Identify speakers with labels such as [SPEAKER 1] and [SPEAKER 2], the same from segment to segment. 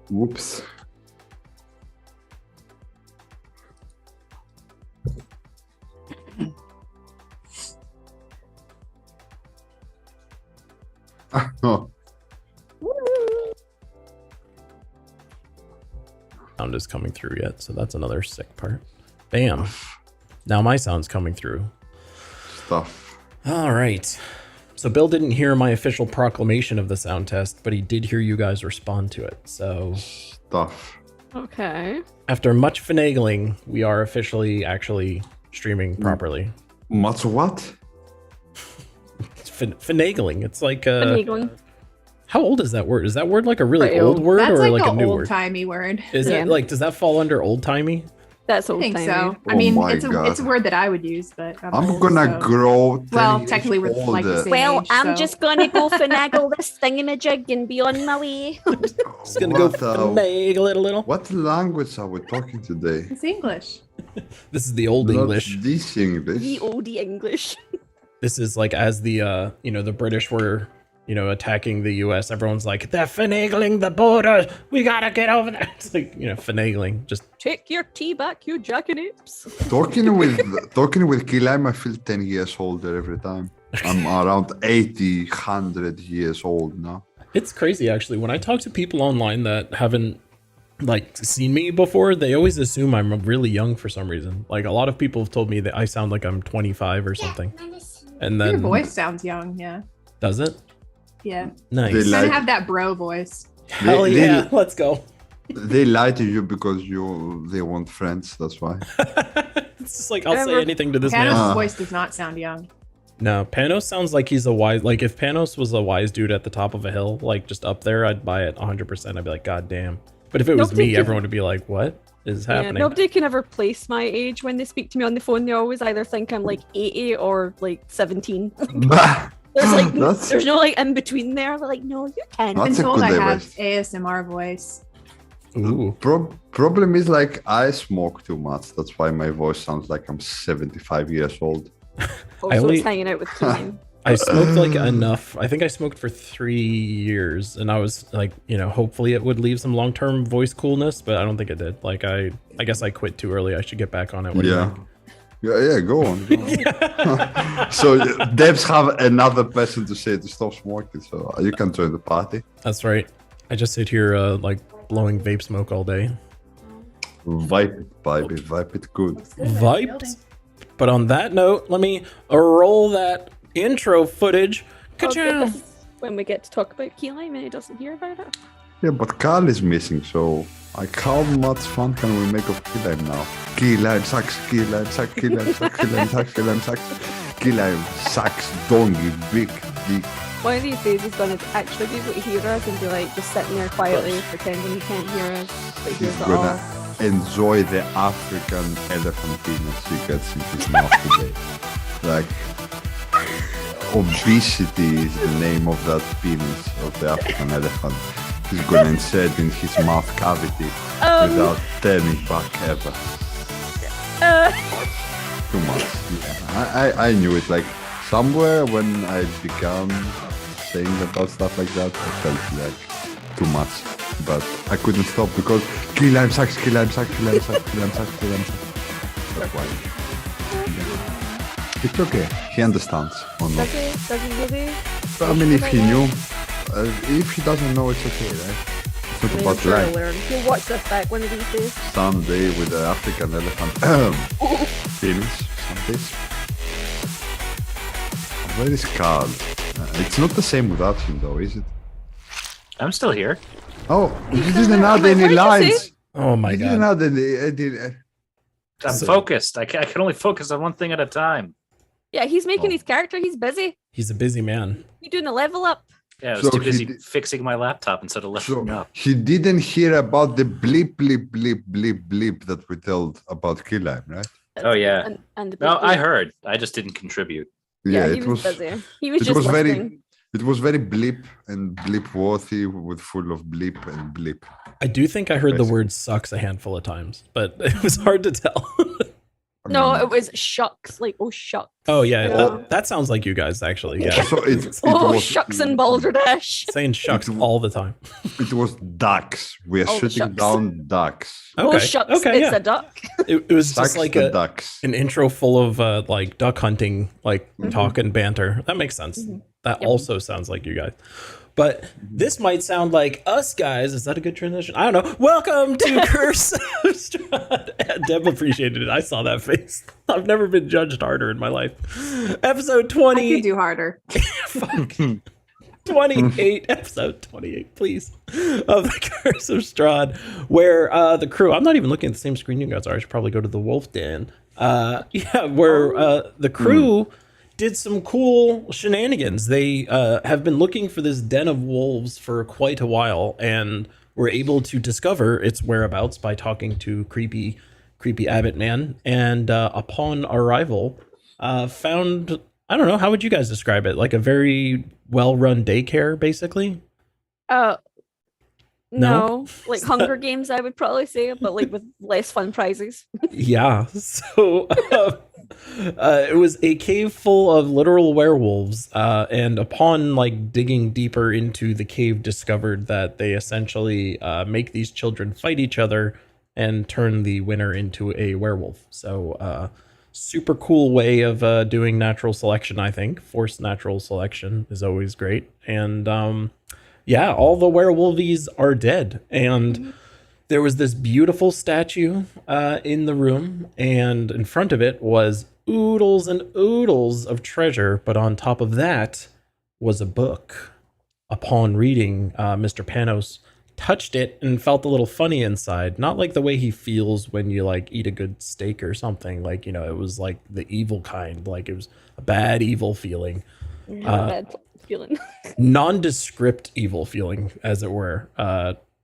[SPEAKER 1] Whoops. Oh,
[SPEAKER 2] Sound is coming through yet, so that's another sick part. Bam. Now my sound's coming through.
[SPEAKER 1] stuff.
[SPEAKER 2] All right. So Bill didn't hear my official proclamation of the sound test, but he did hear you guys respond to it. So
[SPEAKER 1] Stuff.
[SPEAKER 3] Okay.
[SPEAKER 2] after much finagling, we are officially actually streaming properly.
[SPEAKER 1] Much what?
[SPEAKER 2] It's finagling. It's like
[SPEAKER 3] Finagling.
[SPEAKER 2] how old is that word? Is that word like a really
[SPEAKER 3] Pretty
[SPEAKER 2] old
[SPEAKER 3] old.
[SPEAKER 2] word
[SPEAKER 4] That's
[SPEAKER 2] or
[SPEAKER 4] like
[SPEAKER 2] like a
[SPEAKER 4] an
[SPEAKER 2] new
[SPEAKER 4] old
[SPEAKER 2] word?
[SPEAKER 4] timey word.
[SPEAKER 2] Is
[SPEAKER 3] Yeah.
[SPEAKER 2] it like, does that fall under old timey?
[SPEAKER 3] That's
[SPEAKER 4] I
[SPEAKER 3] old
[SPEAKER 4] think
[SPEAKER 3] timey.
[SPEAKER 4] so. I
[SPEAKER 1] Oh
[SPEAKER 4] mean,
[SPEAKER 1] my
[SPEAKER 4] it's a
[SPEAKER 1] God.
[SPEAKER 4] word that I would use, but
[SPEAKER 1] I'm
[SPEAKER 4] old,
[SPEAKER 1] gonna
[SPEAKER 4] so-
[SPEAKER 1] grow 10
[SPEAKER 4] Well,
[SPEAKER 1] years
[SPEAKER 4] technically we're like the
[SPEAKER 1] older.
[SPEAKER 4] same
[SPEAKER 5] Well,
[SPEAKER 4] age,
[SPEAKER 5] I'm
[SPEAKER 4] so-
[SPEAKER 5] just gonna go finagle this thingamajig and be on my way.
[SPEAKER 2] Just gonna go
[SPEAKER 1] What,
[SPEAKER 2] finagle it a little.
[SPEAKER 1] what language are we talking today?
[SPEAKER 4] It's English.
[SPEAKER 2] This is the old
[SPEAKER 1] Not
[SPEAKER 2] English.
[SPEAKER 1] This English.
[SPEAKER 5] The oldie English.
[SPEAKER 2] This is like as the the British were attacking the US, everyone's like, they're finagling the border, we gotta get over there. It's like, finagling, just
[SPEAKER 3] Take your tea back, you jackanapes.
[SPEAKER 1] Talking with Kilaim, I feel 10 years older every time. I'm around 80, 100 years old now.
[SPEAKER 2] it's crazy actually. When I talk to people online that haven't like seen me before, they always assume I'm really young for some reason. Like a lot of people have told me that I sound like I'm 25 or something. And
[SPEAKER 4] Your
[SPEAKER 2] then
[SPEAKER 4] voice sounds young, yeah.
[SPEAKER 2] does it?
[SPEAKER 4] Yeah.
[SPEAKER 2] Nice.
[SPEAKER 1] They
[SPEAKER 4] You
[SPEAKER 1] like-
[SPEAKER 4] kind of have that bro voice.
[SPEAKER 2] Hell
[SPEAKER 1] they-
[SPEAKER 2] yeah, let's go.
[SPEAKER 1] They lie to you because they want friends, that's why.
[SPEAKER 2] It's just like I'll say
[SPEAKER 3] Remember-
[SPEAKER 2] anything to this
[SPEAKER 4] Panos'
[SPEAKER 2] man.
[SPEAKER 4] voice does not sound young.
[SPEAKER 2] No, Panos sounds like he's a wise. Like if Panos was a wise dude at the top of a hill, like just up there, I'd buy it 100%. I'd be like, God damn. But if it was
[SPEAKER 3] Nobody
[SPEAKER 2] me,
[SPEAKER 3] can-
[SPEAKER 2] everyone would be like, what is
[SPEAKER 3] Yeah,
[SPEAKER 2] happening?
[SPEAKER 3] nobody can ever place my age when they speak to me on the phone. They always either think I'm like 80 or like 17. There's like
[SPEAKER 1] That's-
[SPEAKER 3] there's no like in between there. They're like, no, you can't.
[SPEAKER 4] I've
[SPEAKER 1] That's a
[SPEAKER 4] been told
[SPEAKER 1] good
[SPEAKER 4] I have
[SPEAKER 1] advice.
[SPEAKER 4] ASMR voice.
[SPEAKER 2] Ooh.
[SPEAKER 1] Problem is like I smoke too much. That's why my voice sounds like I'm 75 years old.
[SPEAKER 3] Also,
[SPEAKER 2] only-
[SPEAKER 3] it's hanging out with Keenan.
[SPEAKER 2] I smoked like enough. I think I smoked for 3 years, and I was like, hopefully it would leave some long-term voice coolness, but I don't think it did. Like I guess I quit too early. I should get back on it. What do you
[SPEAKER 1] Yeah.
[SPEAKER 2] think?
[SPEAKER 1] Yeah, go on. Go on. So devs have another person to say to stop smoking, so you can join the party.
[SPEAKER 2] That's right. I just sit here like blowing vape smoke all day.
[SPEAKER 1] Vibe it, baby. Vibe it good.
[SPEAKER 2] Vibes. But on that note, let me roll that intro footage.
[SPEAKER 3] Okay,
[SPEAKER 2] Ka-chow!
[SPEAKER 3] this is when we get to talk about Key Lime and he doesn't hear about it.
[SPEAKER 1] Yeah, but Carl is missing, so like how much fun can we make of Kilaim now? Kilaim sucks, Kilaim sucks, Kilaim sucks, Kilaim sucks, Kilaim sucks. Kilaim sucks, donkey, big dick.
[SPEAKER 3] One of these days he's gonna actually be able to hear us and be like just sitting there quietly pretending he can't hear us. But he
[SPEAKER 1] He's
[SPEAKER 3] hears it
[SPEAKER 1] gonna
[SPEAKER 3] all.
[SPEAKER 1] enjoy the African elephant penis he gets in his mouth today. Like, obesity is the name of that penis of the African elephant. He's gonna insert in his mouth cavity without turning back ever. Too much. Yeah. I knew it. Like somewhere when I began saying about stuff like that, I felt like too much. But I couldn't stop because Kilaim sucks, Kilaim sucks, Kilaim sucks, Kilaim sucks, Kilaim sucks. That's why. Yeah. It's okay. He understands or not.
[SPEAKER 3] Does he really?
[SPEAKER 1] I mean, if he knew, if he doesn't know, it's okay, right? It's not
[SPEAKER 3] I mean, I'm
[SPEAKER 1] about
[SPEAKER 3] sure he'll
[SPEAKER 1] lying.
[SPEAKER 3] learn. He'll watch this back one of these days.
[SPEAKER 1] Someday with the African elephant penis, some days. Where is Carl? It's not the same without him though, is it?
[SPEAKER 6] I'm still here.
[SPEAKER 1] Oh, you didn't add
[SPEAKER 3] What
[SPEAKER 1] any
[SPEAKER 3] did you
[SPEAKER 1] lines.
[SPEAKER 3] say?
[SPEAKER 2] Oh my
[SPEAKER 1] You didn't
[SPEAKER 2] god.
[SPEAKER 1] add any.
[SPEAKER 6] I'm
[SPEAKER 2] So-
[SPEAKER 6] focused. I can only focus on one thing at a time.
[SPEAKER 3] Yeah, he's making
[SPEAKER 1] Oh.
[SPEAKER 3] his character. He's busy.
[SPEAKER 2] He's a busy man.
[SPEAKER 3] He's doing a level up.
[SPEAKER 6] Yeah, I was
[SPEAKER 1] So
[SPEAKER 6] too
[SPEAKER 1] he
[SPEAKER 6] busy
[SPEAKER 1] did-
[SPEAKER 6] fixing my laptop instead of leveling
[SPEAKER 1] So
[SPEAKER 6] up.
[SPEAKER 1] he didn't hear about the bleep, bleep, bleep, bleep, bleep that we told about Kilaim, right?
[SPEAKER 6] Oh, yeah.
[SPEAKER 3] And the
[SPEAKER 6] No,
[SPEAKER 3] people-
[SPEAKER 6] I heard. I just didn't contribute.
[SPEAKER 3] Yeah, he
[SPEAKER 1] it
[SPEAKER 3] was busy. He was
[SPEAKER 1] it
[SPEAKER 3] just
[SPEAKER 1] was very
[SPEAKER 3] listening.
[SPEAKER 1] it was very bleep and bleep worthy with full of bleep and bleep.
[SPEAKER 2] I do think I heard the
[SPEAKER 1] Basically.
[SPEAKER 2] word sucks a handful of times, but it was hard to tell.
[SPEAKER 3] No,
[SPEAKER 1] mean,
[SPEAKER 3] it was shucks. Like, oh, shucks.
[SPEAKER 2] Oh yeah,
[SPEAKER 3] Yeah.
[SPEAKER 2] that sounds like you guys actually. Yeah,
[SPEAKER 1] So it
[SPEAKER 3] Oh,
[SPEAKER 1] was
[SPEAKER 3] shucks and balderdash.
[SPEAKER 2] saying shucks
[SPEAKER 1] It-
[SPEAKER 2] all the time.
[SPEAKER 1] It was ducks. We are
[SPEAKER 3] Oh,
[SPEAKER 1] shooting
[SPEAKER 3] shucks.
[SPEAKER 1] down ducks.
[SPEAKER 2] Okay.
[SPEAKER 3] Oh, shucks.
[SPEAKER 2] Okay.
[SPEAKER 3] It's
[SPEAKER 2] Yeah.
[SPEAKER 3] a duck.
[SPEAKER 2] It was
[SPEAKER 1] Ducks
[SPEAKER 2] just like
[SPEAKER 1] the ducks.
[SPEAKER 2] an intro full of like duck hunting, like
[SPEAKER 3] Mhm.
[SPEAKER 2] talk and banter. That makes sense.
[SPEAKER 3] Mhm.
[SPEAKER 2] That
[SPEAKER 3] Yep.
[SPEAKER 2] also sounds like you guys. But this might sound like us guys. Is that a good transition? I don't know. Welcome to Curse of Strahd. Deb appreciated it. I saw that face. I've never been judged harder in my life. Episode
[SPEAKER 4] I
[SPEAKER 2] 20.
[SPEAKER 4] could do harder.
[SPEAKER 2] Fuck. 28, episode 28, please, of the Curse of Strahd, where the crew, I'm not even looking at the same screen you guys are. I should probably go to the Wolf Den. Where the crew did some cool shenanigans. They have been looking for this den of wolves for quite a while and were able to discover its whereabouts by talking to creepy Abbott man. And upon arrival, found, I don't know, how would you guys describe it? Like a very well-run daycare, basically?
[SPEAKER 3] No.
[SPEAKER 2] No?
[SPEAKER 3] Like Hunger Games, I would probably say, but like with less fun prizes.
[SPEAKER 2] Yeah. So it was a cave full of literal werewolves, and upon like digging deeper into the cave, discovered that they essentially make these children fight each other and turn the winner into a werewolf. So super cool way of doing natural selection, I think. Forced natural selection is always great. And yeah, all the werewolvies are dead. And there was this beautiful statue in the room, and in front of it was oodles and oodles of treasure. But on top of that was a book. Upon reading, Mr. Panos touched it and felt a little funny inside. Not like the way he feels when you like eat a good steak or something. Like, you know, it was like the evil kind. Like it was a bad evil feeling.
[SPEAKER 3] Bad feeling.
[SPEAKER 2] Nondescript evil feeling, as it were.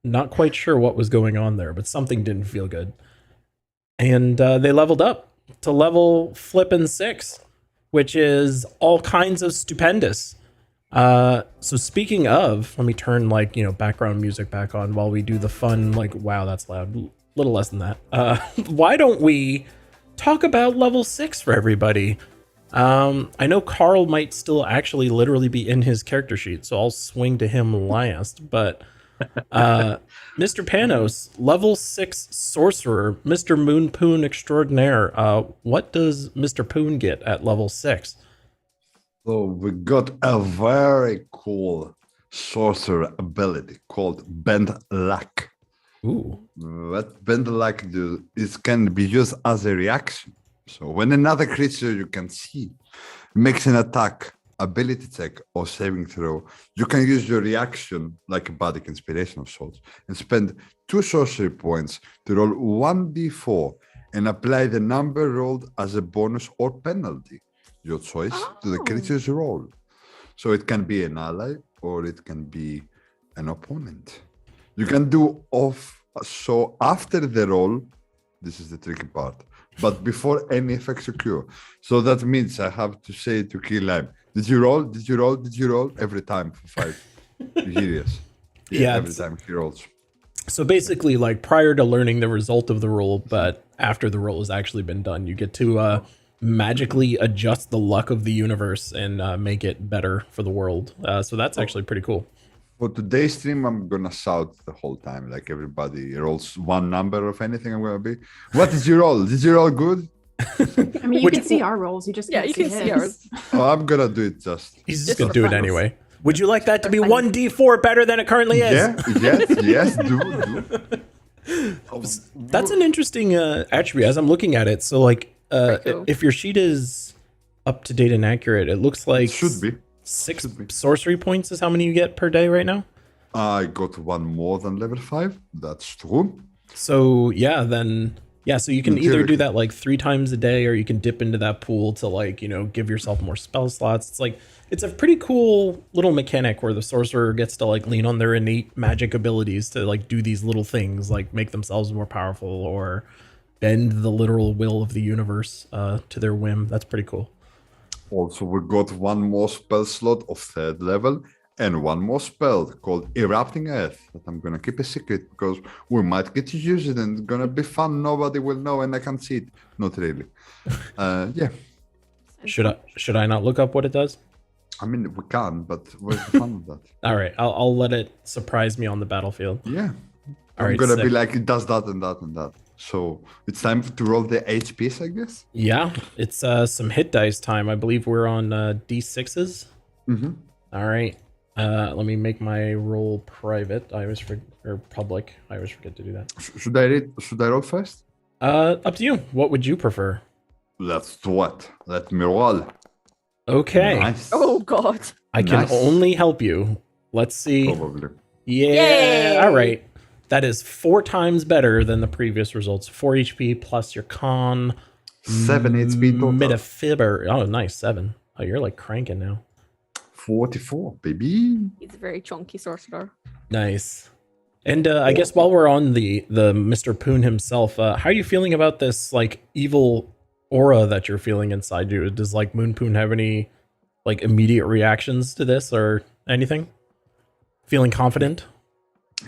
[SPEAKER 2] Not quite sure what was going on there, but something didn't feel good. And they leveled up to level flippin' 6, which is all kinds of stupendous. So speaking of, let me turn like, you know, background music back on while we do the fun, like, wow, that's loud. Little less than that. Why don't we talk about level 6 for everybody? I know Carl might still actually literally be in his character sheet, so I'll swing to him last. But Mr. Panos, level 6 sorcerer, Mr. Moonpoon extraordinaire. What does Mr. Poon get at level 6?
[SPEAKER 1] So we got a very cool sorcerer ability called Bend Luck.
[SPEAKER 2] Ooh.
[SPEAKER 1] What Bend Luck do is can be used as a reaction. So when another creature you can see makes an attack, ability check, or saving throw, you can use your reaction like a bardic inspiration of sorts and spend 2 sorcery points to roll 1d4 and apply the number rolled as a bonus or penalty, your choice, to the creature's roll. So it can be an ally or it can be an opponent. You can do off. So after the roll, this is the tricky part, but before any effects occur. So that means I have to say to Keylime, did you roll? Did you roll? Did you roll? Every time for 5 years.
[SPEAKER 2] Yeah,
[SPEAKER 1] every
[SPEAKER 2] it's-
[SPEAKER 1] time he rolls.
[SPEAKER 2] So basically, like prior to learning the result of the roll, but after the roll has actually been done, you get to magically adjust the luck of the universe and make it better for the world. So that's actually pretty cool.
[SPEAKER 1] For today's stream, I'm gonna shout the whole time, like everybody rolls one number of anything. I'm gonna be, what did you roll? Did you roll good?
[SPEAKER 4] I mean, you
[SPEAKER 2] Would
[SPEAKER 4] can
[SPEAKER 2] you-
[SPEAKER 4] see our rolls. You just
[SPEAKER 3] Yeah,
[SPEAKER 4] can't
[SPEAKER 3] you
[SPEAKER 4] see
[SPEAKER 3] can see
[SPEAKER 4] his.
[SPEAKER 3] ours.
[SPEAKER 1] Oh, I'm gonna do it just.
[SPEAKER 2] He's just
[SPEAKER 3] Just
[SPEAKER 2] gonna
[SPEAKER 3] for
[SPEAKER 2] do it
[SPEAKER 3] fun.
[SPEAKER 2] anyway. Would you like that to be
[SPEAKER 4] For fun.
[SPEAKER 2] 1d4 better than it currently is?
[SPEAKER 1] Yeah, yes, do.
[SPEAKER 2] That's an interesting attribute as I'm looking at it. So like
[SPEAKER 3] Pretty cool.
[SPEAKER 2] if your sheet is up to date and accurate, it looks like
[SPEAKER 1] It should be.
[SPEAKER 2] 6
[SPEAKER 1] Should be.
[SPEAKER 2] sorcery points is how many you get per day right now.
[SPEAKER 1] I got one more than level 5. That's true.
[SPEAKER 2] So yeah, then yeah, so you can either do
[SPEAKER 1] Theoretically.
[SPEAKER 2] that like 3 times a day, or you can dip into that pool to like, you know, give yourself more spell slots. It's like it's a pretty cool little mechanic where the sorcerer gets to like lean on their innate magic abilities to like do these little things, like make themselves more powerful or bend the literal will of the universe to their whim. That's pretty cool.
[SPEAKER 1] Also, we got one more spell slot of 3rd level, And one more spell called Erupting Earth that I'm gonna keep a secret because we might get to use it and it's gonna be fun. Nobody will know and I can see it. Not really. Yeah.
[SPEAKER 2] Should I not look up what it does?
[SPEAKER 1] I mean, we can, but where's the fun of that?
[SPEAKER 2] All right, I'll let it surprise me on the battlefield.
[SPEAKER 1] Yeah.
[SPEAKER 2] All
[SPEAKER 1] I'm
[SPEAKER 2] right,
[SPEAKER 1] gonna be
[SPEAKER 2] sick.
[SPEAKER 1] like, it does that and that and that. So it's time to roll the HPs, I guess.
[SPEAKER 2] Yeah, it's some hit dice time. I believe we're on D6s.
[SPEAKER 1] Mm-hmm.
[SPEAKER 2] All right. Let me make my roll private. I always forget, or public. I always forget to do that.
[SPEAKER 1] Should I read? Should I roll first?
[SPEAKER 2] Up to you. What would you prefer?
[SPEAKER 1] Let's do it. Let me roll.
[SPEAKER 2] Okay.
[SPEAKER 1] Nice.
[SPEAKER 3] Oh God.
[SPEAKER 2] I can
[SPEAKER 1] Nice.
[SPEAKER 2] only help you. Let's see.
[SPEAKER 1] Probably.
[SPEAKER 2] Yeah.
[SPEAKER 3] Yay!
[SPEAKER 2] All right. That is 4 times better than the previous results. 4 HP plus your con.
[SPEAKER 1] 7 HP total.
[SPEAKER 2] Metafibber. Oh, nice. 7. Oh, you're like cranking now.
[SPEAKER 1] 44, baby.
[SPEAKER 3] He's a very chunky sorcerer.
[SPEAKER 2] Nice. And I guess while we're on the Mr. Poon himself, how are you feeling about this like evil aura that you're feeling inside you? Does like Moon Poon have any like immediate reactions to this or anything? Feeling confident?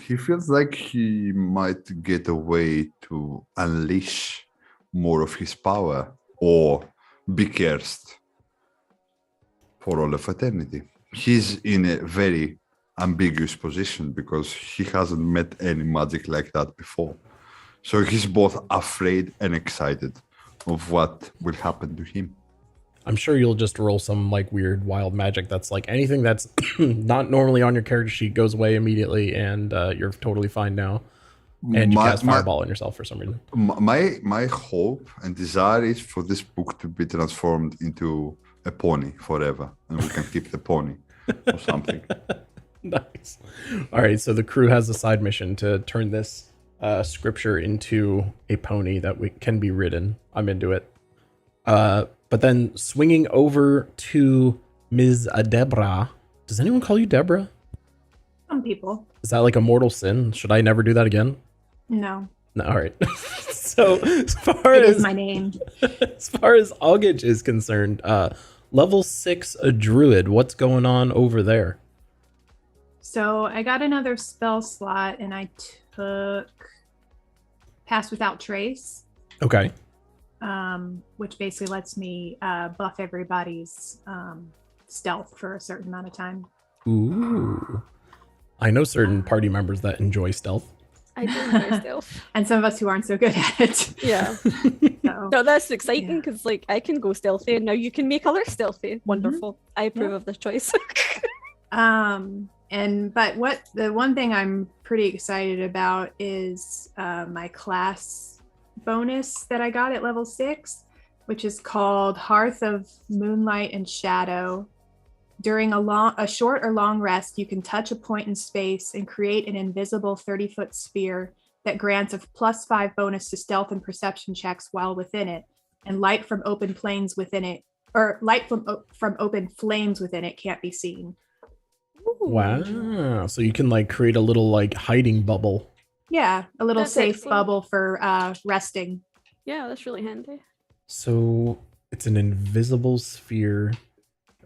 [SPEAKER 1] He feels like he might get a way to unleash more of his power or be cursed for all of eternity. He's in a very ambiguous position because he hasn't met any magic like that before. So he's both afraid and excited of what will happen to him.
[SPEAKER 2] I'm sure you'll just roll some like weird wild magic that's like anything that's not normally on your character sheet goes away immediately and you're totally fine now. And you cast Fireball on yourself for some reason.
[SPEAKER 1] My hope and desire is for this book to be transformed into a pony forever, and we can keep the pony or something.
[SPEAKER 2] Nice. All right, so the crew has a side mission to turn this scripture into a pony that can be ridden. I'm into it. But then swinging over to Ms. Debra. Does anyone call you Deborah?
[SPEAKER 4] Some people.
[SPEAKER 2] Is that like a mortal sin? Should I never do that again?
[SPEAKER 4] No.
[SPEAKER 2] No, all right. So as far
[SPEAKER 4] It
[SPEAKER 2] as
[SPEAKER 4] is my name.
[SPEAKER 2] as far as Augage is concerned, level 6 a druid. What's going on over there?
[SPEAKER 4] So I got another spell slot and I took Pass Without Trace,
[SPEAKER 2] Okay.
[SPEAKER 4] which basically lets me buff everybody's stealth for a certain amount of time.
[SPEAKER 2] Ooh. I know certain party members that enjoy stealth.
[SPEAKER 3] I do enjoy stealth.
[SPEAKER 4] And some of us who aren't so good at it.
[SPEAKER 3] Yeah.
[SPEAKER 4] So,
[SPEAKER 3] No, that's exciting
[SPEAKER 4] Yeah.
[SPEAKER 3] because like I can go stealthy and now you can make others stealthy. Wonderful. I approve
[SPEAKER 4] Yeah.
[SPEAKER 3] of this choice.
[SPEAKER 4] but what the one thing I'm pretty excited about is my class bonus that I got at level 6, which is called Hearth of Moonlight and Shadow. During a short or long rest, you can touch a point in space and create an invisible 30-foot sphere that grants a +5 bonus to stealth and perception checks while within it, and light from open planes within it, or light from open flames within it can't be seen.
[SPEAKER 3] Ooh.
[SPEAKER 2] Wow. So you can like create a little like hiding bubble.
[SPEAKER 4] Yeah, a little
[SPEAKER 3] That's
[SPEAKER 4] safe
[SPEAKER 3] excellent.
[SPEAKER 4] bubble for resting.
[SPEAKER 3] Yeah, that's really handy.
[SPEAKER 2] So it's an invisible sphere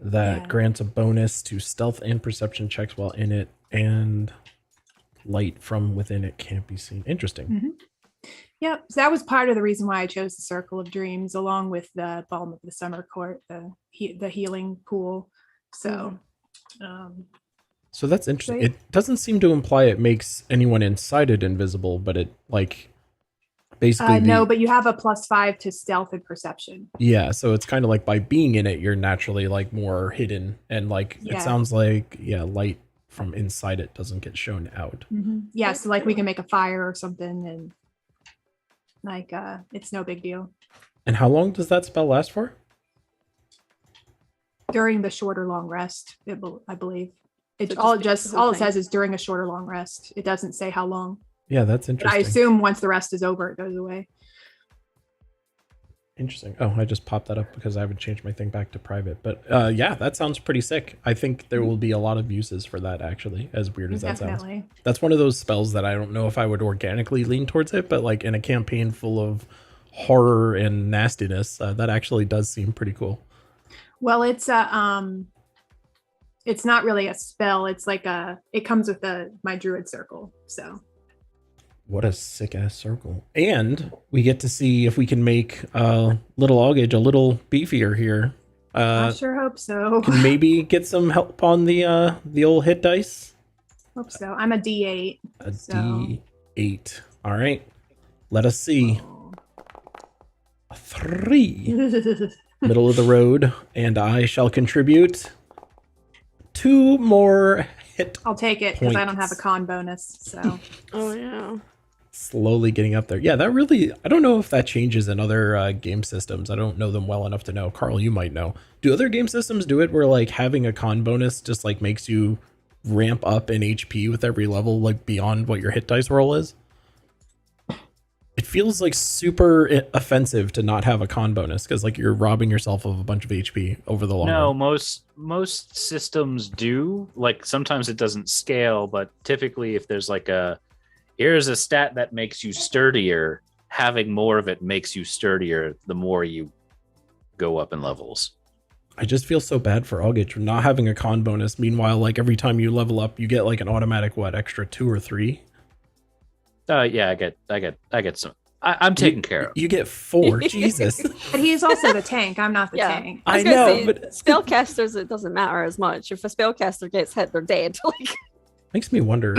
[SPEAKER 2] that
[SPEAKER 4] Yeah.
[SPEAKER 2] grants a bonus to stealth and perception checks while in it, and light from within it can't be seen. Interesting.
[SPEAKER 4] Yep, so that was part of the reason why I chose the Circle of Dreams, along with the Balm of the Summer Court, the healing pool. So,
[SPEAKER 2] So that's interesting.
[SPEAKER 4] Right.
[SPEAKER 2] It doesn't seem to imply it makes anyone inside it invisible, but it like basically
[SPEAKER 4] no, but you have a +5 to stealth and perception.
[SPEAKER 2] yeah, so it's kind of like by being in it, you're naturally like more hidden, and like
[SPEAKER 4] Yeah.
[SPEAKER 2] it sounds like light from inside it doesn't get shown out.
[SPEAKER 4] Yeah, so like we can make a fire or something, and like it's no big deal.
[SPEAKER 2] And how long does that spell last for?
[SPEAKER 4] During the short or long rest, I believe.
[SPEAKER 3] So
[SPEAKER 4] All
[SPEAKER 3] just the whole
[SPEAKER 4] it
[SPEAKER 3] thing.
[SPEAKER 4] says is during a short or long rest. It doesn't say how long.
[SPEAKER 2] Yeah, that's
[SPEAKER 4] But I
[SPEAKER 2] interesting.
[SPEAKER 4] assume once the rest is over, it goes away.
[SPEAKER 2] Interesting. Oh, I just popped that up because I would change my thing back to private. But yeah, that sounds pretty sick. I think there will be a lot of uses for that, actually, as weird as that sounds.
[SPEAKER 4] Definitely.
[SPEAKER 2] That's one of those spells that I don't know if I would organically lean towards it, but like in a campaign full of horror and nastiness, that actually does seem pretty cool.
[SPEAKER 4] Well, it's it's not really a spell. It's like it comes with my druid circle. So
[SPEAKER 2] What a sick ass circle. And we get to see if we can make little Augage a little beefier here.
[SPEAKER 4] I sure hope so.
[SPEAKER 2] Can maybe get some help on the old hit dice.
[SPEAKER 4] Hope so. I'm a D8.
[SPEAKER 2] A
[SPEAKER 4] so.
[SPEAKER 2] D8. All right. Let us see. A 3. Middle of the road. And I shall contribute 2 more hit.
[SPEAKER 4] I'll take it because I don't have a
[SPEAKER 2] points.
[SPEAKER 4] con bonus. So
[SPEAKER 3] Oh yeah.
[SPEAKER 2] Slowly getting up there. Yeah, that really, I don't know if that changes in other game systems. I don't know them well enough to know. Carl, you might know. Do other game systems do it where like having a con bonus just like makes you ramp up in HP with every level, like beyond what your hit dice roll is? It feels like super offensive to not have a con bonus because like you're robbing yourself of a bunch of HP over the long
[SPEAKER 6] No,
[SPEAKER 2] run.
[SPEAKER 6] most systems do. Like sometimes it doesn't scale, but typically if there's like here's a stat that makes you sturdier, having more of it makes you sturdier the more you go up in levels.
[SPEAKER 2] I just feel so bad for Augage for not having a con bonus. Meanwhile, like every time you level up, you get like an automatic extra 2 or 3.
[SPEAKER 6] Yeah, I get some. I'm taken care of.
[SPEAKER 2] You get 4. Jesus.
[SPEAKER 4] but he's also the tank. I'm not the
[SPEAKER 3] Yeah.
[SPEAKER 4] tank.
[SPEAKER 3] I was
[SPEAKER 2] I
[SPEAKER 3] gonna
[SPEAKER 2] know,
[SPEAKER 3] say,
[SPEAKER 2] but
[SPEAKER 3] spellcasters, it doesn't matter as much. If a spellcaster gets hit, they're dead. Like,
[SPEAKER 2] makes me wonder.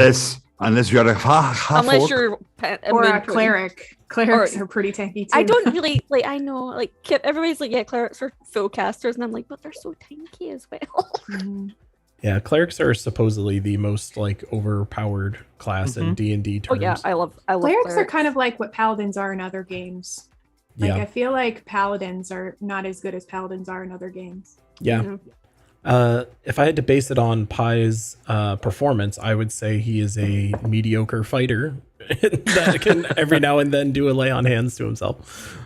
[SPEAKER 1] Unless you are a half
[SPEAKER 3] unless
[SPEAKER 1] orc.
[SPEAKER 3] you're
[SPEAKER 4] Or a
[SPEAKER 3] immune to it.
[SPEAKER 4] cleric. Clerics
[SPEAKER 3] Or-
[SPEAKER 4] are pretty tanky too.
[SPEAKER 3] I don't really like. I know, like everybody's like, yeah, clerics are full casters, and I'm like, but they're so tanky as well.
[SPEAKER 4] Mhm.
[SPEAKER 2] Yeah, clerics are supposedly the most like overpowered class in D&D
[SPEAKER 3] Oh
[SPEAKER 2] terms.
[SPEAKER 3] yeah, I love
[SPEAKER 4] Clerics are kind of like what paladins are in other games. Like
[SPEAKER 2] yeah.
[SPEAKER 4] I feel like paladins are not as good as paladins are in other games.
[SPEAKER 2] Yeah. If I had to base it on Pai's performance, I would say he is a mediocre fighter that can every now and then do a lay on hands to himself.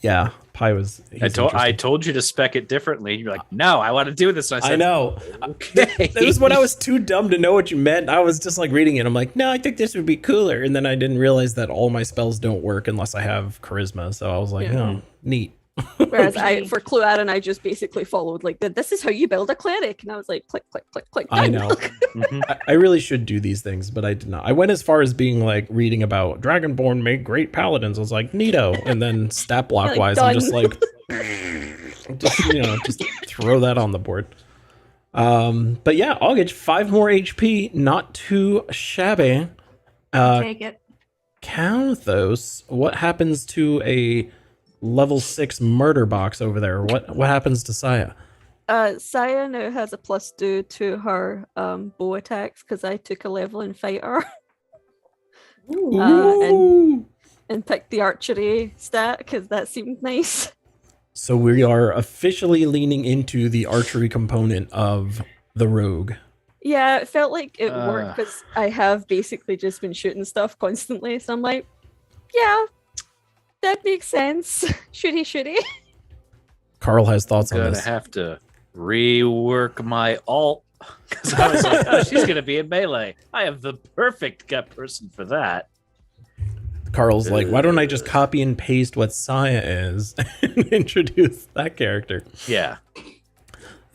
[SPEAKER 2] Yeah, Pai was.
[SPEAKER 6] I told you to spec it differently. You're like, no, I want to do this. And I said,
[SPEAKER 2] I know.
[SPEAKER 6] Okay.
[SPEAKER 2] It was when I was too dumb to know what you meant. I was just like reading it. I'm like, no, I think this would be cooler. And then I didn't realize that all my spells don't work unless I have charisma. So I was like,
[SPEAKER 3] Yeah.
[SPEAKER 2] oh, neat.
[SPEAKER 3] Whereas for Cluaddin, I just basically followed like this is how you build a cleric, and I was like, click, click, click, click.
[SPEAKER 2] I
[SPEAKER 3] done.
[SPEAKER 2] know.
[SPEAKER 6] Mhm.
[SPEAKER 2] I really should do these things, but I did not. I went as far as being like reading about Dragonborn make great paladins. I was like, neato. And then stat block
[SPEAKER 3] Like,
[SPEAKER 2] wise, I'm
[SPEAKER 3] done.
[SPEAKER 2] just like, just throw that on the board. But yeah, Augage, 5 more HP, not too shabby.
[SPEAKER 4] Take it.
[SPEAKER 2] Couthos, what happens to a level 6 murder box over there? What happens to Saya?
[SPEAKER 3] Saya now has a +2 to her bow attacks because I took a level in fighter
[SPEAKER 2] Ooh.
[SPEAKER 3] and picked the archery stat because that seemed nice.
[SPEAKER 2] So we are officially leaning into the archery component of the rogue.
[SPEAKER 3] Yeah, it felt like it worked because I have basically just been shooting stuff constantly. So I'm like, yeah, that makes sense. Shooty.
[SPEAKER 2] Carl has thoughts on
[SPEAKER 6] Gonna
[SPEAKER 2] this.
[SPEAKER 6] have to rework my alt because I was like, oh, she's gonna be in melee. I have the perfect person for that.
[SPEAKER 2] Carl's like, why don't I just copy and paste what Saya is and introduce that character?
[SPEAKER 6] Yeah.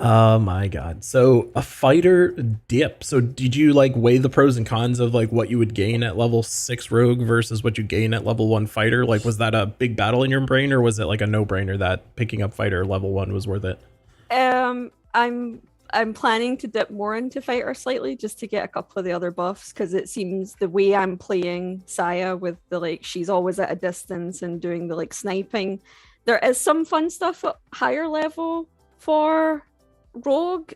[SPEAKER 2] Oh my god. So a fighter dip. So did you like weigh the pros and cons of like what you would gain at level 6 rogue versus what you gain at level 1 fighter? Like was that a big battle in your brain, or was it like a no-brainer that picking up fighter level 1 was worth it?
[SPEAKER 3] I'm planning to dip more into fighter slightly just to get a couple of the other buffs because it seems the way I'm playing Saya with the like she's always at a distance and doing the like sniping. There is some fun stuff at higher level for rogue,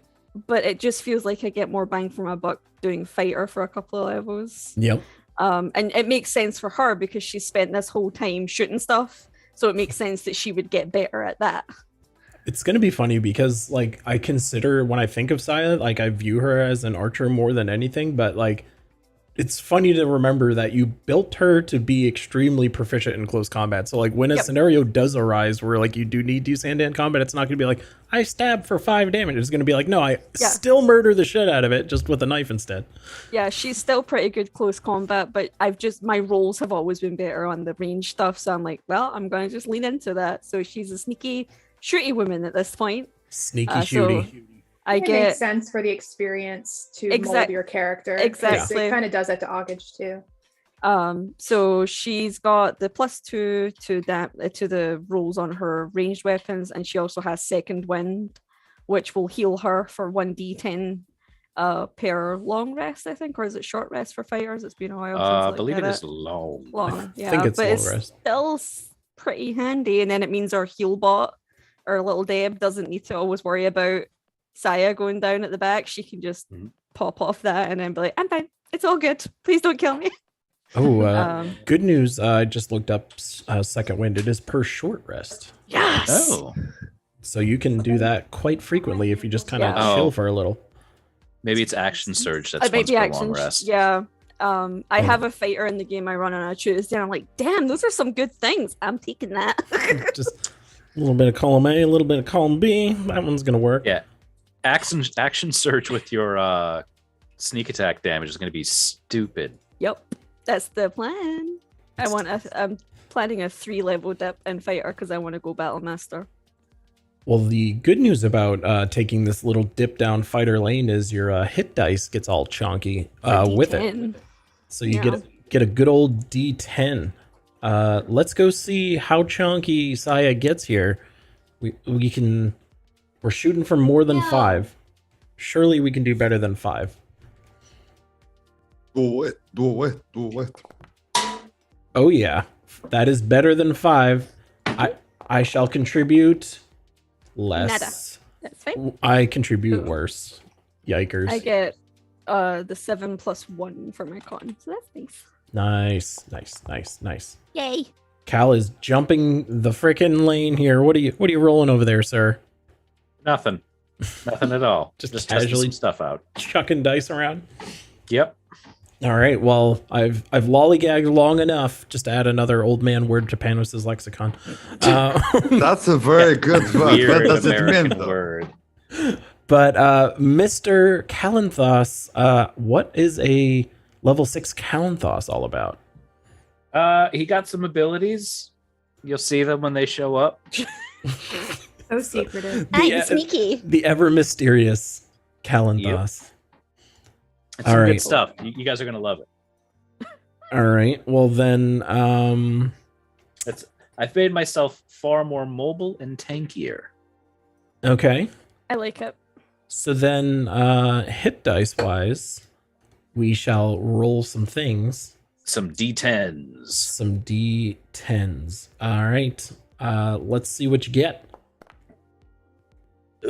[SPEAKER 3] but it just feels like I get more bang for my buck doing fighter for a couple of levels.
[SPEAKER 2] Yep.
[SPEAKER 3] And it makes sense for her because she spent this whole time shooting stuff, so it makes sense that she would get better at that.
[SPEAKER 2] It's going to be funny because like I consider when I think of Saya, like I view her as an archer more than anything, but like it's funny to remember that you built her to be extremely proficient in close combat. So like when a scenario does arise where like you do need to use hand-to-hand combat, it's not going to be like I stab for 5 damage. It's going to be like, no, I still murder the shit out of it just with a knife instead.
[SPEAKER 3] Yeah, she's still pretty good close combat, but my rolls have always been better on the range stuff. So I'm like, well, I'm going to just lean into that. So she's a sneaky shooty woman at this point.
[SPEAKER 2] Sneaky
[SPEAKER 3] So
[SPEAKER 2] shooty.
[SPEAKER 3] I
[SPEAKER 4] It makes
[SPEAKER 3] get
[SPEAKER 4] sense for the experience to mold
[SPEAKER 3] Exact-
[SPEAKER 4] your character. 'cause
[SPEAKER 3] exactly.
[SPEAKER 4] It kind of does that to August too.
[SPEAKER 3] So she's got the +2 to the rolls on her ranged weapons, and she also has second wind, which will heal her for 1d10 per long rest, I think, or is it short rest for fighters? It's been a while since
[SPEAKER 6] I
[SPEAKER 3] I
[SPEAKER 6] believe
[SPEAKER 3] looked
[SPEAKER 6] it
[SPEAKER 3] at
[SPEAKER 6] is long.
[SPEAKER 3] long. Yeah,
[SPEAKER 2] think it's
[SPEAKER 3] but
[SPEAKER 2] long
[SPEAKER 3] it's
[SPEAKER 2] rest.
[SPEAKER 3] still pretty handy, and then it means our heal bot, our little Deb, doesn't need to always worry about Saya going down at the back. She can just
[SPEAKER 6] Mhm.
[SPEAKER 3] pop off that and then be like, "I'm fine. It's all good. Please don't kill me."
[SPEAKER 2] Oh,
[SPEAKER 3] Um,
[SPEAKER 2] good news. I just looked up second wind. It is per short rest.
[SPEAKER 3] Yes.
[SPEAKER 6] Oh,
[SPEAKER 2] So you can do that quite frequently if you just kind of
[SPEAKER 3] Yeah.
[SPEAKER 2] chill
[SPEAKER 6] Oh.
[SPEAKER 2] for a little.
[SPEAKER 6] maybe it's action surge. That's
[SPEAKER 3] It might
[SPEAKER 6] once
[SPEAKER 3] be
[SPEAKER 6] per
[SPEAKER 3] action.
[SPEAKER 6] long rest.
[SPEAKER 3] Yeah. I
[SPEAKER 2] Oh.
[SPEAKER 3] have a fighter in the game I run on a Tuesday, and I'm like, damn, those are some good things. I'm taking that.
[SPEAKER 2] Just a little bit of column A, a little bit of column B. That one's going to work.
[SPEAKER 6] Yeah. Action surge with your sneak attack damage is going to be stupid.
[SPEAKER 3] Yep, that's the plan. I'm planning a 3-level dip in fighter because I want to go battle master.
[SPEAKER 2] Well, the good news about taking this little dip down fighter lane is your hit dice gets all chonky with it.
[SPEAKER 3] D10.
[SPEAKER 2] So you
[SPEAKER 3] Yeah.
[SPEAKER 2] get a good old D10. Let's go see how chonky Saya gets here. We're shooting for more than 5. Surely we can do better than 5.
[SPEAKER 1] Do it.
[SPEAKER 2] Oh yeah, that is better than 5. I shall contribute less.
[SPEAKER 3] That's fine.
[SPEAKER 2] I contribute worse. Yikers.
[SPEAKER 3] I get the 7 + 1 for my con, so that's nice.
[SPEAKER 2] Nice.
[SPEAKER 5] Yay.
[SPEAKER 2] Cal is jumping the frickin' lane here. What are you rolling over there, sir?
[SPEAKER 6] Nothing at all.
[SPEAKER 2] Just
[SPEAKER 6] Just testing
[SPEAKER 2] casually-
[SPEAKER 6] some stuff out.
[SPEAKER 2] Chucking dice around.
[SPEAKER 6] Yep.
[SPEAKER 2] All right. Well, I've lollygagged long enough. Just to add another old man word to Panos' lexicon.
[SPEAKER 1] That's a very good word. What
[SPEAKER 6] Weird
[SPEAKER 1] does it mean,
[SPEAKER 6] American
[SPEAKER 1] though?
[SPEAKER 6] word.
[SPEAKER 2] But Mr. Kalanthos, what is a level 6 Kalanthos all about?
[SPEAKER 6] He got some abilities. You'll see them when they show up.
[SPEAKER 4] So secretive.
[SPEAKER 5] I'm sneaky.
[SPEAKER 2] The ever mysterious Kalanthos.
[SPEAKER 6] It's
[SPEAKER 2] All
[SPEAKER 6] some
[SPEAKER 2] right.
[SPEAKER 6] good stuff. You guys are gonna love it.
[SPEAKER 2] All right. Well then,
[SPEAKER 6] I've made myself far more mobile and tankier.
[SPEAKER 2] okay.
[SPEAKER 3] I like it.
[SPEAKER 2] So then, hit dice wise, we shall roll some things.
[SPEAKER 6] Some D10s.
[SPEAKER 2] Some D10s. All right. Let's see what you get.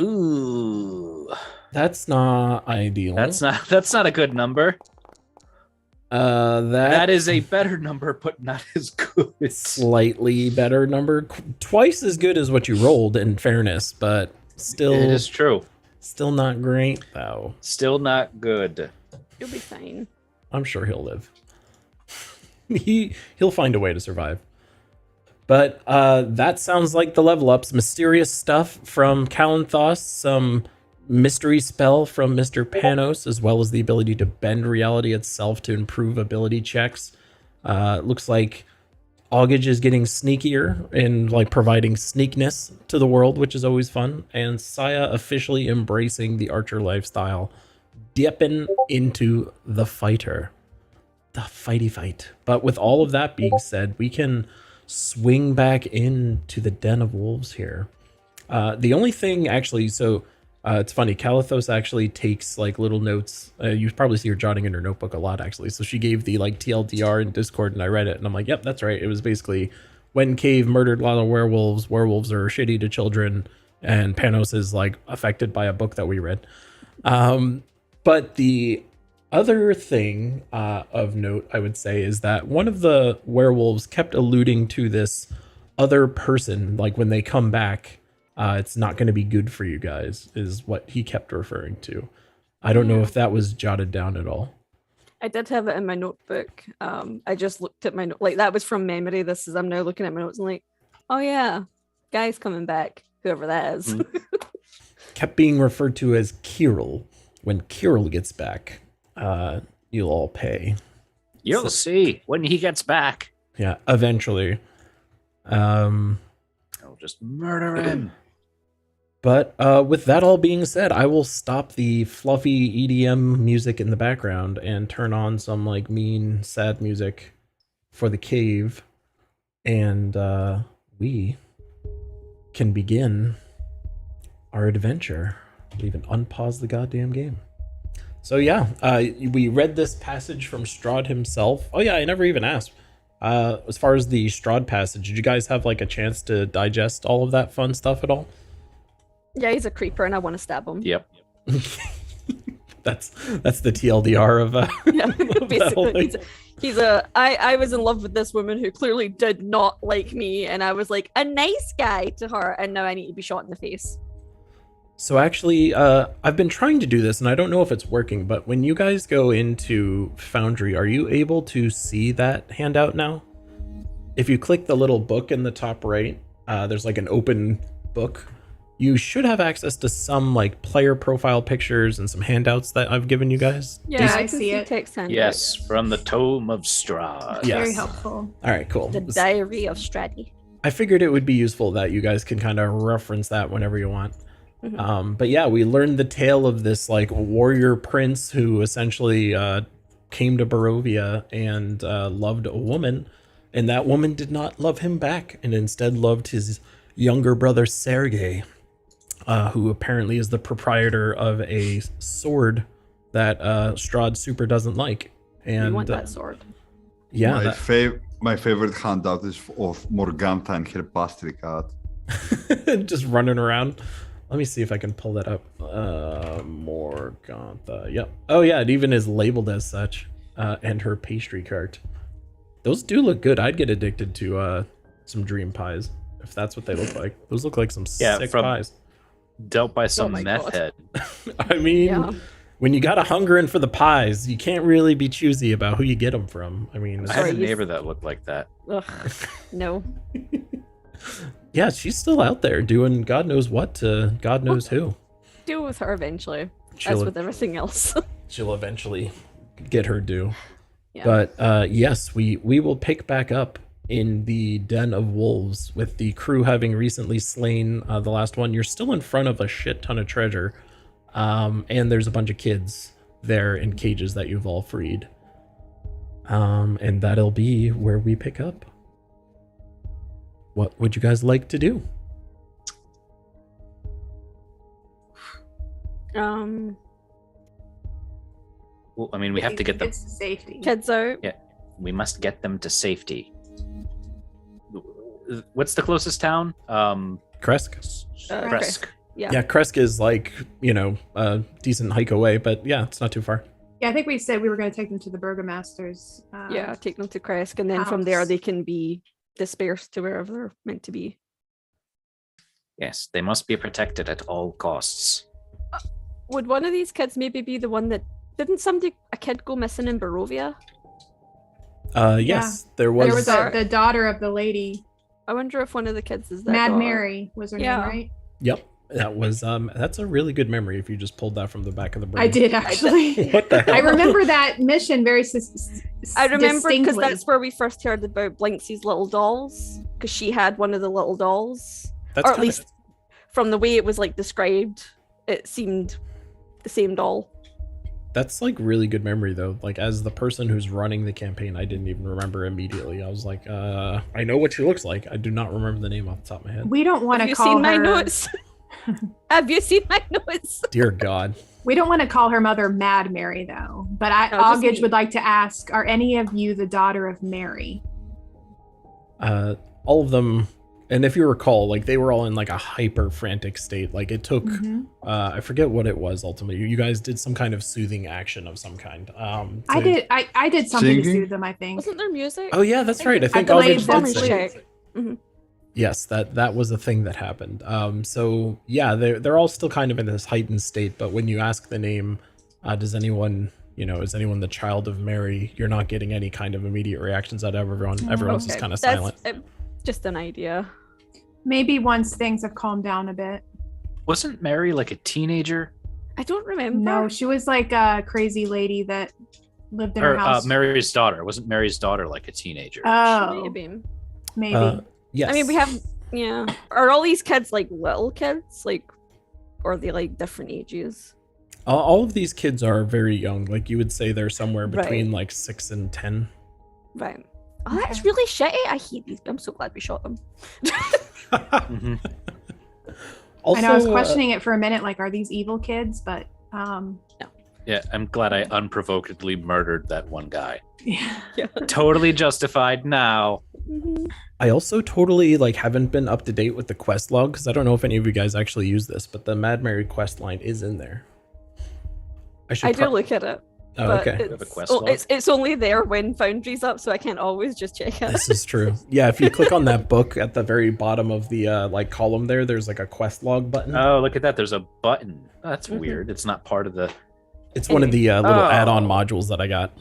[SPEAKER 6] Ooh,
[SPEAKER 2] That's not ideal.
[SPEAKER 6] that's not a good number. That
[SPEAKER 2] that
[SPEAKER 6] is a better number, but not as good.
[SPEAKER 2] slightly better number. Twice as good as what you rolled, in fairness, but still,
[SPEAKER 6] It is true.
[SPEAKER 2] still not great though.
[SPEAKER 6] Still not good.
[SPEAKER 3] You'll be fine.
[SPEAKER 2] I'm sure he'll live. He'll find a way to survive. But that sounds like the level ups. Mysterious stuff from Kalanthos, some mystery spell from Mr. Panos, as well as the ability to bend reality itself to improve ability checks. Looks like Augage is getting sneakier in like providing sneakness to the world, which is always fun. And Saya officially embracing the archer lifestyle, dipping into the fighter. The fighty fight. But with all of that being said, we can swing back into the den of wolves here. The only thing actually, so it's funny, Calathos actually takes like little notes. You probably see her jotting in her notebook a lot actually. So she gave the like TLDR in Discord and I read it and I'm like, yep, that's right. It was basically when Cave murdered a lot of werewolves are shitty to children, and Panos is like affected by a book that we read. But the other thing of note, I would say, is that one of the werewolves kept alluding to this other person, like when they come back, it's not going to be good for you guys, is what he kept referring to. I don't know if that was jotted down at all.
[SPEAKER 3] I did have it in my notebook. I just looked at my note, like that was from memory. I'm now looking at my notes and like, oh yeah, guy's coming back, whoever that is.
[SPEAKER 2] Kept being referred to as Kirill. When Kirill gets back, you'll all pay.
[SPEAKER 6] You'll see when he gets back.
[SPEAKER 2] Yeah, eventually.
[SPEAKER 6] I'll just murder him.
[SPEAKER 2] But with that all being said, I will stop the fluffy EDM music in the background and turn on some like mean, sad music for the cave, and we can begin our adventure. We'll even unpause the goddamn game. So yeah, we read this passage from Strahd himself. Oh yeah, I never even asked. As far as the Strahd passage, did you guys have like a chance to digest all of that fun stuff at all?
[SPEAKER 3] Yeah, he's a creeper and I want to stab him.
[SPEAKER 6] Yep.
[SPEAKER 2] That's the TLDR of
[SPEAKER 3] Yeah,
[SPEAKER 2] of that whole
[SPEAKER 3] basically.
[SPEAKER 2] thing.
[SPEAKER 3] I was in love with this woman who clearly did not like me, and I was like a nice guy to her, and now I need to be shot in the face.
[SPEAKER 2] So actually, I've been trying to do this, and I don't know if it's working, but when you guys go into Foundry, are you able to see that handout now? If you click the little book in the top right, there's like an open book. You should have access to some like player profile pictures and some handouts that I've given you guys.
[SPEAKER 3] Yeah,
[SPEAKER 4] I
[SPEAKER 3] I can
[SPEAKER 4] see
[SPEAKER 3] see
[SPEAKER 4] it.
[SPEAKER 3] text handouts.
[SPEAKER 6] Yes, from the Tome of Strahd.
[SPEAKER 2] Yes.
[SPEAKER 4] Very helpful.
[SPEAKER 2] All right, cool.
[SPEAKER 5] The Diary of Strahd.
[SPEAKER 2] I figured it would be useful that you guys can kind of reference that whenever you want.
[SPEAKER 3] Mhm.
[SPEAKER 2] But yeah, we learned the tale of this like warrior prince who essentially came to Barovia and loved a woman, and that woman did not love him back and instead loved his younger brother Sergei, who apparently is the proprietor of a sword that Strahd super doesn't like. And
[SPEAKER 3] You want that sword?
[SPEAKER 2] yeah,
[SPEAKER 1] my,
[SPEAKER 2] that-
[SPEAKER 1] my favorite handout is of Morganta and her pastry cat.
[SPEAKER 2] just running around. Let me see if I can pull that up. Morgantha. Yep. Oh yeah, it even is labeled as such. And her pastry cart. Those do look good. I'd get addicted to some dream pies if that's what they look like. Those look like some sick pies.
[SPEAKER 6] Dealt by some
[SPEAKER 3] my
[SPEAKER 6] meth
[SPEAKER 3] God.
[SPEAKER 6] head.
[SPEAKER 2] I mean,
[SPEAKER 3] Yeah.
[SPEAKER 2] when you got a hungering for the pies, you can't really be choosy about who you get them from. I mean,
[SPEAKER 6] I had a
[SPEAKER 3] Sorry, you-
[SPEAKER 6] neighbor that looked like that.
[SPEAKER 3] Ugh, no.
[SPEAKER 2] yeah, she's still out there doing God knows what to God knows who.
[SPEAKER 3] Deal with her eventually, as
[SPEAKER 2] She'll,
[SPEAKER 3] with everything else.
[SPEAKER 2] she'll eventually get her due.
[SPEAKER 3] Yeah.
[SPEAKER 2] But yes, we will pick back up in the Den of Wolves with the crew having recently slain the last one. You're still in front of a shit ton of treasure, and there's a bunch of kids there in cages that you've all freed. And that'll be where we pick up. What would you guys like to do?
[SPEAKER 6] Well, I mean, we have to get them.
[SPEAKER 4] It's safety.
[SPEAKER 3] Kids out.
[SPEAKER 6] We must get them to safety. What's the closest town?
[SPEAKER 2] Kresk?
[SPEAKER 6] Kresk.
[SPEAKER 3] Yeah.
[SPEAKER 2] Yeah, Kresk is like, a decent hike away, but yeah, it's not too far.
[SPEAKER 4] Yeah, I think we said we were going to take them to the burgomaster's.
[SPEAKER 3] Yeah, take them to Kresk, and then from there
[SPEAKER 4] house.
[SPEAKER 3] they can be dispersed to wherever they're meant to be.
[SPEAKER 6] Yes, they must be protected at all costs.
[SPEAKER 3] Would one of these kids maybe be the one that didn't a kid go missing in Barovia?
[SPEAKER 2] Yes, there was.
[SPEAKER 4] There was
[SPEAKER 3] Sorry.
[SPEAKER 4] the daughter of the lady,
[SPEAKER 3] I wonder if one of the kids is that
[SPEAKER 4] Mad
[SPEAKER 3] daughter.
[SPEAKER 4] Mary was her
[SPEAKER 3] Yeah.
[SPEAKER 4] name, right?
[SPEAKER 2] Yep, that was. That's a really good memory if you just pulled that from the back of the brain.
[SPEAKER 4] I did actually.
[SPEAKER 2] What the hell?
[SPEAKER 4] I remember that mission very
[SPEAKER 3] I remember because
[SPEAKER 4] distinctly.
[SPEAKER 3] that's where we first heard about Blinksie's little dolls, because she had one of the little dolls,
[SPEAKER 2] That's
[SPEAKER 3] or at
[SPEAKER 2] kinda-
[SPEAKER 3] least from the way it was like described, it seemed the same doll.
[SPEAKER 2] That's like really good memory though. Like as the person who's running the campaign, I didn't even remember immediately. I was like, I know what she looks like. I do not remember the name off the top of my head.
[SPEAKER 4] We don't want
[SPEAKER 3] Have
[SPEAKER 4] to
[SPEAKER 3] you
[SPEAKER 4] call
[SPEAKER 3] seen
[SPEAKER 4] her.
[SPEAKER 3] my notes? Have you seen my notes?
[SPEAKER 2] Dear God.
[SPEAKER 4] We don't want to call her Mother Mad Mary though. But
[SPEAKER 3] No, just
[SPEAKER 4] Augage
[SPEAKER 3] me.
[SPEAKER 4] would like to ask: are any of you the daughter of Mary?
[SPEAKER 2] All of them, and if you recall, like they were all in like a hyper frantic state. Like it took,
[SPEAKER 4] Mhm.
[SPEAKER 2] I forget what it was ultimately. You guys did some kind of soothing action of some kind.
[SPEAKER 4] I did. I did something to
[SPEAKER 1] Singing?
[SPEAKER 4] soothe them. I think.
[SPEAKER 3] Wasn't there music?
[SPEAKER 4] Oh,
[SPEAKER 2] Oh yeah, that's right. I think
[SPEAKER 4] delayed
[SPEAKER 2] Augage
[SPEAKER 4] them
[SPEAKER 2] did
[SPEAKER 3] Let me
[SPEAKER 2] say.
[SPEAKER 3] check.
[SPEAKER 2] Yes, that was a thing that happened. So yeah, they're all still kind of in this heightened state. But when you ask the name, does anyone, is anyone the child of Mary? You're not getting any kind of immediate reactions out of everyone. Everyone's just kind of
[SPEAKER 3] That's
[SPEAKER 2] silent.
[SPEAKER 3] just an idea.
[SPEAKER 4] Maybe once things have calmed down a bit.
[SPEAKER 6] Wasn't Mary like a teenager?
[SPEAKER 3] I don't remember.
[SPEAKER 4] No, she was like a crazy lady that lived in her
[SPEAKER 6] Or
[SPEAKER 4] house.
[SPEAKER 6] Mary's daughter? Wasn't Mary's daughter like a teenager?
[SPEAKER 4] Oh,
[SPEAKER 3] Maybe.
[SPEAKER 2] Yes.
[SPEAKER 3] I mean, we have, yeah. Are all these kids like little kids? Like, or are they like different ages?
[SPEAKER 2] All of these kids are very young. Like you would say they're somewhere between
[SPEAKER 3] Right.
[SPEAKER 2] like 6 and 10.
[SPEAKER 3] Right. Oh, that's really shitty. I hate these. I'm so glad we shot them.
[SPEAKER 6] Mhm.
[SPEAKER 2] Also,
[SPEAKER 4] I know I was questioning it for a minute, like, are these evil kids? But
[SPEAKER 6] Yeah, I'm glad I unprovokedly murdered that one guy.
[SPEAKER 4] yeah.
[SPEAKER 3] Yeah.
[SPEAKER 6] Totally justified now.
[SPEAKER 3] Mhm.
[SPEAKER 2] I also totally like haven't been up to date with the quest log because I don't know if any of you guys actually use this, but the Mad Mary quest line is in there.
[SPEAKER 3] I do look at it.
[SPEAKER 2] Oh,
[SPEAKER 3] But
[SPEAKER 2] okay.
[SPEAKER 6] have a
[SPEAKER 3] it's,
[SPEAKER 6] quest
[SPEAKER 3] oh,
[SPEAKER 6] log?
[SPEAKER 3] it's only there when Foundry's up, so I can't always just check it.
[SPEAKER 2] This is true. Yeah, if you click on that book at the very bottom of the like column there's like a quest log button.
[SPEAKER 6] Oh, look at that. There's a button. Oh, that's
[SPEAKER 3] Mhm.
[SPEAKER 6] weird. It's not part of the.
[SPEAKER 2] It's one of the little
[SPEAKER 6] Oh.
[SPEAKER 2] add-on modules that I got.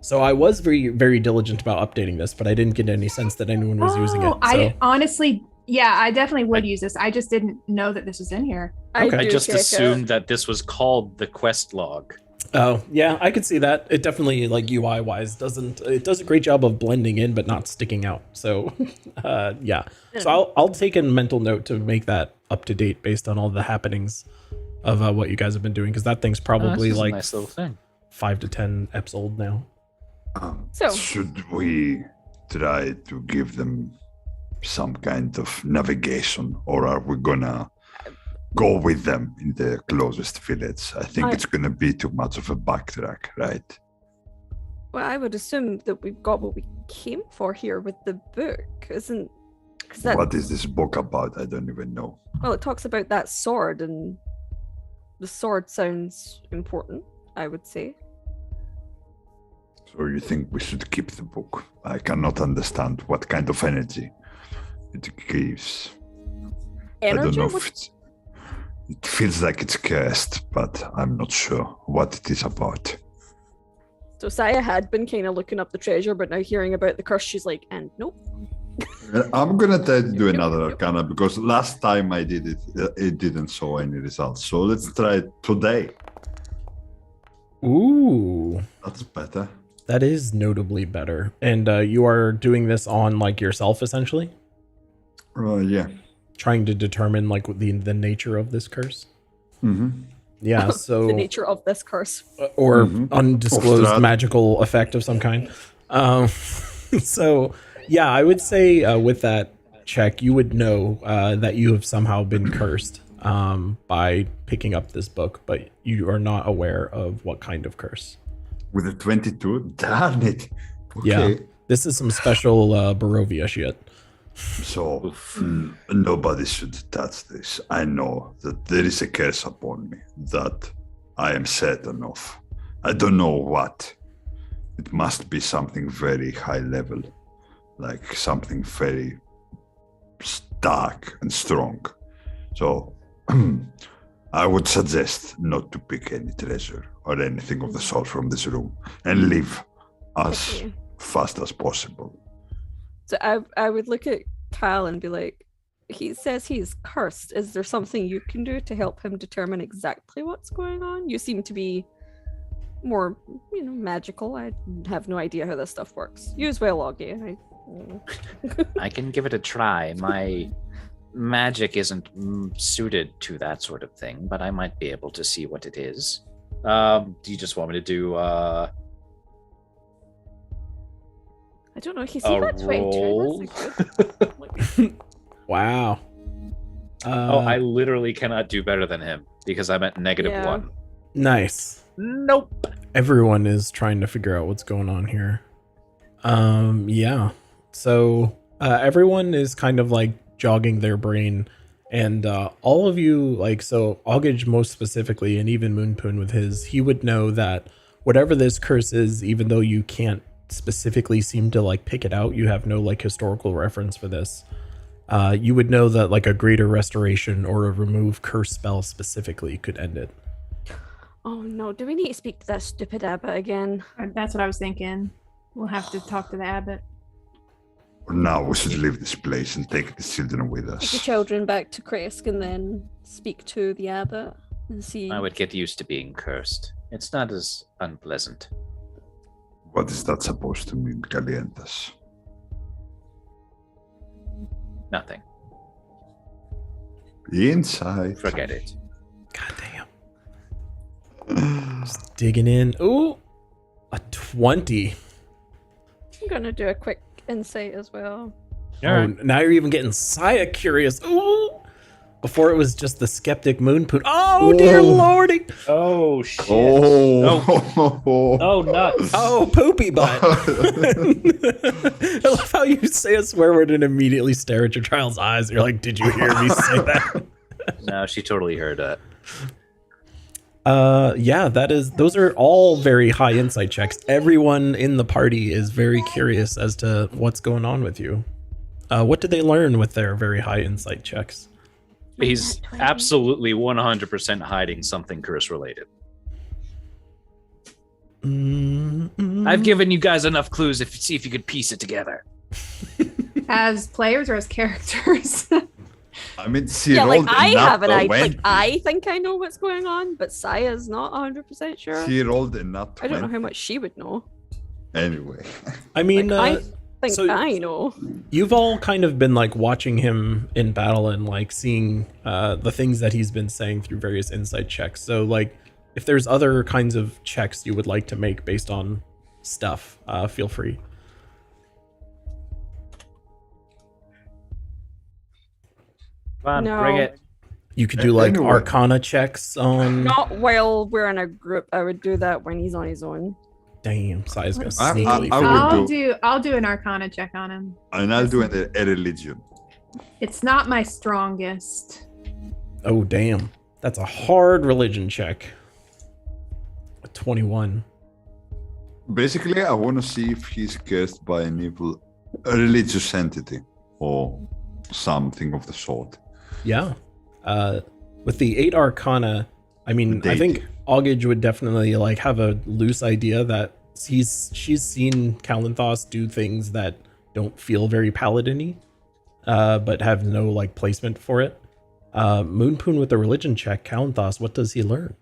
[SPEAKER 2] So I was very, very diligent about updating this, but I didn't get any sense that anyone was using it. So.
[SPEAKER 4] I honestly, yeah, I definitely would use this. I just didn't know that this was in here.
[SPEAKER 2] Okay.
[SPEAKER 6] I
[SPEAKER 3] do
[SPEAKER 6] just
[SPEAKER 3] check it.
[SPEAKER 6] assumed that this was called the quest log.
[SPEAKER 2] Oh, yeah, I could see that. It definitely, like UI wise, it does a great job of blending in but not sticking out. So, yeah. So I'll take a mental note to make that up to date based on all the happenings of what you guys have been doing, because that thing's probably
[SPEAKER 6] This is a
[SPEAKER 2] like
[SPEAKER 6] nice little thing.
[SPEAKER 2] 5 to 10 eps old now.
[SPEAKER 3] So-
[SPEAKER 1] Should we try to give them some kind of navigation, or are we gonna go with them in the closest village? I think
[SPEAKER 3] I-
[SPEAKER 1] it's gonna be too much of a backtrack, right?
[SPEAKER 3] Well, I would assume that we've got what we came for here with the book, isn't? Because that
[SPEAKER 1] What is this book about? I don't even know.
[SPEAKER 3] well, it talks about that sword, and the sword sounds important. I would say.
[SPEAKER 1] So you think we should keep the book? I cannot understand what kind of energy it gives. I don't
[SPEAKER 3] Energy.
[SPEAKER 1] know if it feels like it's cursed, but I'm not sure what it is about.
[SPEAKER 3] So Saya had been kind of looking up the treasure, but now hearing about the curse, she's like, and nope.
[SPEAKER 1] I'm gonna try to do
[SPEAKER 3] Yep,
[SPEAKER 1] another
[SPEAKER 3] yep.
[SPEAKER 1] arcana because last time I did it, it didn't show any results. So let's try it today.
[SPEAKER 2] Ooh,
[SPEAKER 1] That's better.
[SPEAKER 2] that is notably better. And you are doing this on like yourself, essentially,
[SPEAKER 1] Yeah.
[SPEAKER 2] trying to determine like the nature of this curse.
[SPEAKER 1] Mm-hmm.
[SPEAKER 2] Yeah. So
[SPEAKER 3] The nature of this curse.
[SPEAKER 2] or
[SPEAKER 1] Mhm.
[SPEAKER 2] undisclosed
[SPEAKER 1] Strahd.
[SPEAKER 2] magical effect of some kind. So, yeah, I would say with that check, you would know that you have somehow been cursed by picking up this book, but you are not aware of what kind of curse.
[SPEAKER 1] With a 22, darn it. Okay.
[SPEAKER 2] Yeah. This is some special Barovia shit.
[SPEAKER 1] So nobody should touch this. I know that there is a curse upon me that I am certain of. I don't know what. It must be something very high level, like something very stark and strong. So I would suggest not to pick any treasure or anything of the sort from this room and leave as
[SPEAKER 3] Okay.
[SPEAKER 1] fast as possible.
[SPEAKER 3] So I would look at Kyle and be like, he says he's cursed. Is there something you can do to help him determine exactly what's going on? You seem to be more, magical. I have no idea how this stuff works. You as well, Augie.
[SPEAKER 6] I can give it a try. My magic isn't suited to that sort of thing, but I might be able to see what it is. Do you just want me to do
[SPEAKER 3] I don't know. He
[SPEAKER 6] a
[SPEAKER 3] seemed at 22.
[SPEAKER 6] roll?
[SPEAKER 3] That's a good.
[SPEAKER 2] Wow.
[SPEAKER 6] Oh, I literally cannot do better than him because I'm at
[SPEAKER 3] Yeah.
[SPEAKER 6] -1.
[SPEAKER 2] Nice.
[SPEAKER 6] Nope.
[SPEAKER 2] Everyone is trying to figure out what's going on here. Yeah. So everyone is kind of like jogging their brain, and all of you, like, so Augage most specifically, and even Moonpoon with his, he would know that whatever this curse is, even though you can't specifically seem to like pick it out, you have no like historical reference for this. You would know that like a greater restoration or a remove curse spell specifically could end it.
[SPEAKER 3] Oh no! Do we need to speak to that stupid abbot again?
[SPEAKER 4] That's what I was thinking. We'll have to talk to the abbot.
[SPEAKER 1] For now, we should leave this place and take the children with
[SPEAKER 3] Take the
[SPEAKER 1] us.
[SPEAKER 3] children back to Kresk and then speak to the abbot and see.
[SPEAKER 6] I would get used to being cursed. It's not as unpleasant.
[SPEAKER 1] What is that supposed to mean, Calientas?
[SPEAKER 6] Nothing.
[SPEAKER 1] Inside.
[SPEAKER 6] Forget it.
[SPEAKER 2] God damn. Just digging in. Ooh, a 20.
[SPEAKER 3] I'm gonna do a quick insight as well.
[SPEAKER 2] Oh, now you're even getting Saya curious. Ooh. Before it was just the skeptic Moonpoon. Oh, dear lordy.
[SPEAKER 6] Oh shit.
[SPEAKER 1] Oh,
[SPEAKER 6] Nuts.
[SPEAKER 2] Oh, poopy butt. I love how you say a swear word and immediately stare at your child's eyes. You're like, did you hear me say that?
[SPEAKER 6] No, she totally heard that.
[SPEAKER 2] Yeah, those are all very high insight checks. Everyone in the party is very curious as to what's going on with you. What did they learn with their very high insight checks?
[SPEAKER 6] He's absolutely 100% hiding something curse related. I've given you guys enough clues to see if you could piece it together.
[SPEAKER 4] As players or as characters?
[SPEAKER 1] I mean, she
[SPEAKER 3] Yeah, like
[SPEAKER 1] rolled
[SPEAKER 3] I
[SPEAKER 1] a nat
[SPEAKER 3] have an idea. Like
[SPEAKER 1] 20.
[SPEAKER 3] I think I know what's going on, but Saya's not 100% sure.
[SPEAKER 1] She rolled a nat 20.
[SPEAKER 3] I don't know how much she would know.
[SPEAKER 1] Anyway.
[SPEAKER 2] I mean,
[SPEAKER 3] Like, I think
[SPEAKER 2] so-
[SPEAKER 3] I know.
[SPEAKER 2] you've all kind of been like watching him in battle and like seeing the things that he's been saying through various insight checks. So like, if there's other kinds of checks you would like to make based on stuff, feel free.
[SPEAKER 6] Come on,
[SPEAKER 3] No.
[SPEAKER 6] bring it.
[SPEAKER 2] You could do like
[SPEAKER 1] Anyway.
[SPEAKER 2] Arcana checks on.
[SPEAKER 3] Not while we're in a group. I would do that when he's on his own.
[SPEAKER 2] Damn, Saya's gonna
[SPEAKER 1] I-
[SPEAKER 2] sneakily.
[SPEAKER 1] I would do-
[SPEAKER 4] I'll do an Arcana check on him.
[SPEAKER 1] And I'll do a religion.
[SPEAKER 4] It's not my strongest.
[SPEAKER 2] Oh damn, that's a hard religion check. A 21.
[SPEAKER 1] Basically, I want to see if he's cursed by an evil religious entity or something of the sort.
[SPEAKER 2] Yeah. With the 8 Arcana, I mean, I
[SPEAKER 1] Deity.
[SPEAKER 2] think Augage would definitely like have a loose idea that she's seen Kalinthos do things that don't feel very paladin-y, but have no like placement for it. Moonpoon with the religion check, Kalinthos, what does he learn?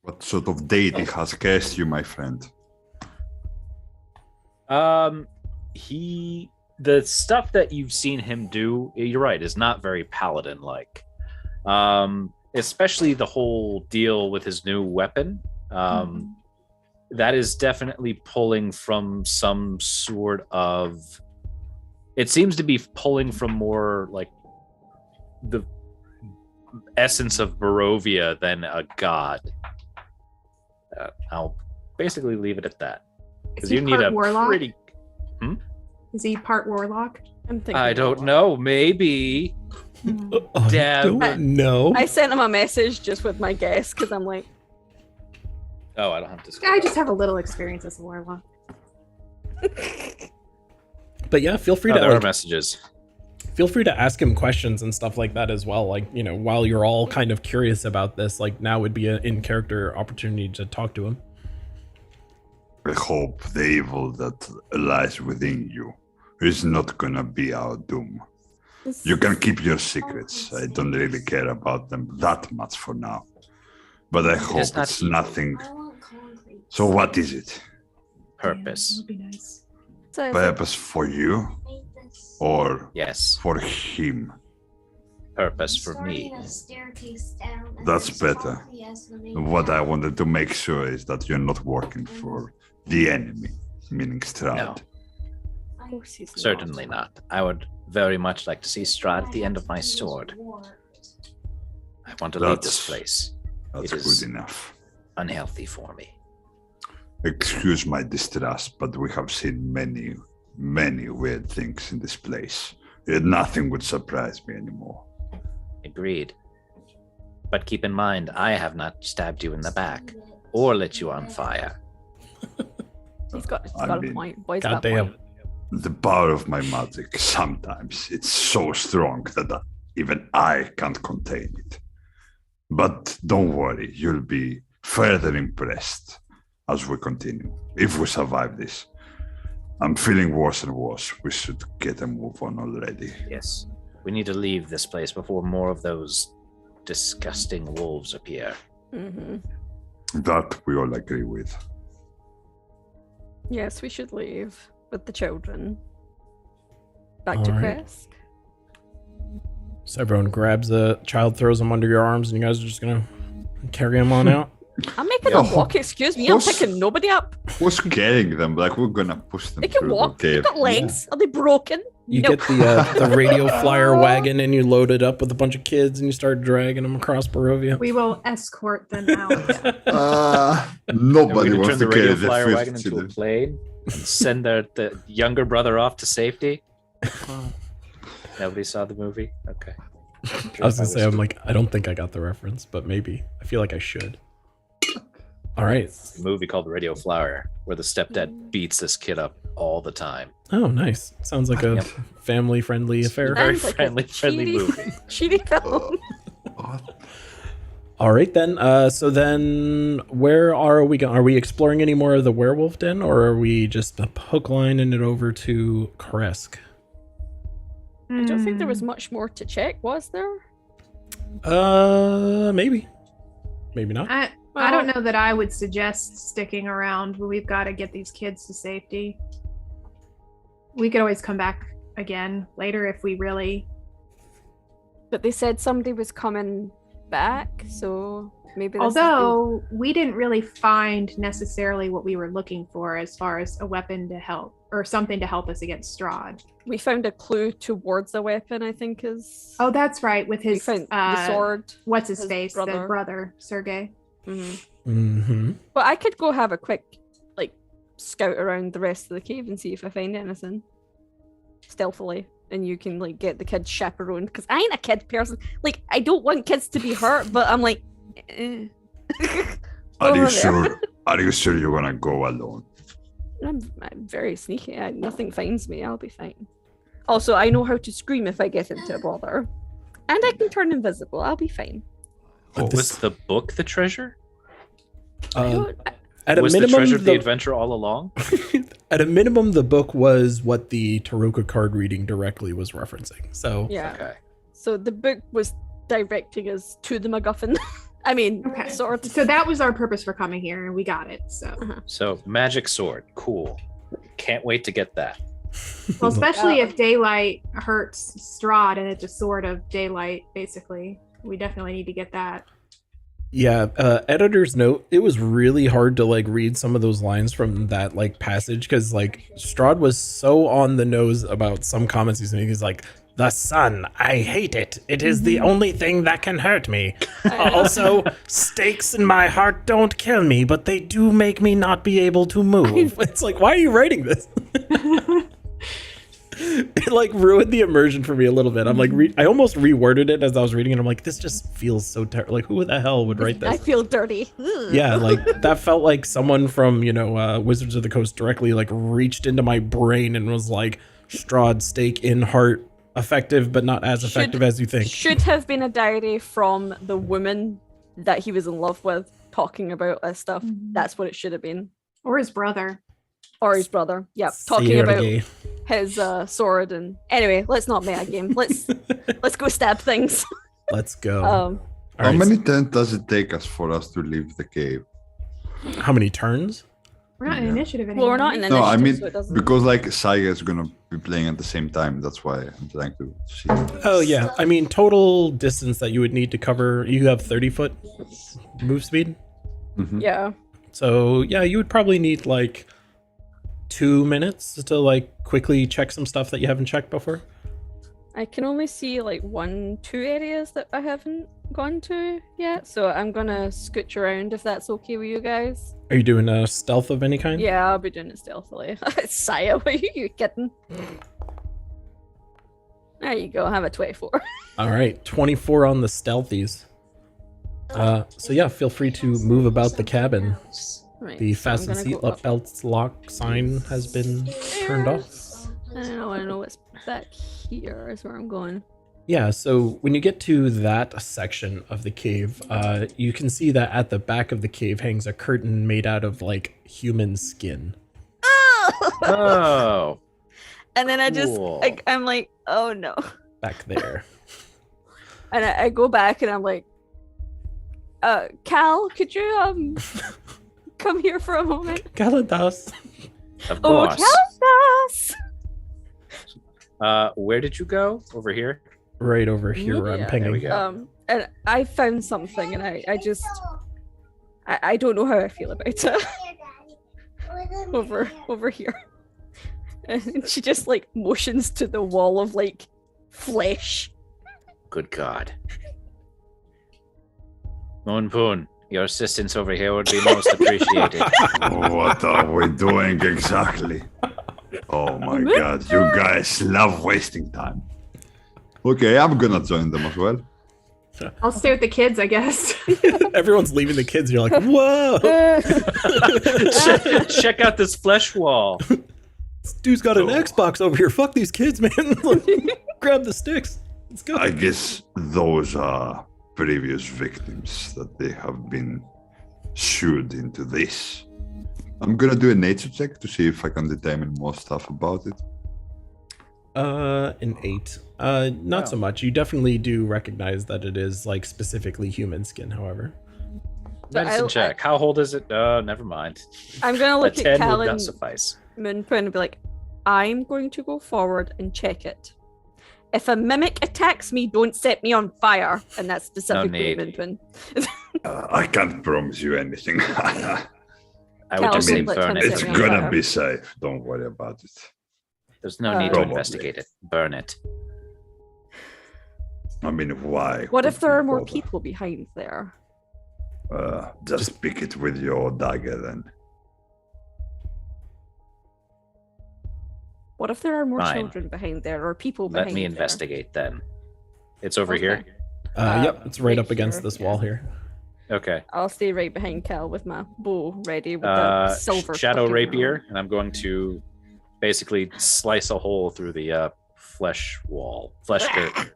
[SPEAKER 1] What sort of deity has cursed you, my friend?
[SPEAKER 6] The stuff that you've seen him do, you're right, is not very paladin like. Especially the whole deal with his new weapon. That is definitely pulling from some sort of, it seems to be pulling from more like the essence of Barovia than a god. I'll basically leave it at that.
[SPEAKER 4] Is
[SPEAKER 6] Because
[SPEAKER 4] he
[SPEAKER 6] you need
[SPEAKER 4] part
[SPEAKER 6] a
[SPEAKER 4] warlock?
[SPEAKER 6] pretty.
[SPEAKER 4] Is he part warlock?
[SPEAKER 3] I'm thinking.
[SPEAKER 6] I don't know. Maybe.
[SPEAKER 2] I
[SPEAKER 6] Damn.
[SPEAKER 2] don't know.
[SPEAKER 3] I sent him a message just with my guess because I'm like,
[SPEAKER 6] Oh, I don't have to.
[SPEAKER 4] I just have a little experience as a warlock.
[SPEAKER 2] But yeah, feel free to
[SPEAKER 6] There are
[SPEAKER 2] like,
[SPEAKER 6] messages.
[SPEAKER 2] feel free to ask him questions and stuff like that as well. Like, you know, while you're all kind of curious about this, like now would be an in-character opportunity to talk to him.
[SPEAKER 1] I hope the evil that lies within you is not gonna be our doom. You can keep your secrets. I don't really care about them that much for now. But I hope
[SPEAKER 6] not
[SPEAKER 1] it's
[SPEAKER 6] evil.
[SPEAKER 1] nothing. So what is it?
[SPEAKER 6] Purpose.
[SPEAKER 4] That would be nice.
[SPEAKER 3] so
[SPEAKER 1] Purpose for you or
[SPEAKER 6] Yes.
[SPEAKER 1] for him?
[SPEAKER 6] Purpose for me.
[SPEAKER 1] That's better. What I wanted to make sure is that you're not working for the enemy, meaning Strahd.
[SPEAKER 6] No.
[SPEAKER 3] of course he's not.
[SPEAKER 6] Certainly not. I would very much like to see Strahd at the end of my sword. I want to leave this
[SPEAKER 1] That's-
[SPEAKER 6] place.
[SPEAKER 1] That's
[SPEAKER 6] It is-
[SPEAKER 1] good enough.
[SPEAKER 6] Unhealthy for me.
[SPEAKER 1] Excuse my distrust, but we have seen many, many weird things in this place. Nothing would surprise me anymore.
[SPEAKER 6] Agreed. But keep in mind, I have not stabbed you in the back or lit you on fire.
[SPEAKER 3] He's got
[SPEAKER 1] I
[SPEAKER 3] a
[SPEAKER 1] mean,
[SPEAKER 3] point. Boy's got a
[SPEAKER 2] Goddamn.
[SPEAKER 3] point.
[SPEAKER 1] The power of my magic, sometimes it's so strong that even I can't contain it. But don't worry, you'll be further impressed as we continue, if we survive this. I'm feeling worse and worse. We should get a move on already.
[SPEAKER 6] Yes. We need to leave this place before more of those disgusting wolves appear.
[SPEAKER 3] Mhm.
[SPEAKER 1] That we all agree with.
[SPEAKER 3] Yes, we should leave with the children. Back to
[SPEAKER 2] All right.
[SPEAKER 3] Kresk.
[SPEAKER 2] So everyone grabs a child, throws them under your arms, and you guys are just gonna carry them on out.
[SPEAKER 3] I'm making
[SPEAKER 1] Yeah.
[SPEAKER 3] them walk. Excuse me, I'm
[SPEAKER 1] Horse-
[SPEAKER 3] picking nobody up.
[SPEAKER 1] Who's carrying them? Like, we're gonna push them
[SPEAKER 3] They can
[SPEAKER 1] through
[SPEAKER 3] walk.
[SPEAKER 1] the
[SPEAKER 3] They've
[SPEAKER 1] cave.
[SPEAKER 3] got legs. Are they broken?
[SPEAKER 2] You
[SPEAKER 3] No.
[SPEAKER 2] get the radio flyer wagon, and you load it up with a bunch of kids, and you start dragging them across Barovia.
[SPEAKER 4] We will escort them out.
[SPEAKER 1] Nobody
[SPEAKER 6] we
[SPEAKER 1] wants
[SPEAKER 6] turn
[SPEAKER 1] to
[SPEAKER 6] the
[SPEAKER 1] carry
[SPEAKER 6] radio
[SPEAKER 1] the
[SPEAKER 6] flyer
[SPEAKER 1] first
[SPEAKER 6] wagon into a
[SPEAKER 1] children.
[SPEAKER 6] plane and send the younger brother off to safety. Nobody saw the movie. Okay.
[SPEAKER 2] I was gonna say, I'm like, I don't think I got the reference, but maybe. I feel like I should. All right.
[SPEAKER 6] a movie called Radio Flower where the stepdad beats this kid up all the time.
[SPEAKER 2] Oh, nice. Sounds like a
[SPEAKER 6] Yep.
[SPEAKER 2] family-friendly affair.
[SPEAKER 6] Very
[SPEAKER 3] Sounds like a
[SPEAKER 6] friendly
[SPEAKER 3] cheaty-
[SPEAKER 6] movie.
[SPEAKER 3] Cheaty film.
[SPEAKER 1] What?
[SPEAKER 2] All right, then. So then, where are we going? Are we exploring any more of the werewolf den, or are we just hook lining it over to Kresk?
[SPEAKER 3] I don't think there was much more to check, was there?
[SPEAKER 2] Maybe. Maybe not.
[SPEAKER 4] I don't know that I would suggest sticking around. We've got to get these kids to safety. We could always come back again later if we really.
[SPEAKER 3] But they said somebody was coming back, so maybe. This is the-
[SPEAKER 4] Although we didn't really find necessarily what we were looking for as far as a weapon to help or something to help us against Strahd.
[SPEAKER 3] we found a clue towards a weapon. I think is.
[SPEAKER 4] Oh, that's right. With
[SPEAKER 3] we
[SPEAKER 4] his
[SPEAKER 3] found the sword.
[SPEAKER 4] What's his
[SPEAKER 3] his
[SPEAKER 4] face?
[SPEAKER 3] brother.
[SPEAKER 4] The brother, Sergey.
[SPEAKER 2] Mm-hmm.
[SPEAKER 3] But I could go have a quick, like, scout around the rest of the cave and see if I find anything stealthily, and you can like get the kids chaperoned because I ain't a kid person. Like, I don't want kids to be hurt, but I'm like.
[SPEAKER 1] Are
[SPEAKER 3] Over
[SPEAKER 1] you
[SPEAKER 3] there.
[SPEAKER 1] sure? Are you sure you're gonna go alone?
[SPEAKER 3] I'm very sneaky. Nothing finds me. I'll be fine. Also, I know how to scream if I get into a bother, and I can turn invisible. I'll be fine.
[SPEAKER 6] What was the book, The Treasure?
[SPEAKER 3] I don't-
[SPEAKER 2] At a
[SPEAKER 6] Was the
[SPEAKER 2] minimum,
[SPEAKER 6] treasure the adventure all along?
[SPEAKER 2] at a minimum, the book was what the Taroka card reading directly was referencing. So
[SPEAKER 3] yeah.
[SPEAKER 6] Okay.
[SPEAKER 3] So the book was directing us to the MacGuffin. I mean,
[SPEAKER 4] Okay.
[SPEAKER 3] sort of.
[SPEAKER 4] So that was our purpose for coming here, and we got it. So,
[SPEAKER 6] So magic sword, cool. Can't wait to get that.
[SPEAKER 4] well, especially
[SPEAKER 3] Yeah.
[SPEAKER 4] if daylight hurts Strahd, and it's a sword of daylight, basically. We definitely need to get that.
[SPEAKER 2] yeah, editor's note, it was really hard to like read some of those lines from that like passage because like Strahd was so on the nose about some comments he's making. He's like, "The sun, I hate it. It is the only thing that can hurt me. Also, stakes in my heart don't kill me, but they do make me not be able to move." It's like, why are you writing this? It like ruined the immersion for me a little bit. I'm like, I almost reworded it as I was reading it. I'm like, this just feels so terrible. Like, who the hell would write
[SPEAKER 3] I
[SPEAKER 2] this?
[SPEAKER 3] feel dirty.
[SPEAKER 2] Yeah, like that felt like someone from, Wizards of the Coast directly like reached into my brain and was like, Strahd, stake in heart, effective, but not as effective as you think.
[SPEAKER 3] Should have been a diary from the woman that he was in love with talking about this stuff. That's what it should have been.
[SPEAKER 4] Or his brother.
[SPEAKER 3] Or his brother. Yep. Talking about
[SPEAKER 2] Sergey.
[SPEAKER 3] his sword and anyway, let's not meta game. Let's go stab things.
[SPEAKER 2] Let's go.
[SPEAKER 3] Um
[SPEAKER 1] How
[SPEAKER 2] All right,
[SPEAKER 1] many turns does it take us for us to leave the cave?
[SPEAKER 2] how many turns?
[SPEAKER 4] We're not in
[SPEAKER 1] Yeah.
[SPEAKER 4] initiative anymore.
[SPEAKER 3] well, we're not in
[SPEAKER 1] No, I
[SPEAKER 3] initiative,
[SPEAKER 1] mean
[SPEAKER 3] so it doesn't.
[SPEAKER 1] because like Saga is gonna be playing at the same time. That's why I'm trying to see.
[SPEAKER 2] Oh, yeah. I mean, total distance that you would need to cover, you have 30-foot move speed.
[SPEAKER 1] Mhm.
[SPEAKER 3] Yeah.
[SPEAKER 2] So, yeah, you would probably need like 2 minutes to like quickly check some stuff that you haven't checked before.
[SPEAKER 3] I can only see like 2 areas that I haven't gone to yet, so I'm gonna scooch around if that's okay with you guys.
[SPEAKER 2] Are you doing a stealth of any kind?
[SPEAKER 3] Yeah, I'll be doing it stealthily. Saya, what are you kidding? There you go, I have a 24.
[SPEAKER 2] All right, 24 on the stealthies. So yeah, feel free to move about the cabin.
[SPEAKER 3] Right,
[SPEAKER 2] The
[SPEAKER 3] so I'm
[SPEAKER 2] fasten
[SPEAKER 3] gonna go
[SPEAKER 2] seat
[SPEAKER 3] up
[SPEAKER 2] belts lock sign has been turned off.
[SPEAKER 3] stairs. I want to know what's back here is where I'm going.
[SPEAKER 2] Yeah, so when you get to that section of the cave, you can see that at the back of the cave hangs a curtain made out of like human skin.
[SPEAKER 6] Oh.
[SPEAKER 3] And then I just,
[SPEAKER 6] Cool.
[SPEAKER 3] I'm like, oh no.
[SPEAKER 2] Back there.
[SPEAKER 3] And I go back and I'm like, Cal, could you come here for a moment?
[SPEAKER 2] Kaladas.
[SPEAKER 6] Of
[SPEAKER 3] Oh,
[SPEAKER 6] course.
[SPEAKER 3] Caldas!
[SPEAKER 6] Where did you go? Over here?
[SPEAKER 2] right over here where I'm
[SPEAKER 3] Yeah,
[SPEAKER 2] pinging.
[SPEAKER 6] there we go.
[SPEAKER 3] And I found something, and I just I don't know how I feel about it. over here, and she just like motions to the wall of like flesh.
[SPEAKER 6] Good God. Moonpoon, your assistance over here would be most appreciated.
[SPEAKER 1] What are we doing exactly? Oh my god, you guys love wasting time. Okay, I'm gonna join them as well.
[SPEAKER 4] I'll stay with the kids, I guess.
[SPEAKER 2] Everyone's leaving the kids. You're like, whoa!
[SPEAKER 6] Check out this flesh wall.
[SPEAKER 2] This dude's got an Xbox over here. Fuck these kids, man. Grab the sticks. Let's go.
[SPEAKER 1] I guess those are previous victims that they have been shooed into this. I'm gonna do a nature check to see if I can determine more stuff about it.
[SPEAKER 2] An 8. Not so much. You definitely do recognize that it is like specifically human skin, however.
[SPEAKER 6] Medicine check. How old is it? Never mind.
[SPEAKER 3] I'm gonna look
[SPEAKER 6] A
[SPEAKER 3] at
[SPEAKER 6] 10
[SPEAKER 3] Cal
[SPEAKER 6] would not
[SPEAKER 3] and
[SPEAKER 6] suffice.
[SPEAKER 3] Moonpoon and be like, I'm going to go forward and check it. If a mimic attacks me, don't set me on fire. And that's specifically
[SPEAKER 6] need.
[SPEAKER 3] Moonpoon.
[SPEAKER 1] I can't promise you anything.
[SPEAKER 6] I would
[SPEAKER 3] Cal,
[SPEAKER 6] just say
[SPEAKER 3] let
[SPEAKER 6] burn
[SPEAKER 3] him
[SPEAKER 6] it.
[SPEAKER 3] set
[SPEAKER 1] It's
[SPEAKER 3] me on
[SPEAKER 1] gonna
[SPEAKER 3] fire.
[SPEAKER 1] be safe. Don't worry about it.
[SPEAKER 6] There's no need to
[SPEAKER 1] Probably.
[SPEAKER 6] investigate it. Burn it.
[SPEAKER 1] I mean, why?
[SPEAKER 3] What
[SPEAKER 1] would
[SPEAKER 3] if there
[SPEAKER 1] you
[SPEAKER 3] are more
[SPEAKER 1] bother?
[SPEAKER 3] people behind there?
[SPEAKER 1] Just pick it with your dagger then.
[SPEAKER 3] What if there are more
[SPEAKER 6] Fine.
[SPEAKER 3] children behind there or people behind
[SPEAKER 6] Let me
[SPEAKER 3] there?
[SPEAKER 6] investigate then. It's over
[SPEAKER 3] Okay.
[SPEAKER 6] here.
[SPEAKER 2] Yep, it's right
[SPEAKER 3] right
[SPEAKER 2] up against
[SPEAKER 3] here,
[SPEAKER 2] this
[SPEAKER 3] yeah.
[SPEAKER 2] wall here.
[SPEAKER 6] Okay.
[SPEAKER 3] I'll stay right behind Cal with my bow ready with the silver
[SPEAKER 6] Shadow
[SPEAKER 3] fucking
[SPEAKER 6] rapier,
[SPEAKER 3] arrow.
[SPEAKER 6] and I'm going to basically slice a hole through the flesh wall, flesh curtain,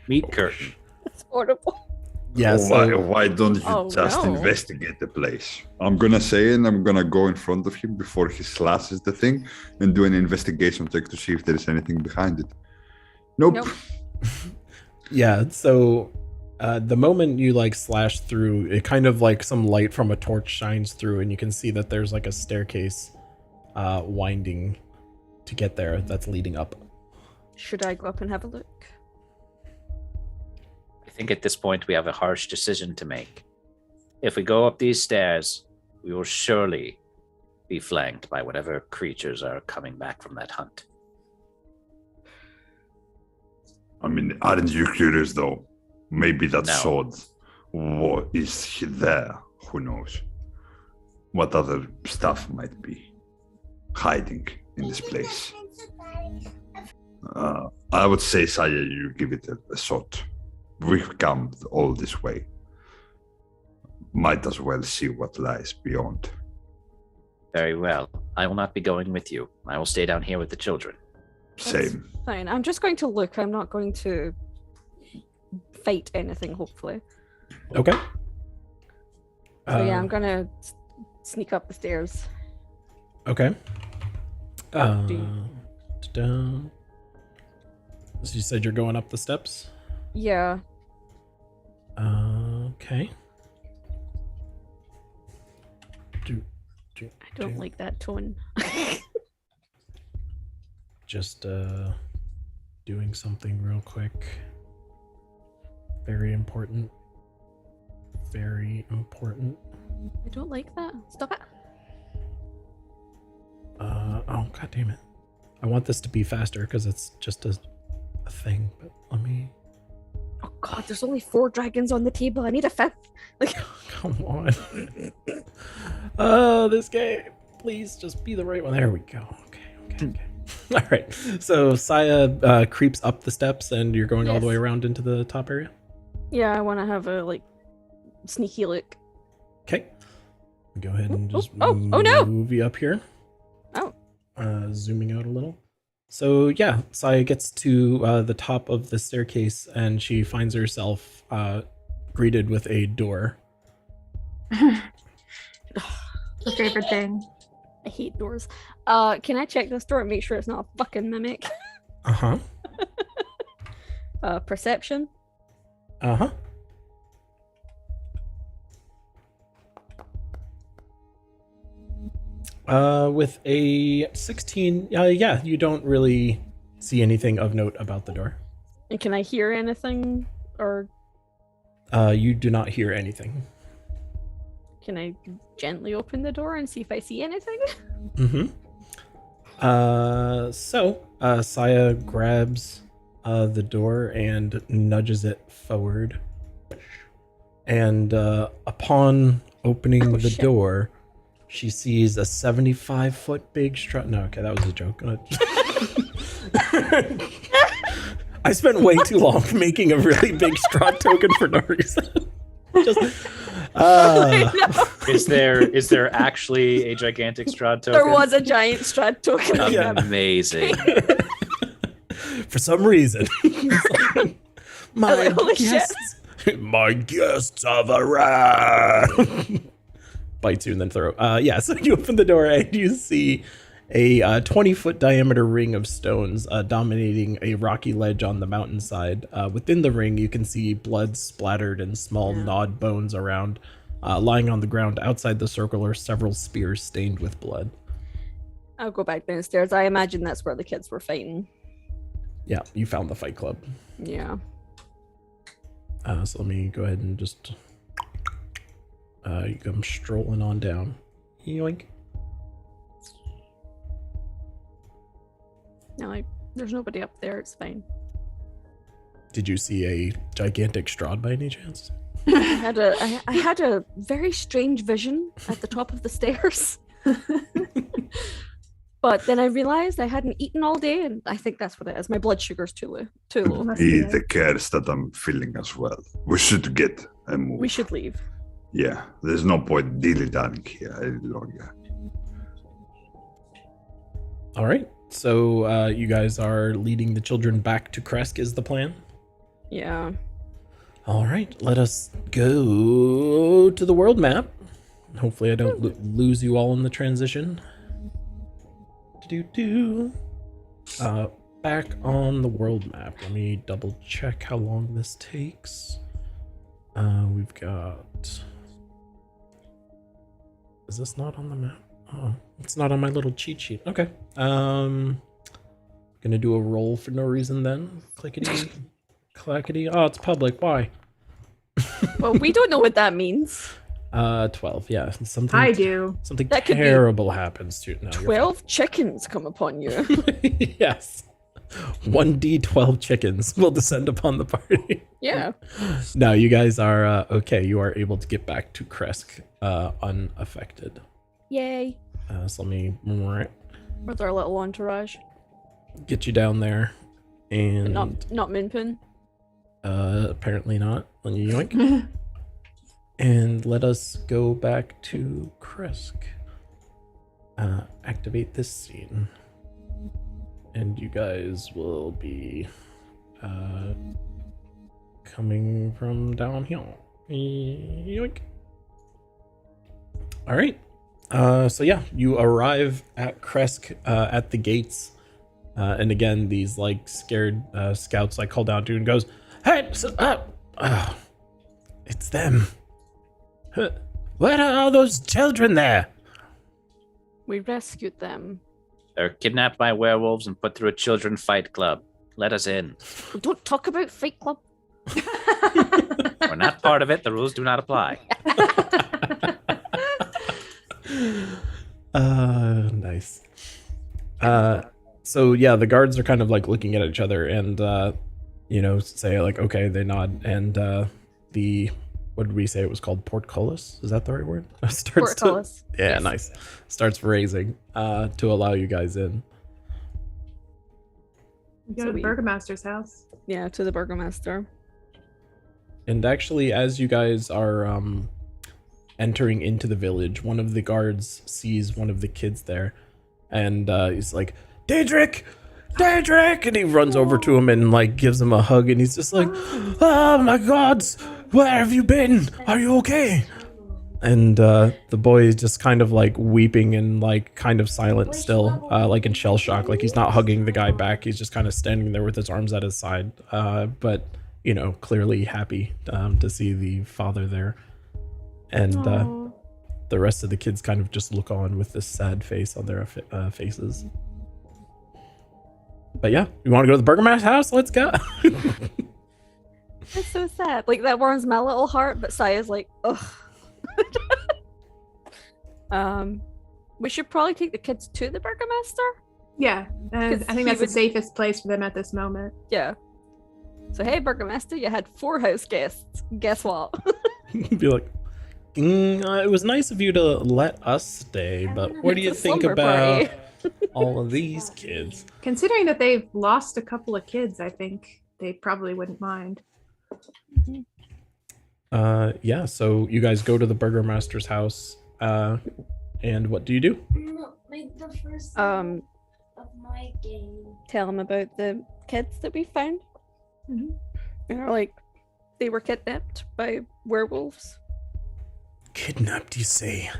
[SPEAKER 6] meat curtain.
[SPEAKER 3] It's horrible.
[SPEAKER 2] Yeah, so
[SPEAKER 1] Why don't you
[SPEAKER 3] Oh,
[SPEAKER 1] just
[SPEAKER 3] no.
[SPEAKER 1] investigate the place? I'm gonna say, and I'm gonna go in front of him before he slashes the thing and do an investigation check to see if there is anything behind it. Nope.
[SPEAKER 2] yeah, so the moment you like slash through, it kind of like some light from a torch shines through, and you can see that there's like a staircase winding to get there that's leading up.
[SPEAKER 3] Should I go up and have a look?
[SPEAKER 6] I think at this point we have a harsh decision to make. If we go up these stairs, we will surely be flanked by whatever creatures are coming back from that hunt.
[SPEAKER 1] I mean, aren't you curious though? Maybe that
[SPEAKER 6] No.
[SPEAKER 1] sword, what is there? Who knows? What other stuff might be hiding in this place? I would say, Saya, you give it a shot. We've come all this way. Might as well see what lies beyond.
[SPEAKER 6] Very well. I will not be going with you. I will stay down here with the children.
[SPEAKER 1] Same.
[SPEAKER 3] Fine. I'm just going to look. I'm not going to fight anything, hopefully.
[SPEAKER 2] Okay.
[SPEAKER 3] So yeah, I'm gonna sneak up the stairs.
[SPEAKER 2] Okay.
[SPEAKER 3] do-
[SPEAKER 2] Down. So you said you're going up the steps?
[SPEAKER 3] Yeah.
[SPEAKER 2] Okay.
[SPEAKER 3] I don't like that tone.
[SPEAKER 2] Just doing something real quick. Very important. Very important.
[SPEAKER 3] I don't like that. Stop it.
[SPEAKER 2] Oh god damn it. I want this to be faster because it's just a thing, but let me
[SPEAKER 3] Oh god, there's only 4 dragons on the table. I need a 5th. Like,
[SPEAKER 2] come on. Oh, this game. Please just be the right one. There we go. Okay. All right. So Saya creeps up the steps and you're going all the
[SPEAKER 3] Yes.
[SPEAKER 2] way around into the top area.
[SPEAKER 3] yeah, I want to have a like sneaky look.
[SPEAKER 2] Okay. Go ahead and
[SPEAKER 3] Oh,
[SPEAKER 2] just
[SPEAKER 3] oh no!
[SPEAKER 2] move you up here.
[SPEAKER 3] Oh.
[SPEAKER 2] Zooming out a little. So yeah, Saya gets to the top of the staircase and she finds herself greeted with a door.
[SPEAKER 4] My favorite thing.
[SPEAKER 3] I hate doors. Can I check this door and make sure it's not a fucking mimic?
[SPEAKER 2] Uh-huh.
[SPEAKER 3] Perception.
[SPEAKER 2] Uh-huh. With a 16, yeah, you don't really see anything of note about the door.
[SPEAKER 3] And can I hear anything, or
[SPEAKER 2] You do not hear anything.
[SPEAKER 3] can I gently open the door and see if I see anything?
[SPEAKER 2] Mm-hmm. Saya grabs the door and nudges it forward. And upon opening the
[SPEAKER 3] shit.
[SPEAKER 2] door, she sees a 75-foot big Strahd. No, okay, that was a joke. I spent way too long making a really big Strahd token for no reason. Just,
[SPEAKER 6] Is there actually a gigantic Strahd token?
[SPEAKER 3] There was a giant Strahd token.
[SPEAKER 2] Yeah.
[SPEAKER 6] Amazing.
[SPEAKER 2] for some reason, my
[SPEAKER 3] Holy shit.
[SPEAKER 2] guests, my guests have arrived. Bites you and then throw. So you open the door and you see a 20-foot diameter ring of stones dominating a rocky ledge on the mountainside. Within the ring, you can see blood splattered and small gnawed bones around. Lying on the ground outside the circle are several spears stained with blood.
[SPEAKER 3] I'll go back downstairs. I imagine that's where the kids were fighting.
[SPEAKER 2] Yeah, you found the fight club.
[SPEAKER 3] Yeah.
[SPEAKER 2] So let me go ahead and just you come strolling on down. Yoink.
[SPEAKER 3] No, there's nobody up there. It's fine.
[SPEAKER 2] Did you see a gigantic Strahd by any chance?
[SPEAKER 3] I had a very strange vision at the top of the stairs. But then I realized I hadn't eaten all day, and I think that's what it is. My blood sugar's too low.
[SPEAKER 4] Must be
[SPEAKER 1] The cares that I'm feeling as well. We should get a move.
[SPEAKER 3] We should leave.
[SPEAKER 1] Yeah, there's no point dilly-dallying here any longer.
[SPEAKER 2] All right. So you guys are leading the children back to Kresk is the plan?
[SPEAKER 3] Yeah.
[SPEAKER 2] All right. Let us go to the world map. Hopefully I don't lose you all in the transition. Back on the world map. Let me double check how long this takes. We've got... Is this not on the map? Oh, it's not on my little cheat sheet. Okay. Gonna do a roll for no reason then. Clickety, clackety. Oh, it's public. Why?
[SPEAKER 3] Well, we don't know what that means.
[SPEAKER 2] 12. Yeah, something.
[SPEAKER 4] I do.
[SPEAKER 2] Something
[SPEAKER 3] That could be
[SPEAKER 2] terrible happens to you. No, you're
[SPEAKER 3] 12 chickens come upon you.
[SPEAKER 2] fine. Yes. 1d12 chickens will descend upon the party.
[SPEAKER 3] Yeah.
[SPEAKER 2] No, you guys are okay. You are able to get back to Kresk unaffected.
[SPEAKER 3] Yay.
[SPEAKER 2] So let me
[SPEAKER 3] With our little entourage.
[SPEAKER 2] get you down there, and
[SPEAKER 3] Not Minpin.
[SPEAKER 2] apparently not. Yoink. And let us go back to Kresk. Activate this scene. And you guys will be coming from down here. Yoink. All right. So yeah, you arrive at Kresk at the gates. And again, these like scared scouts like call down to you and goes, "Hey, it's them. Where are all those children there?"
[SPEAKER 3] We rescued them.
[SPEAKER 6] They're kidnapped by werewolves and put through a children fight club. Let us in.
[SPEAKER 5] We don't talk about Fight Club.
[SPEAKER 6] We're not part of it. The rules do not apply.
[SPEAKER 2] Nice. So yeah, the guards are kind of like looking at each other and say like, okay, they nod, and the what did we say it was called? Portcullis? Is that the right word?
[SPEAKER 3] Portcullis.
[SPEAKER 2] Yeah,
[SPEAKER 3] Yes.
[SPEAKER 2] nice. Starts raising to allow you guys in.
[SPEAKER 4] Go
[SPEAKER 3] So
[SPEAKER 4] to the
[SPEAKER 3] we-
[SPEAKER 4] Burgomaster's house.
[SPEAKER 3] Yeah, to the Burgomaster.
[SPEAKER 2] And actually, as you guys are entering into the village, one of the guards sees one of the kids there, and he's like, "Daedric! Daedric!" And he runs over to him and like gives him a hug, and he's just like, "Oh my gods, where have you been? Are you okay?" And the boy is just kind of like weeping and like kind of silent still, like in shell shock. Like he's not hugging the guy back. He's just kind of standing there with his arms at his side, but clearly happy to see the father there. And the rest of the kids kind of just look on with this sad face on their faces. But yeah, you want to go to the Burgomaster's house? Let's go.
[SPEAKER 3] It's so sad. Like that warms my little heart, but Saya's like, ugh. We should probably take the kids to the Burgomaster.
[SPEAKER 4] Yeah, and
[SPEAKER 3] 'Cause
[SPEAKER 4] I think
[SPEAKER 3] he
[SPEAKER 4] that's the
[SPEAKER 3] would-
[SPEAKER 4] safest place for them at this moment.
[SPEAKER 3] Yeah. So hey, Burgomaster, you had 4 house guests. Guess what?
[SPEAKER 2] Be like, it was nice of you to let us stay, but what do you
[SPEAKER 3] It's a
[SPEAKER 2] think
[SPEAKER 3] slumber
[SPEAKER 2] about
[SPEAKER 3] party.
[SPEAKER 2] all of these kids?
[SPEAKER 4] Considering that they've lost a couple of kids, I think they probably wouldn't mind.
[SPEAKER 2] Yeah, so you guys go to the Burgomaster's house, and what do you do?
[SPEAKER 7] No, like the first
[SPEAKER 3] Um,
[SPEAKER 7] of my game.
[SPEAKER 3] Tell them about the kids that we found.
[SPEAKER 4] Mhm.
[SPEAKER 3] And they're like, they were kidnapped by werewolves.
[SPEAKER 2] Kidnapped, you say?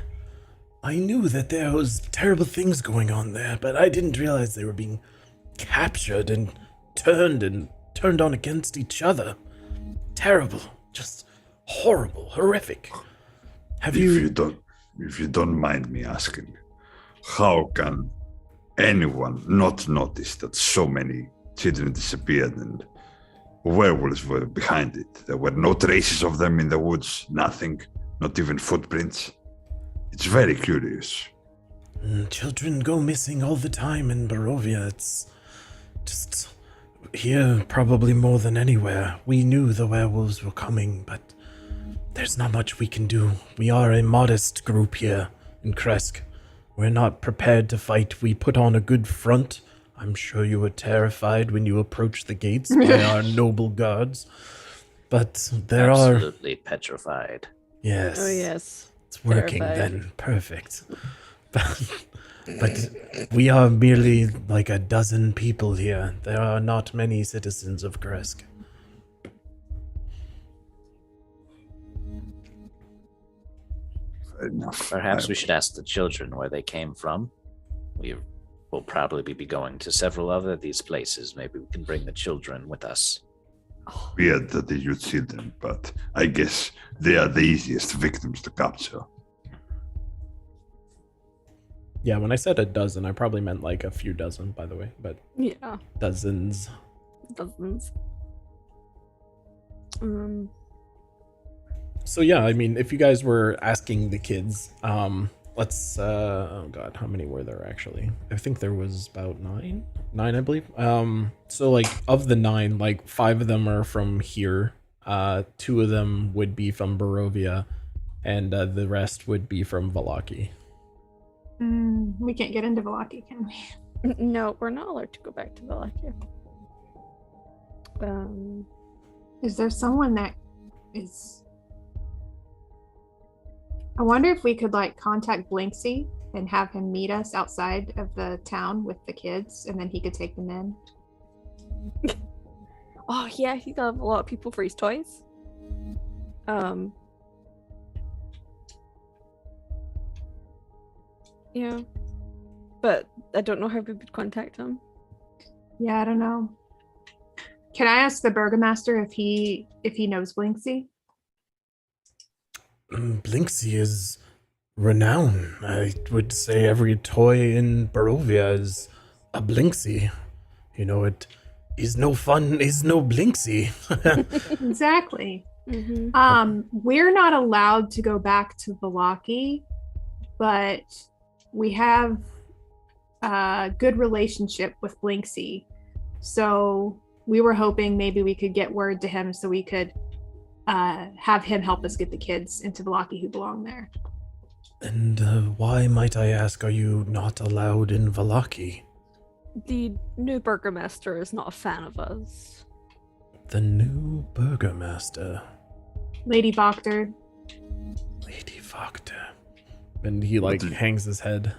[SPEAKER 2] I knew that there was terrible things going on there, but I didn't realize they were being captured and turned on against each other. Terrible. Just horrible, horrific. Have you
[SPEAKER 1] If you don't mind me asking, how can anyone not notice that so many children disappeared and werewolves were behind it? There were no traces of them in the woods, nothing, not even footprints. It's very curious.
[SPEAKER 2] Children go missing all the time in Barovia. It's just here probably more than anywhere. We knew the werewolves were coming, but there's not much we can do. We are a modest group here in Kresk. We're not prepared to fight. We put on a good front. I'm sure you were terrified when you approached the gates by our noble guards. But there are...
[SPEAKER 6] Absolutely petrified.
[SPEAKER 2] Yes.
[SPEAKER 3] Oh yes.
[SPEAKER 2] It's working
[SPEAKER 3] Terrified.
[SPEAKER 2] then. Perfect. But we are merely like a dozen people here. There are not many citizens of Kresk.
[SPEAKER 1] Fair enough.
[SPEAKER 6] Perhaps we should ask the children where they came from. We will probably be going to several other of these places. Maybe we can bring the children with us.
[SPEAKER 1] Weird that they use children, but I guess they are the easiest victims to capture.
[SPEAKER 2] Yeah, when I said a dozen, I probably meant like a few dozen, by the way, but
[SPEAKER 3] Yeah.
[SPEAKER 2] dozens.
[SPEAKER 3] Dozens.
[SPEAKER 2] So yeah, I mean, if you guys were asking the kids, let's oh god, how many were there actually? I think there was about nine, I believe. So like of the 9, like 5 of them are from here, 2 of them would be from Barovia, and the rest would be from Valaki.
[SPEAKER 4] We can't get into Valaki, can we?
[SPEAKER 3] No, we're not allowed to go back to Valakia.
[SPEAKER 4] Is there someone that is... I wonder if we could like contact Blinksy and have him meet us outside of the town with the kids, and then he could take them in.
[SPEAKER 3] Oh yeah, he got a lot of people for his toys. Yeah, but I don't know how we would contact him.
[SPEAKER 4] Yeah, I don't know. Can I ask the Burgomaster if he knows Blinksy?
[SPEAKER 2] Blinksy is renowned. I would say every toy in Barovia is a Blinksy. You know, it is no fun, is no Blinksy.
[SPEAKER 4] Exactly.
[SPEAKER 3] Mm-hmm.
[SPEAKER 4] We're not allowed to go back to Valaki, but we have a good relationship with Blinksy. So we were hoping maybe we could get word to him so we could have him help us get the kids into Valaki who belong there.
[SPEAKER 2] And why, might I ask, are you not allowed in Valaki?
[SPEAKER 3] The new Burgomaster is not a fan of us.
[SPEAKER 2] The new Burgomaster,
[SPEAKER 4] Lady Voctor.
[SPEAKER 2] Lady Voctor. And he like
[SPEAKER 1] What did-
[SPEAKER 2] hangs his head.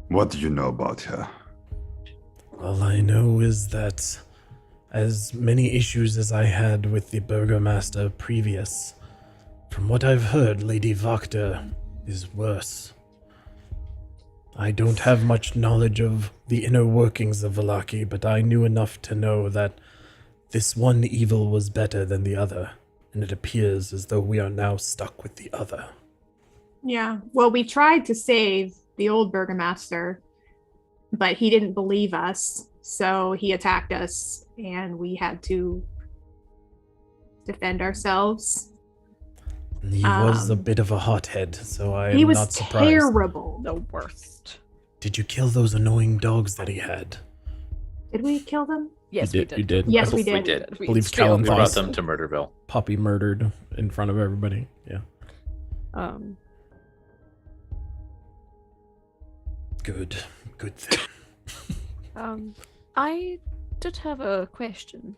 [SPEAKER 1] What do you know about her?
[SPEAKER 2] All I know is that as many issues as I had with the Burgomaster previous, from what I've heard, Lady Voctor is worse. I don't have much knowledge of the inner workings of Valaki, but I knew enough to know that this one evil was better than the other, and it appears as though we are now stuck with the other.
[SPEAKER 4] Yeah. Well, we tried to save the old Burgomaster, but he didn't believe us. So he attacked us, and we had to defend ourselves.
[SPEAKER 2] He was a
[SPEAKER 4] Um,
[SPEAKER 2] bit of a hothead, so I
[SPEAKER 4] He
[SPEAKER 2] am
[SPEAKER 4] was
[SPEAKER 2] not surprised.
[SPEAKER 4] terrible.
[SPEAKER 3] The worst.
[SPEAKER 2] Did you kill those annoying dogs that he had?
[SPEAKER 4] Did we kill them?
[SPEAKER 3] Yes,
[SPEAKER 2] You did.
[SPEAKER 4] Yes,
[SPEAKER 2] I
[SPEAKER 4] we
[SPEAKER 6] We
[SPEAKER 4] did.
[SPEAKER 6] did.
[SPEAKER 2] believe
[SPEAKER 3] straight
[SPEAKER 2] Callan
[SPEAKER 3] up
[SPEAKER 6] We brought
[SPEAKER 2] Thos-
[SPEAKER 6] them to Murderville.
[SPEAKER 2] Puppy murdered in front of everybody. Yeah.
[SPEAKER 3] Um,
[SPEAKER 2] Good thing.
[SPEAKER 3] I did have a question.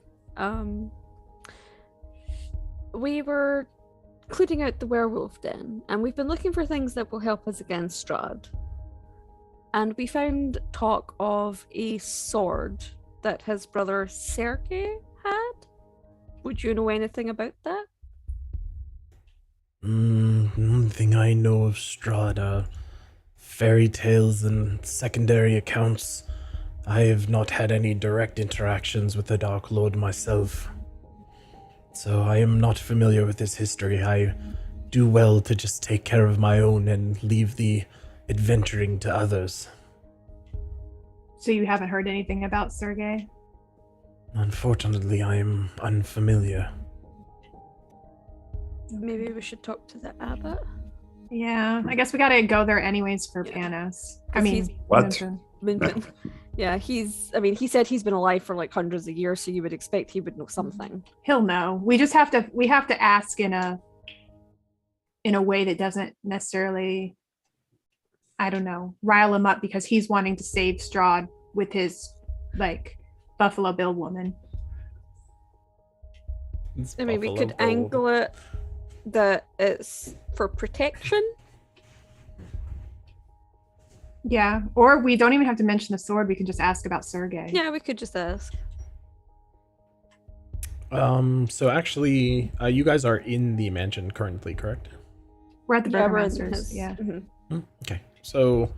[SPEAKER 3] We were cleaning out the werewolf den, and we've been looking for things that will help us against Strahd. And we found talk of a sword that his brother Sergei had. Would you know anything about that?
[SPEAKER 2] One thing I know of Strahd are fairy tales and secondary accounts. I have not had any direct interactions with the Dark Lord myself, so I am not familiar with his history. I do well to just take care of my own and leave the adventuring to others.
[SPEAKER 4] So you haven't heard anything about Sergei?
[SPEAKER 2] Unfortunately, I am unfamiliar.
[SPEAKER 3] Maybe we should talk to the abbot.
[SPEAKER 4] Yeah, I guess we gotta go there anyways for
[SPEAKER 3] Yeah.
[SPEAKER 4] Panos. I
[SPEAKER 3] 'Cause
[SPEAKER 4] mean,
[SPEAKER 3] he's-
[SPEAKER 1] What?
[SPEAKER 4] Minton.
[SPEAKER 3] Minton. Yeah, he said he's been alive for like hundreds of years, so you would expect he would know something.
[SPEAKER 4] He'll know. We have to ask in a way that doesn't necessarily, I don't know, rile him up, because he's wanting to save Strahd with his like Buffalo Bill woman.
[SPEAKER 3] I mean, we could angle it that it's for protection.
[SPEAKER 4] Yeah, or we don't even have to mention the sword. We can just ask about Sergei.
[SPEAKER 3] Yeah, we could just ask.
[SPEAKER 2] So actually, you guys are in the mansion currently, correct?
[SPEAKER 4] We're at the
[SPEAKER 3] Yeah, we're in
[SPEAKER 4] Burgermasters.
[SPEAKER 3] his-
[SPEAKER 4] Yeah.
[SPEAKER 3] mhm.
[SPEAKER 2] Okay. So,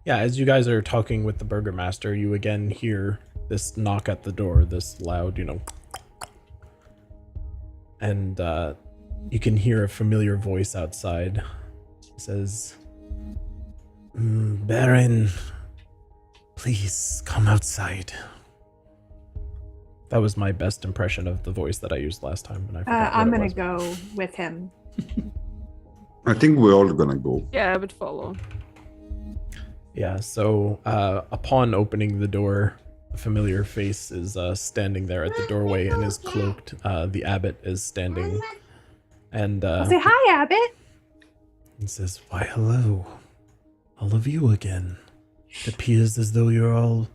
[SPEAKER 2] yeah, as you guys are talking with the Burgermaster, you again hear this knock at the door, this loud, and you can hear a familiar voice outside. It says, Baron, please come outside. That was my best impression of the voice that I used last time, and I forgot what
[SPEAKER 4] I'm
[SPEAKER 2] it
[SPEAKER 4] gonna
[SPEAKER 2] was.
[SPEAKER 4] go with him.
[SPEAKER 1] I think we're all gonna go.
[SPEAKER 3] Yeah, I would follow.
[SPEAKER 2] Yeah, so upon opening the door, a familiar face is standing there at the doorway and is cloaked. The abbot is standing, and
[SPEAKER 4] I'll say hi, Abbott.
[SPEAKER 2] he says, "Why, hello, all of you again. It appears as though you're all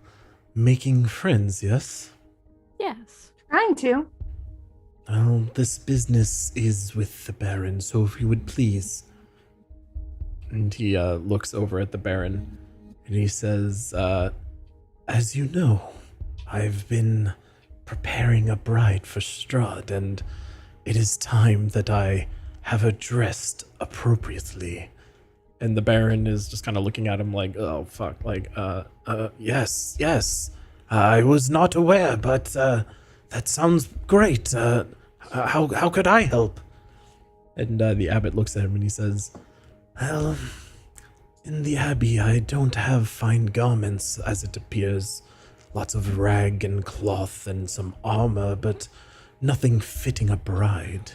[SPEAKER 2] making friends, yes?
[SPEAKER 3] Yes.
[SPEAKER 4] Trying to.
[SPEAKER 2] Well, this business is with the Baron, so if you would please." And he looks over at the Baron, and he says, as you know, I've been preparing a bride for Strahd, and it is time that I have her dressed appropriately. And the Baron is just kind of looking at him like, oh, fuck, like, yes, I was not aware, but that sounds great. How could I help? And the abbot looks at him and he says, well, in the abbey, I don't have fine garments, as it appears. Lots of rag and cloth and some armor, but nothing fitting a bride.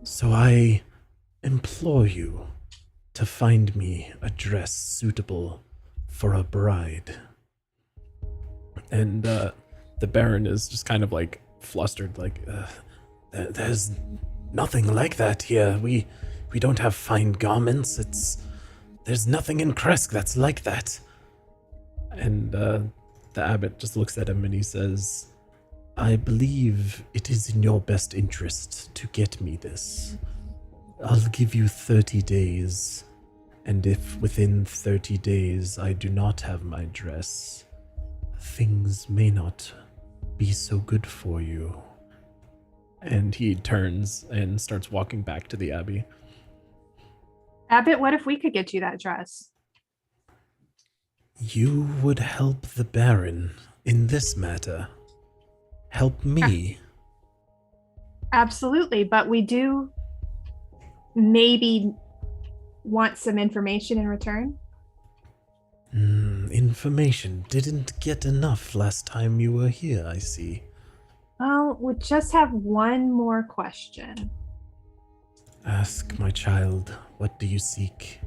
[SPEAKER 2] So I implore you to find me a dress suitable for a bride. And the Baron is just kind of like flustered, like, there's nothing like that here. We don't have fine garments. There's nothing in Kresk that's like that. And the abbot just looks at him and he says, I believe it is in your best interest to get me this. I'll give you 30 days, and if within 30 days I do not have my dress, things may not be so good for you. And he turns and starts walking back to the abbey.
[SPEAKER 4] Abbott, what if we could get you that dress?
[SPEAKER 2] You would help the Baron in this matter. Help me.
[SPEAKER 4] Absolutely, but we do maybe want some information in return.
[SPEAKER 2] information. Didn't get enough last time you were here, I see.
[SPEAKER 4] Well, we just have one more question.
[SPEAKER 2] Ask, my child, what do you seek?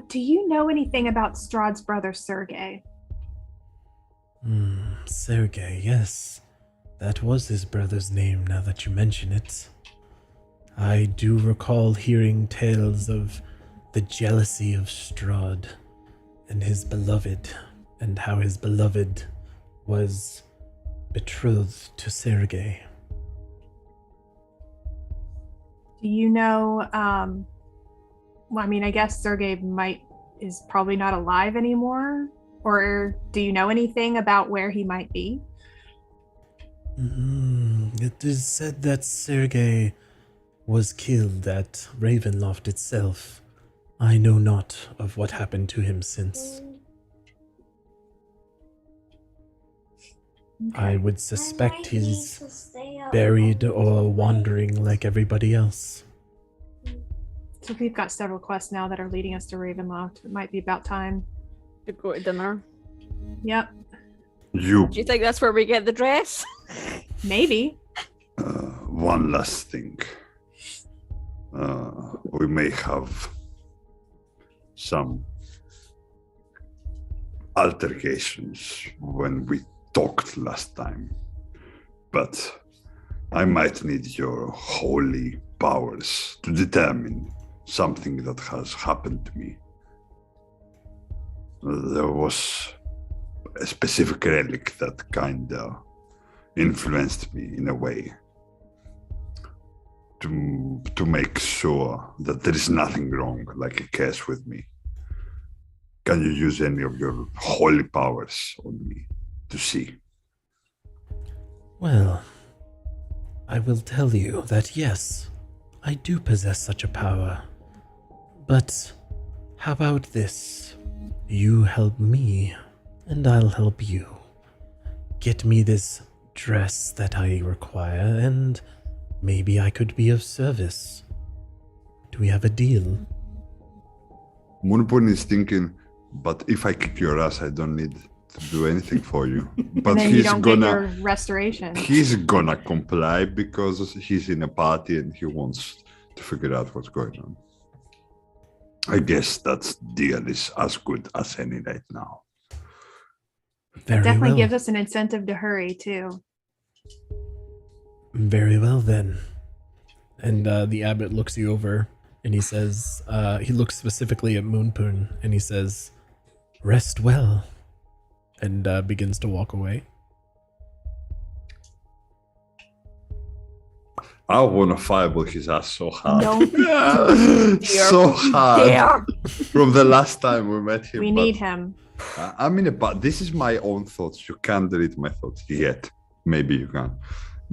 [SPEAKER 4] Do you know anything about Strahd's brother Sergei?
[SPEAKER 2] Sergei, yes. That was his brother's name now that you mention it. I do recall hearing tales of the jealousy of Strahd and his beloved, and how his beloved was betrothed to Sergei.
[SPEAKER 4] Do you know, well, I mean, I guess Sergei is probably not alive anymore? Or do you know anything about where he might be?
[SPEAKER 2] It is said that Sergei was killed at Ravenloft itself. I know not of what happened to him since. I would suspect he's buried or wandering like everybody else.
[SPEAKER 4] So we've got several quests now that are leading us to Ravenloft. It might be about time.
[SPEAKER 3] To go to dinner.
[SPEAKER 4] Yep,
[SPEAKER 1] You.
[SPEAKER 3] Do you think that's where we get the dress?
[SPEAKER 4] maybe.
[SPEAKER 1] One last thing. We may have some altercations when we talked last time, but I might need your holy powers to determine something that has happened to me. There was a specific relic that kinda influenced me in a way to make sure that there is nothing wrong, like a case with me. Can you use any of your holy powers on me to see?
[SPEAKER 2] Well, I will tell you that yes, I do possess such a power. But how about this? You help me, and I'll help you. Get me this dress that I require, and maybe I could be of service. Do we have a deal?
[SPEAKER 1] Moonpun is thinking, but if I kick your ass, I don't need to do anything for you. But
[SPEAKER 4] And then you
[SPEAKER 1] he's
[SPEAKER 4] don't get your restoration.
[SPEAKER 1] he's gonna comply because he's in a party and he wants to figure out what's going on. I guess that deal is as good as any right now.
[SPEAKER 2] Very
[SPEAKER 4] Definitely
[SPEAKER 2] well.
[SPEAKER 4] gives us an incentive to hurry too.
[SPEAKER 2] Very well then. And the abbot looks you over and he says, he looks specifically at Moonpoon and he says, rest well, and begins to walk away.
[SPEAKER 1] I want to fireball his ass so hard.
[SPEAKER 4] No.
[SPEAKER 1] So hard.
[SPEAKER 3] There.
[SPEAKER 1] From the last time we met him.
[SPEAKER 4] We
[SPEAKER 1] but
[SPEAKER 4] need him.
[SPEAKER 1] I mean, but this is my own thoughts. You can't read my thoughts yet. Maybe you can.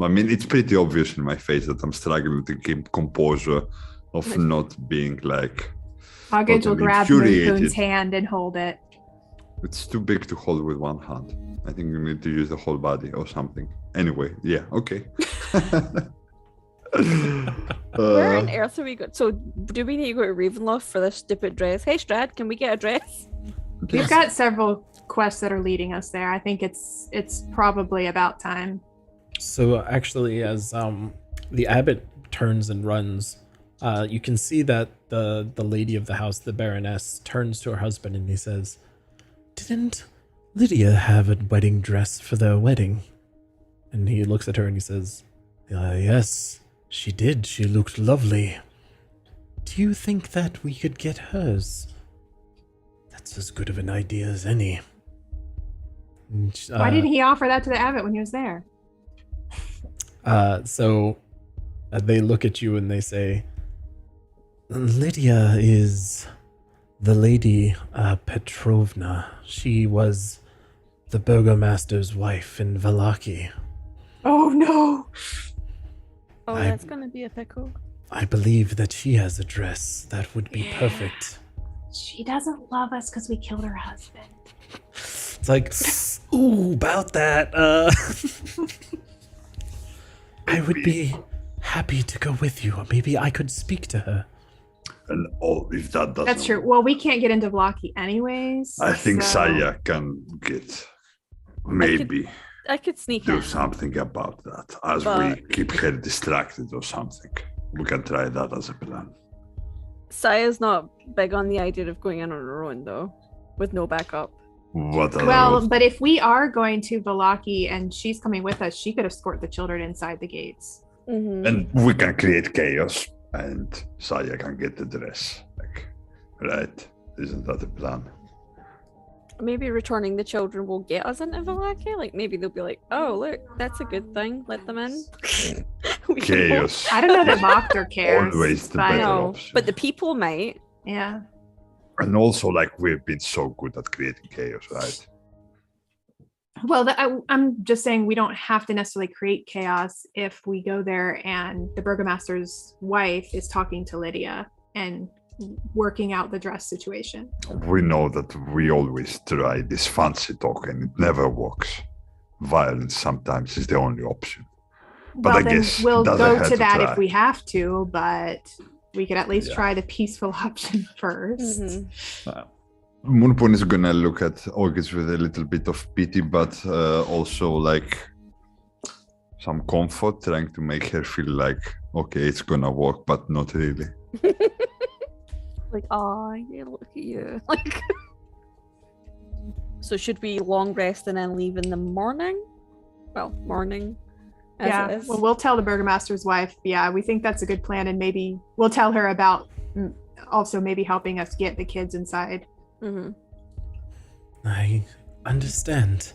[SPEAKER 1] I mean, it's pretty obvious in my face that I'm struggling to keep composure of not being like...
[SPEAKER 4] Hoggage will
[SPEAKER 1] totally
[SPEAKER 4] grab
[SPEAKER 1] infuriated.
[SPEAKER 4] Moonpoon's hand and hold it.
[SPEAKER 1] It's too big to hold with one hand. I think you need to use the whole body or something. Anyway, yeah, okay.
[SPEAKER 3] Where on earth are we going? So, do we need to go to Ravenloft for this stupid dress? Hey, Strahd, can we get a dress?
[SPEAKER 4] We've got several quests that are leading us there. I think it's probably about time.
[SPEAKER 2] So actually, as the abbot turns and runs, you can see that the lady of the house, the Baroness, turns to her husband and he says, "Didn't Lydia have a wedding dress for their wedding?" And he looks at her and he says, "Yes, she did. She looked lovely. Do you think that we could get hers? That's as good of an idea as any."
[SPEAKER 4] Why didn't he offer that to the abbot when he was there?
[SPEAKER 2] So they look at you and they say, "Lydia is the Lady Petrovna. She was the burgomaster's wife in Valaki.
[SPEAKER 4] Oh no!
[SPEAKER 3] Oh,
[SPEAKER 2] I-
[SPEAKER 3] that's gonna be a pickle.
[SPEAKER 2] I believe that she has a dress that would be perfect."
[SPEAKER 4] She doesn't love us because we killed her husband.
[SPEAKER 2] It's like, ooh, about that. I would be happy to go with you, or maybe I could speak to her.
[SPEAKER 1] And if that doesn't
[SPEAKER 4] That's true.
[SPEAKER 1] work,
[SPEAKER 4] Well, we can't get into Vlocky anyways.
[SPEAKER 1] I think
[SPEAKER 4] so-
[SPEAKER 1] Saya can get maybe
[SPEAKER 3] I could sneak
[SPEAKER 1] do
[SPEAKER 3] in.
[SPEAKER 1] something about that as
[SPEAKER 3] But-
[SPEAKER 1] we keep her distracted or something. We can try that as a plan.
[SPEAKER 3] Saya's not big on the idea of going in on her own though, with no backup.
[SPEAKER 1] What other
[SPEAKER 4] Well,
[SPEAKER 1] roles?
[SPEAKER 4] but if we are going to Vlocky and she's coming with us, she could escort the children inside the gates.
[SPEAKER 3] Mm-hmm.
[SPEAKER 1] And we can create chaos and Saya can get the dress. Like, right? Isn't that the plan?
[SPEAKER 3] Maybe returning the children will get us into Vallaki. Like maybe they'll be like, "Oh, look, that's a good thing. Let them in." We can hope-
[SPEAKER 1] Chaos.
[SPEAKER 4] I don't know that Moctor cares.
[SPEAKER 1] Always the
[SPEAKER 4] but-
[SPEAKER 1] better
[SPEAKER 3] No,
[SPEAKER 1] option.
[SPEAKER 3] but the people might.
[SPEAKER 4] Yeah.
[SPEAKER 1] And also, like, we've been so good at creating chaos, right?
[SPEAKER 4] Well, I'm just saying we don't have to necessarily create chaos if we go there and the burgomaster's wife is talking to Lydia and working out the dress situation.
[SPEAKER 1] We know that we always try this fancy talk and it never works. Violence sometimes is the only option. But
[SPEAKER 4] Well,
[SPEAKER 1] I
[SPEAKER 4] then
[SPEAKER 1] guess
[SPEAKER 4] we'll
[SPEAKER 1] it doesn't
[SPEAKER 4] go
[SPEAKER 1] hurt
[SPEAKER 4] to
[SPEAKER 1] to
[SPEAKER 4] that
[SPEAKER 1] try.
[SPEAKER 4] if we have to, but we could at least
[SPEAKER 1] Yeah.
[SPEAKER 4] try the peaceful option 1st.
[SPEAKER 3] Mhm.
[SPEAKER 1] Moonpoon is gonna look at August with a little bit of pity, but also like some comfort, trying to make her feel like, okay, it's gonna work, but not really.
[SPEAKER 3] Like, oh, yeah, look at you. Like, so should we long rest and then leave in the morning? Well, morning. As
[SPEAKER 4] Yeah.
[SPEAKER 3] it is.
[SPEAKER 4] Well, we'll tell the burgomaster's wife. Yeah, we think that's a good plan, and maybe we'll tell her about also maybe helping us get the kids inside.
[SPEAKER 3] Mm-hmm.
[SPEAKER 2] I understand.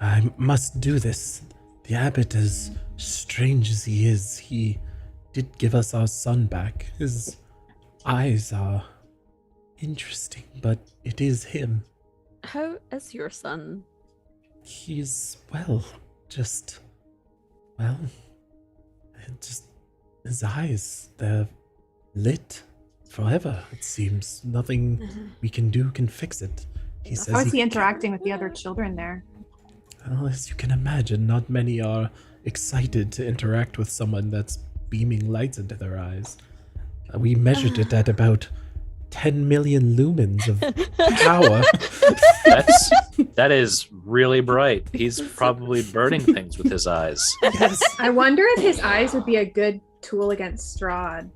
[SPEAKER 2] I must do this. The abbot, as strange as he is, he did give us our son back. His eyes are interesting, but it is him.
[SPEAKER 3] How is your son?
[SPEAKER 2] He's, just his eyes, they're lit forever, it seems. Nothing we can do can fix it. He says
[SPEAKER 4] How is he interacting with the other children there?
[SPEAKER 2] Well, as you can imagine, not many are excited to interact with someone that's beaming lights into their eyes. We measured it at about 10 million lumens of power.
[SPEAKER 6] That is really bright. He's probably burning things with his eyes.
[SPEAKER 2] Yes.
[SPEAKER 4] I wonder if his eyes would be a good tool against Strahd.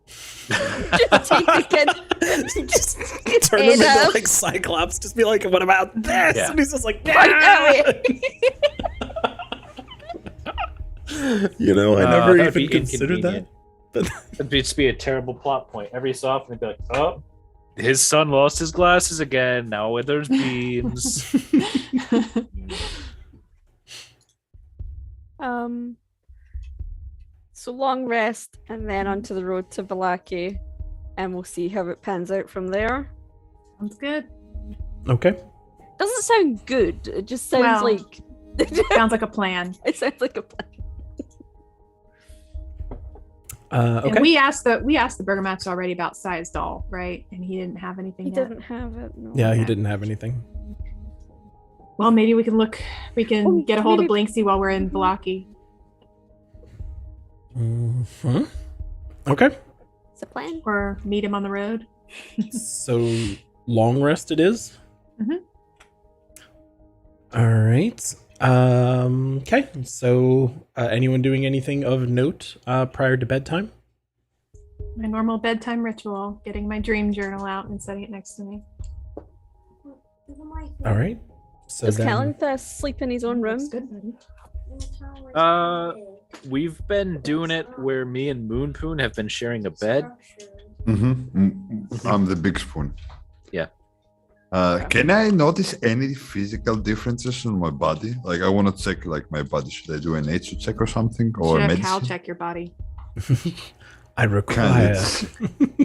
[SPEAKER 3] Just take the kid. Just
[SPEAKER 2] Turn him
[SPEAKER 3] head
[SPEAKER 2] into
[SPEAKER 3] up.
[SPEAKER 2] like Cyclops. Just be like, what about this?
[SPEAKER 6] Yeah.
[SPEAKER 2] And he's just like,
[SPEAKER 3] Right that
[SPEAKER 2] yeah. You know, I never
[SPEAKER 6] That would
[SPEAKER 2] even
[SPEAKER 6] be
[SPEAKER 2] considered that.
[SPEAKER 6] inconvenient. It'd just be a terrible plot point. Every so often, they'd be like, "Oh, his son lost his glasses again. Now where there's beams."
[SPEAKER 3] So long rest and then onto the road to Vallaki, and we'll see how it pans out from there.
[SPEAKER 4] Sounds good.
[SPEAKER 2] Okay.
[SPEAKER 3] Doesn't sound good. It just sounds
[SPEAKER 4] Well,
[SPEAKER 3] like
[SPEAKER 4] Sounds like a plan.
[SPEAKER 3] it sounds like a plan.
[SPEAKER 2] Okay.
[SPEAKER 4] And we asked the burgomaster already about Sia's doll, right? And he didn't have anything
[SPEAKER 3] He
[SPEAKER 4] yet.
[SPEAKER 3] didn't have it. No.
[SPEAKER 2] Yeah, he
[SPEAKER 4] Okay.
[SPEAKER 2] didn't have anything.
[SPEAKER 4] Well, maybe we can
[SPEAKER 3] Oh,
[SPEAKER 4] get a hold of
[SPEAKER 3] maybe-
[SPEAKER 4] Blinksy while we're in Vallaki.
[SPEAKER 2] Hmm. Okay.
[SPEAKER 3] It's a plan.
[SPEAKER 4] Or meet him on the road.
[SPEAKER 2] So long rest it is.
[SPEAKER 4] Mhm.
[SPEAKER 2] All right. Okay. So anyone doing anything of note prior to bedtime?
[SPEAKER 4] My normal bedtime ritual, getting my dream journal out and setting it next to me.
[SPEAKER 2] All right. So
[SPEAKER 3] Does
[SPEAKER 2] then,
[SPEAKER 3] Calantha sleep in his own room?
[SPEAKER 4] Looks good, buddy.
[SPEAKER 6] We've been doing it where me and Moonpoon have been sharing a bed.
[SPEAKER 1] I'm the big spoon.
[SPEAKER 6] Yeah.
[SPEAKER 1] Can I notice any physical differences on my body? Like, I want to check like my body. Should I do a nature check or something, or
[SPEAKER 4] Should have
[SPEAKER 1] medicine?
[SPEAKER 4] Cal check your body.
[SPEAKER 2] I require.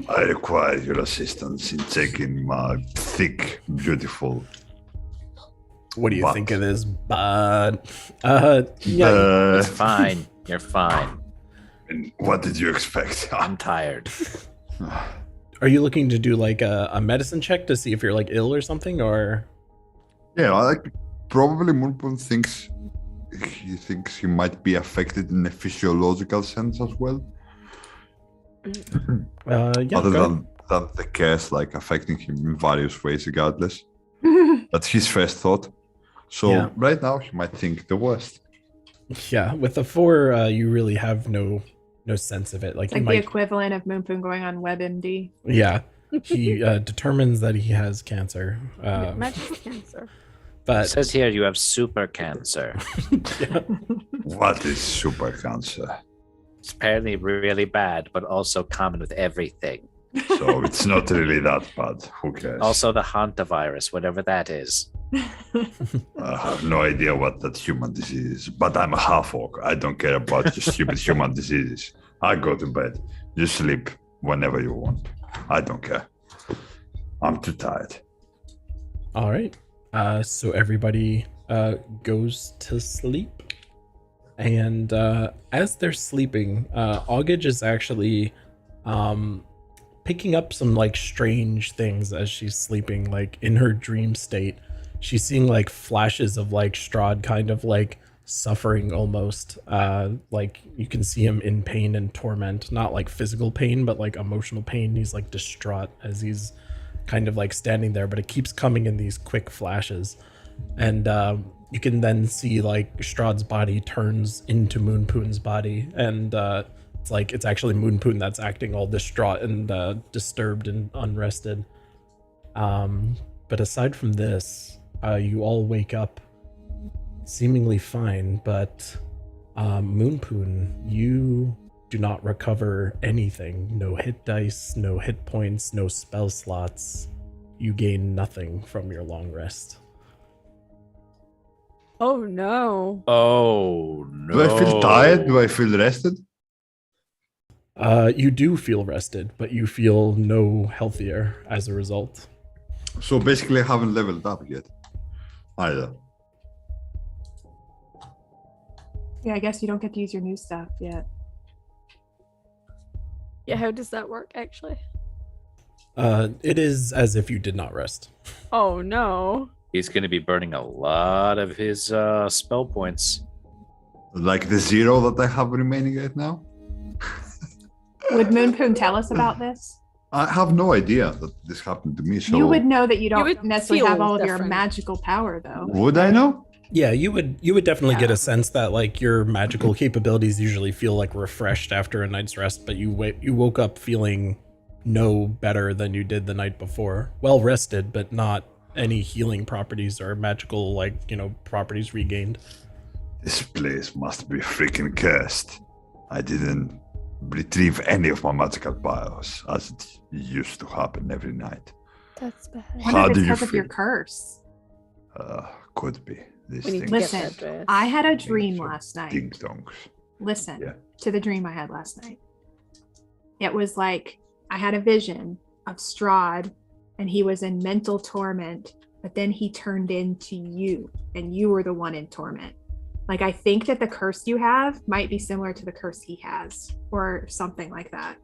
[SPEAKER 1] I require your assistance in checking my thick, beautiful.
[SPEAKER 2] What do you
[SPEAKER 1] What?
[SPEAKER 2] think of this, bud? Yeah.
[SPEAKER 6] It's fine. You're fine.
[SPEAKER 1] And what did you expect?
[SPEAKER 6] I'm tired.
[SPEAKER 2] Are you looking to do like a medicine check to see if you're like ill or something, or?
[SPEAKER 1] Yeah, like probably Moonpoon thinks he might be affected in a physiological sense as well.
[SPEAKER 2] Yeah,
[SPEAKER 1] Other
[SPEAKER 2] go ahead.
[SPEAKER 1] than the curse like affecting him in various ways regardless. That's his first thought. So
[SPEAKER 2] Yeah.
[SPEAKER 1] right now he might think the worst.
[SPEAKER 2] Yeah, with a 4, you really have no sense of it. Like
[SPEAKER 4] It's
[SPEAKER 2] you
[SPEAKER 4] like the
[SPEAKER 2] might,
[SPEAKER 4] equivalent of Moonpoon going on WebMD.
[SPEAKER 2] yeah. He determines that he has cancer,
[SPEAKER 3] Magic cancer.
[SPEAKER 6] It
[SPEAKER 2] but
[SPEAKER 6] says here you have super cancer.
[SPEAKER 2] yeah.
[SPEAKER 1] What is super cancer?
[SPEAKER 6] It's apparently really bad, but also common with everything.
[SPEAKER 1] So it's not really that bad. Who cares?
[SPEAKER 6] Also the hantavirus, whatever that is.
[SPEAKER 1] I have no idea what that human disease is, but I'm a half-orc. I don't care about your stupid human diseases. I go to bed. You sleep whenever you want. I don't care. I'm too tired.
[SPEAKER 2] All right. So everybody goes to sleep. And as they're sleeping, Augage is actually picking up some like strange things as she's sleeping, like in her dream state. She's seeing like flashes of like Strahd kind of like suffering almost. Like you can see him in pain and torment, not like physical pain, but like emotional pain. He's like distraught as he's kind of like standing there, but it keeps coming in these quick flashes. And you can then see like Strahd's body turns into Moonpoon's body, and it's actually Moonpoon that's acting all distraught and disturbed and unrested. But aside from this, you all wake up seemingly fine, but Moonpoon, you do not recover anything. No hit dice, no hit points, no spell slots. You gain nothing from your long rest.
[SPEAKER 3] Oh no.
[SPEAKER 6] Oh no.
[SPEAKER 1] Do I feel tired? Do I feel rested?
[SPEAKER 2] You do feel rested, but you feel no healthier as a result.
[SPEAKER 1] So basically I haven't leveled up yet. Either.
[SPEAKER 4] Yeah, I guess you don't get to use your new stuff yet.
[SPEAKER 3] Yeah, how does that work actually?
[SPEAKER 2] It is as if you did not rest.
[SPEAKER 3] Oh no.
[SPEAKER 6] He's going to be burning a lot of his spell points.
[SPEAKER 1] Like the 0 that I have remaining right now?
[SPEAKER 4] Would Moonpoon tell us about this?
[SPEAKER 1] I have no idea that this happened to me. So
[SPEAKER 4] You would know that you don't
[SPEAKER 3] would
[SPEAKER 4] necessarily
[SPEAKER 3] feel
[SPEAKER 4] have all of your
[SPEAKER 3] different.
[SPEAKER 4] magical power, though.
[SPEAKER 1] Would I know?
[SPEAKER 2] Yeah, you would definitely get
[SPEAKER 4] Yeah.
[SPEAKER 2] a sense that like your magical capabilities usually feel like refreshed after a night's rest, but you woke up feeling no better than you did the night before. Well rested, but not any healing properties or magical properties regained.
[SPEAKER 1] This place must be freaking cursed. I didn't retrieve any of my magical powers as it used to happen every night.
[SPEAKER 3] That's bad.
[SPEAKER 4] I
[SPEAKER 1] How
[SPEAKER 4] wonder if
[SPEAKER 1] do
[SPEAKER 4] it's
[SPEAKER 1] you
[SPEAKER 4] because of your
[SPEAKER 1] feel?
[SPEAKER 4] curse.
[SPEAKER 1] Could be. This
[SPEAKER 3] We need
[SPEAKER 1] thing
[SPEAKER 3] to get
[SPEAKER 4] Listen,
[SPEAKER 3] that dress.
[SPEAKER 4] I had a
[SPEAKER 1] things
[SPEAKER 4] dream
[SPEAKER 1] of
[SPEAKER 4] last night.
[SPEAKER 1] ding dongs.
[SPEAKER 4] Listen
[SPEAKER 1] Yeah.
[SPEAKER 4] to the dream I had last night. It was like I had a vision of Strahd and he was in mental torment, but then he turned into you and you were the one in torment. Like, I think that the curse you have might be similar to the curse he has or something like that.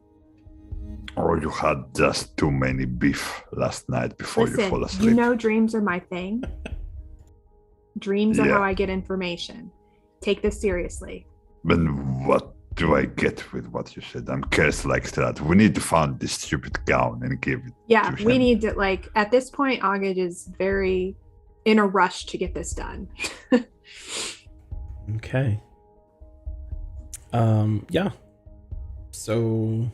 [SPEAKER 1] Or you had just too many beef last night before you fall
[SPEAKER 4] Listen,
[SPEAKER 1] asleep.
[SPEAKER 4] you know dreams are my thing. Dreams are
[SPEAKER 1] Yeah.
[SPEAKER 4] how I get information. Take this seriously.
[SPEAKER 1] Then what do I get with what you said? I'm cursed like that. We need to find this stupid gown and give it
[SPEAKER 4] Yeah,
[SPEAKER 1] to
[SPEAKER 4] we
[SPEAKER 1] him.
[SPEAKER 4] need to, like, at this point, Agad is very in a rush to get this done.
[SPEAKER 2] Okay. Yeah. So,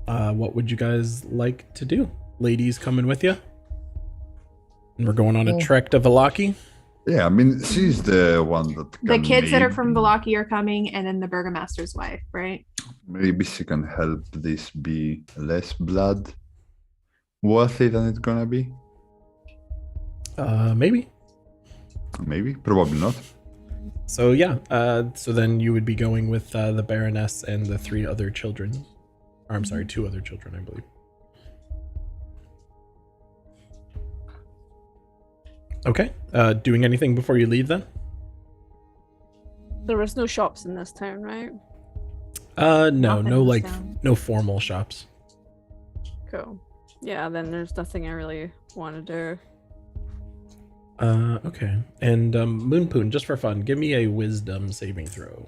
[SPEAKER 2] what would you guys like to do? Ladies coming with you? And we're going on a trek to Vallaki?
[SPEAKER 1] Yeah, I mean, she's the one that
[SPEAKER 4] The
[SPEAKER 1] can
[SPEAKER 4] kids that are from
[SPEAKER 1] maybe-
[SPEAKER 4] Vallaki are coming, and then the Burgomaster's wife, right?
[SPEAKER 1] Maybe she can help this be less blood worthy than it's gonna be.
[SPEAKER 2] Maybe.
[SPEAKER 1] Maybe, probably not.
[SPEAKER 2] So yeah, so then you would be going with the Baroness and the 3 other children. Or I'm sorry, 2 other children, I believe. Okay. Doing anything before you leave then?
[SPEAKER 3] There was no shops in this town, right?
[SPEAKER 2] No,
[SPEAKER 4] Nothing
[SPEAKER 2] no
[SPEAKER 4] was
[SPEAKER 2] like
[SPEAKER 4] down.
[SPEAKER 2] no formal shops.
[SPEAKER 3] Cool. Yeah, then there's nothing I really want to do.
[SPEAKER 2] Okay. And Moonpoon, just for fun, give me a wisdom saving throw.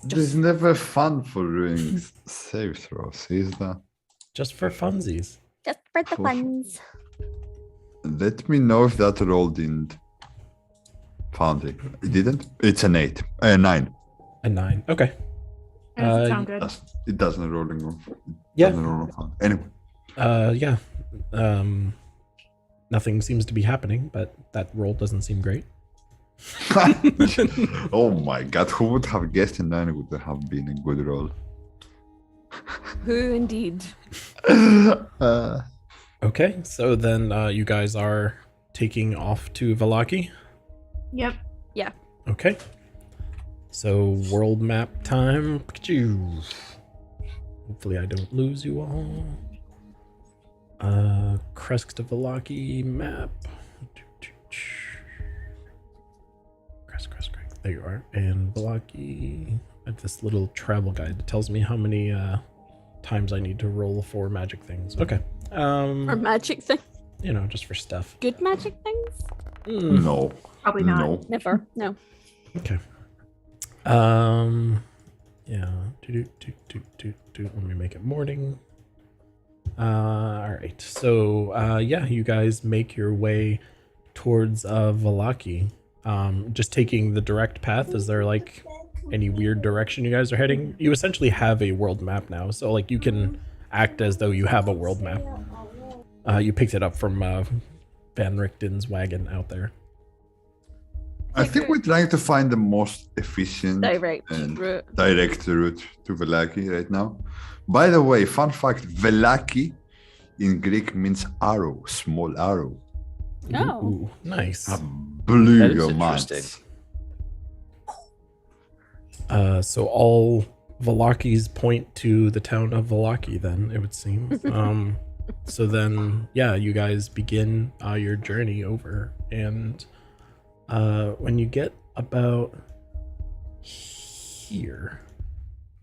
[SPEAKER 1] There's never fun for doing save throws, is there?
[SPEAKER 2] Just for funsies.
[SPEAKER 5] Just for the
[SPEAKER 1] For-
[SPEAKER 5] funds.
[SPEAKER 1] Let me know if that roll didn't. Found it. It didn't? It's an 8. 9.
[SPEAKER 2] A 9. Okay.
[SPEAKER 4] That doesn't
[SPEAKER 2] Uh,
[SPEAKER 4] sound good.
[SPEAKER 1] It doesn't roll on.
[SPEAKER 2] Yeah.
[SPEAKER 1] Doesn't roll on fun. Anyway.
[SPEAKER 2] Yeah. Nothing seems to be happening, but that roll doesn't seem great.
[SPEAKER 1] Oh my god, who would have guessed a 9 would have been a good roll?
[SPEAKER 3] Who indeed?
[SPEAKER 2] Okay, so then you guys are taking off to Valaki.
[SPEAKER 4] Yep.
[SPEAKER 2] Okay. So world map time. Hopefully I don't lose you all. Crest of Valaki map. Crest. There you are. And Valaki. I have this little travel guide that tells me how many times I need to roll for magic things. Okay.
[SPEAKER 3] Or magic thing?
[SPEAKER 2] You know, just for stuff.
[SPEAKER 3] Good magic things?
[SPEAKER 1] No.
[SPEAKER 4] Probably not.
[SPEAKER 1] No.
[SPEAKER 3] Never. No.
[SPEAKER 2] Okay. Yeah. Let me make it morning. All right. So, yeah, you guys make your way towards Valaki. Just taking the direct path. Is there like any weird direction you guys are heading? You essentially have a world map now, so like you can act as though you have a world map. You picked it up from Van Richten's wagon out there.
[SPEAKER 1] I think we're trying to find the most efficient
[SPEAKER 3] Direct
[SPEAKER 1] and
[SPEAKER 3] route.
[SPEAKER 1] direct route to Velaki right now. By the way, fun fact, Velaki in Greek means arrow, small arrow.
[SPEAKER 3] Oh.
[SPEAKER 2] Ooh, nice.
[SPEAKER 1] Blew
[SPEAKER 6] That is
[SPEAKER 1] your
[SPEAKER 6] interesting.
[SPEAKER 1] minds.
[SPEAKER 2] So all Valakis point to the town of Valaki then, it would seem. So then, yeah, you guys begin your journey over. And when you get about here,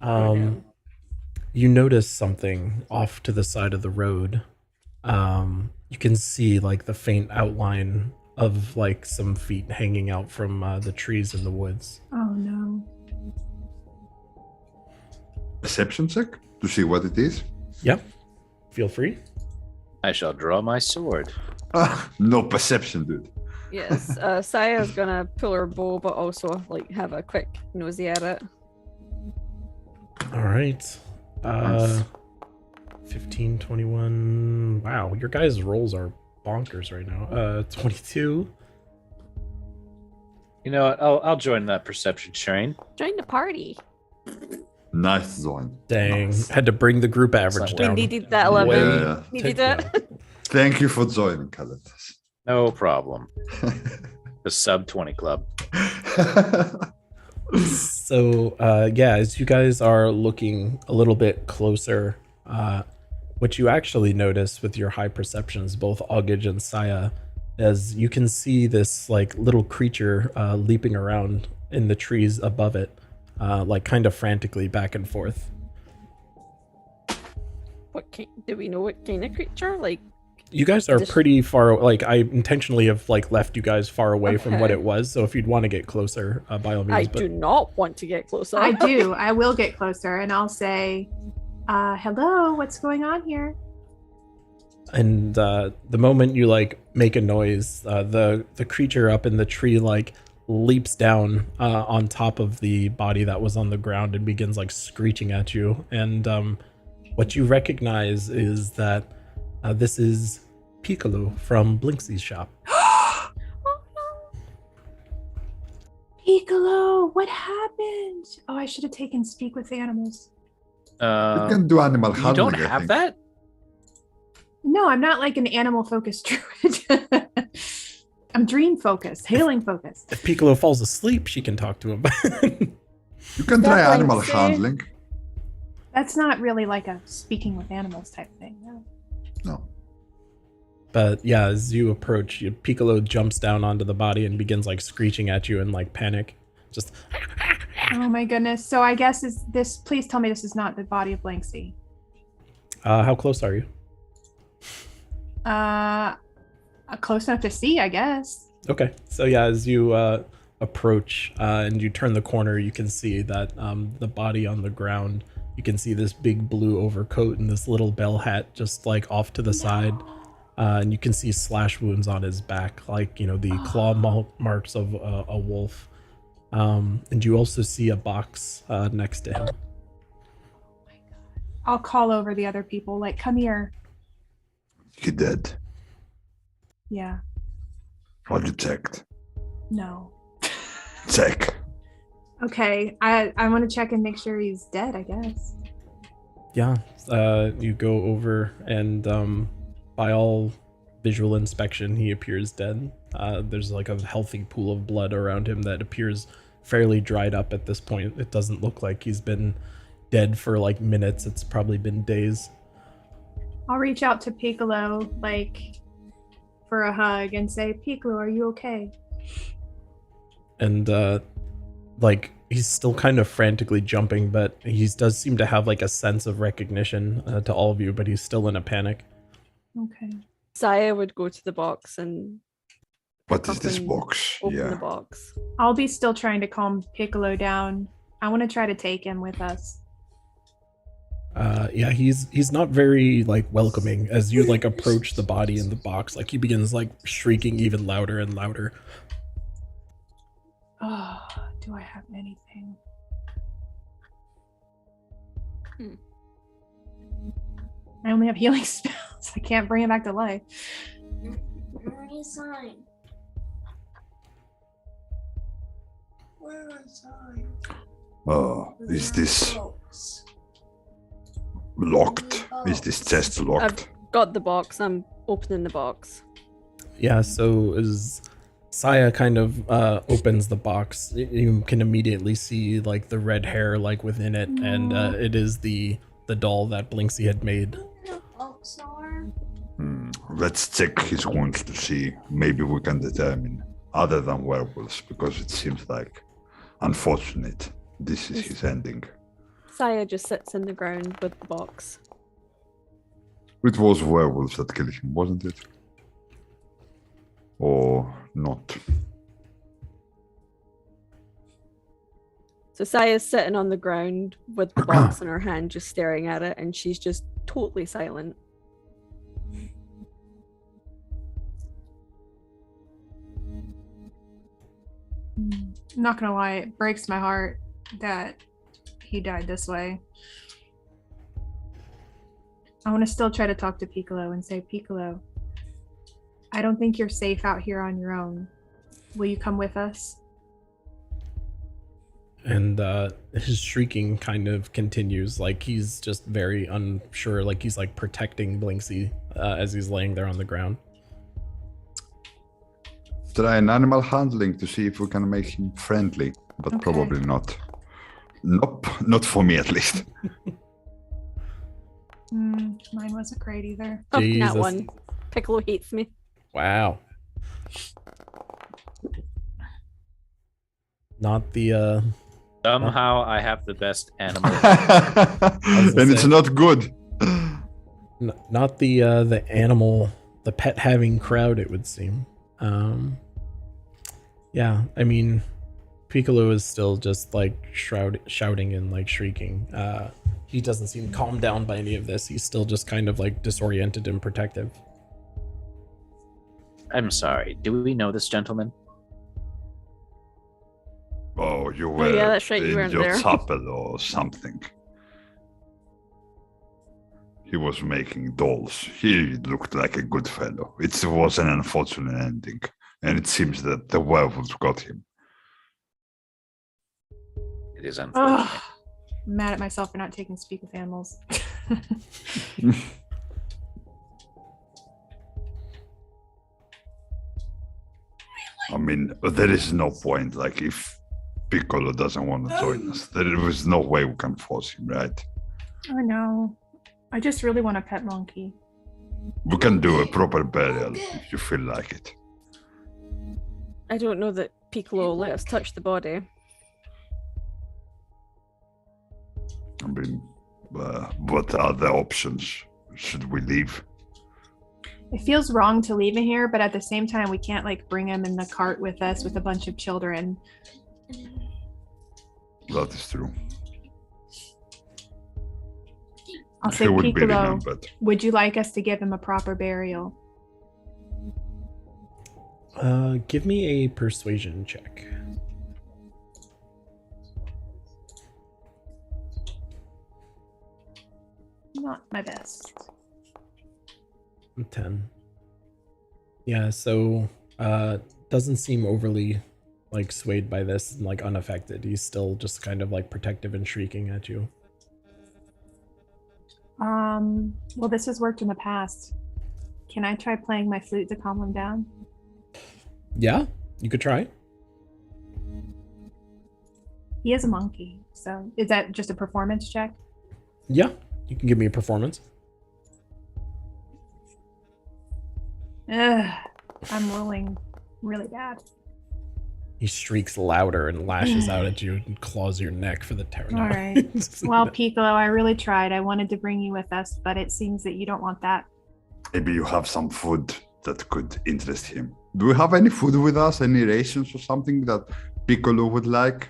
[SPEAKER 2] you notice something off to the side of the road. You can see like the faint outline of like some feet hanging out from the trees in the woods.
[SPEAKER 4] Oh no.
[SPEAKER 1] Perception check to see what it is.
[SPEAKER 2] Yep. Feel free.
[SPEAKER 6] I shall draw my sword.
[SPEAKER 1] No perception, dude.
[SPEAKER 3] Yes. Saya's gonna pull her bow, but also like have a quick nosy at it.
[SPEAKER 2] All right.
[SPEAKER 1] Nice.
[SPEAKER 2] 15, 21. Wow, your guys' rolls are bonkers right now. 22.
[SPEAKER 6] You know what? I'll join that perception train.
[SPEAKER 3] Join the party.
[SPEAKER 1] Nice zone.
[SPEAKER 2] Dang.
[SPEAKER 1] Nice.
[SPEAKER 2] Had to bring the group average
[SPEAKER 6] not
[SPEAKER 3] We
[SPEAKER 2] down.
[SPEAKER 3] needed that 11.
[SPEAKER 1] Yeah.
[SPEAKER 3] Needed
[SPEAKER 2] Take
[SPEAKER 3] it.
[SPEAKER 1] Thank you for joining, Kalatas.
[SPEAKER 6] No problem. The sub 20 club.
[SPEAKER 2] So, yeah, as you guys are looking a little bit closer, what you actually notice with your high perceptions, both Augage and Saya, is you can see this like little creature leaping around in the trees above it, like kind of frantically back and forth.
[SPEAKER 3] Do we know what kind of creature? Like,
[SPEAKER 2] You guys are
[SPEAKER 3] Just-
[SPEAKER 2] pretty far. Like I intentionally have like left you guys far away from what
[SPEAKER 3] Okay.
[SPEAKER 2] it was. So if you'd want to get closer, by all means.
[SPEAKER 3] I
[SPEAKER 2] but
[SPEAKER 3] do not want to get closer.
[SPEAKER 4] I do. I will get closer and I'll say, hello, what's going on here?
[SPEAKER 2] And the moment you like make a noise, the creature up in the tree like leaps down on top of the body that was on the ground and begins like screeching at you. And what you recognize is that this is Piccolo from Blinksy's shop.
[SPEAKER 3] Oh, no.
[SPEAKER 4] Piccolo, what happened? Oh, I should have taken Speak with Animals.
[SPEAKER 1] You can do animal
[SPEAKER 6] You
[SPEAKER 1] handling.
[SPEAKER 6] don't
[SPEAKER 1] I
[SPEAKER 6] have
[SPEAKER 1] think.
[SPEAKER 6] that?
[SPEAKER 4] No, I'm not like an animal focused druid. I'm dream focused, hailing focused.
[SPEAKER 2] If Piccolo falls asleep, she can talk to him.
[SPEAKER 1] You can try
[SPEAKER 3] That
[SPEAKER 1] animal
[SPEAKER 3] likes it.
[SPEAKER 1] handling.
[SPEAKER 4] That's not really like a speaking with animals type thing. No.
[SPEAKER 1] No.
[SPEAKER 2] But yeah, as you approach, Piccolo jumps down onto the body and begins like screeching at you in like panic. Just
[SPEAKER 4] Oh my goodness. So I guess is this, please tell me this is not the body of Blanksy.
[SPEAKER 2] how close are you?
[SPEAKER 4] Close enough to see, I guess.
[SPEAKER 2] Okay, so yeah, as you approach and you turn the corner, you can see that the body on the ground. You can see this big blue overcoat and this little bell hat just like off to the side. And you can see slash wounds on his back, like, you know, the claw marks of a wolf. And you also see a box next to him.
[SPEAKER 4] I'll call over the other people, like, come here.
[SPEAKER 1] He dead.
[SPEAKER 4] Yeah.
[SPEAKER 1] Have you checked?
[SPEAKER 4] No.
[SPEAKER 1] Check.
[SPEAKER 4] Okay, I want to check and make sure he's dead, I guess.
[SPEAKER 2] Yeah, you go over and by all visual inspection, he appears dead. There's like a healthy pool of blood around him that appears fairly dried up at this point. It doesn't look like he's been dead for like minutes. It's probably been days.
[SPEAKER 4] I'll reach out to Piccolo, like, for a hug and say, Piccolo, are you okay?
[SPEAKER 2] And like he's still kind of frantically jumping, but he does seem to have like a sense of recognition to all of you, but he's still in a panic.
[SPEAKER 4] Okay.
[SPEAKER 3] Saya would go to the box and
[SPEAKER 1] What
[SPEAKER 3] pick
[SPEAKER 1] is
[SPEAKER 3] up
[SPEAKER 1] this
[SPEAKER 3] and
[SPEAKER 1] box?
[SPEAKER 3] open
[SPEAKER 1] Yeah.
[SPEAKER 3] the box.
[SPEAKER 4] I'll be still trying to calm Piccolo down. I want to try to take him with us.
[SPEAKER 2] Yeah, he's not very like welcoming as you like approach the body in the box. Like he begins like shrieking even louder and louder.
[SPEAKER 4] Oh, do I have anything? I only have healing spells. I can't bring him back to life.
[SPEAKER 7] Where is I? Where is I?
[SPEAKER 1] Oh, is this locked? Is this chest locked?
[SPEAKER 3] I've got the box. I'm opening the box.
[SPEAKER 2] Yeah, so as Saya kind of opens the box, you can immediately see like the red hair like within it, and it is the doll that Blinksy had made.
[SPEAKER 7] The box are.
[SPEAKER 1] Let's check his wounds to see. Maybe we can determine other than werewolves, because it seems like, unfortunate, this is his ending.
[SPEAKER 3] Saya just sits in the ground with the box.
[SPEAKER 1] It was werewolves that killed him, wasn't it? Or not?
[SPEAKER 3] So Saya's sitting on the ground with the box in her hand, just staring at it, and she's just totally silent.
[SPEAKER 4] I'm not gonna lie, it breaks my heart that he died this way. I want to still try to talk to Piccolo and say, Piccolo, I don't think you're safe out here on your own. Will you come with us?
[SPEAKER 2] And his shrieking kind of continues, like he's just very unsure, like he's like protecting Blinksy as he's laying there on the ground.
[SPEAKER 1] Try an animal handling to see if we can make him friendly, but
[SPEAKER 4] Okay.
[SPEAKER 1] probably not. Nope, not for me at least.
[SPEAKER 4] Mine wasn't great either.
[SPEAKER 3] Oh,
[SPEAKER 2] Jesus.
[SPEAKER 3] that one. Piccolo hates me.
[SPEAKER 2] Wow. Not the
[SPEAKER 6] Somehow I have the best animal.
[SPEAKER 1] And it's
[SPEAKER 2] say.
[SPEAKER 1] not good.
[SPEAKER 2] not the animal, the pet having crowd, it would seem. Yeah, I mean, Piccolo is still just like shouting and like shrieking. He doesn't seem calmed down by any of this. He's still just kind of like disoriented and protective.
[SPEAKER 6] I'm sorry. Do we know this gentleman?
[SPEAKER 1] Oh, you were
[SPEAKER 3] yeah, that's right, you
[SPEAKER 1] in
[SPEAKER 3] weren't
[SPEAKER 1] your
[SPEAKER 3] there.
[SPEAKER 1] chapel or something. He was making dolls. He looked like a good fellow. It was an unfortunate ending, and it seems that the werewolves got him.
[SPEAKER 6] It is unfortunate.
[SPEAKER 4] Ugh. I'm mad at myself for not taking speak with animals.
[SPEAKER 1] I mean, there is no point. Like, if Piccolo doesn't want to join us, there is no way we can force him, right?
[SPEAKER 4] I know. I just really want a pet monkey.
[SPEAKER 1] We can do a proper burial if you feel like it.
[SPEAKER 3] I don't know that Piccolo will let us touch the body.
[SPEAKER 1] I mean, what are the options? Should we leave?
[SPEAKER 4] It feels wrong to leave him here, but at the same time, we can't like bring him in the cart with us with a bunch of children.
[SPEAKER 1] That is true.
[SPEAKER 4] I'll
[SPEAKER 1] He
[SPEAKER 4] say,
[SPEAKER 1] would be
[SPEAKER 4] Piccolo,
[SPEAKER 1] remembered.
[SPEAKER 4] would you like us to give him a proper burial?
[SPEAKER 2] Give me a persuasion check.
[SPEAKER 4] Not my best.
[SPEAKER 2] 10. Yeah, so doesn't seem overly like swayed by this and like unaffected. He's still just kind of like protective and shrieking at you.
[SPEAKER 4] Well, this has worked in the past. Can I try playing my flute to calm him down?
[SPEAKER 2] Yeah, you could try.
[SPEAKER 4] He is a monkey, so is that just a performance check?
[SPEAKER 2] Yeah, you can give me a performance.
[SPEAKER 4] Ugh, I'm rolling really bad.
[SPEAKER 2] He shrieks louder and lashes out at you and claws your neck for the terror.
[SPEAKER 4] All right. Well, Piccolo, I really tried. I wanted to bring you with us, but it seems that you don't want that.
[SPEAKER 1] Maybe you have some food that could interest him. Do we have any food with us? Any rations or something that Piccolo would like?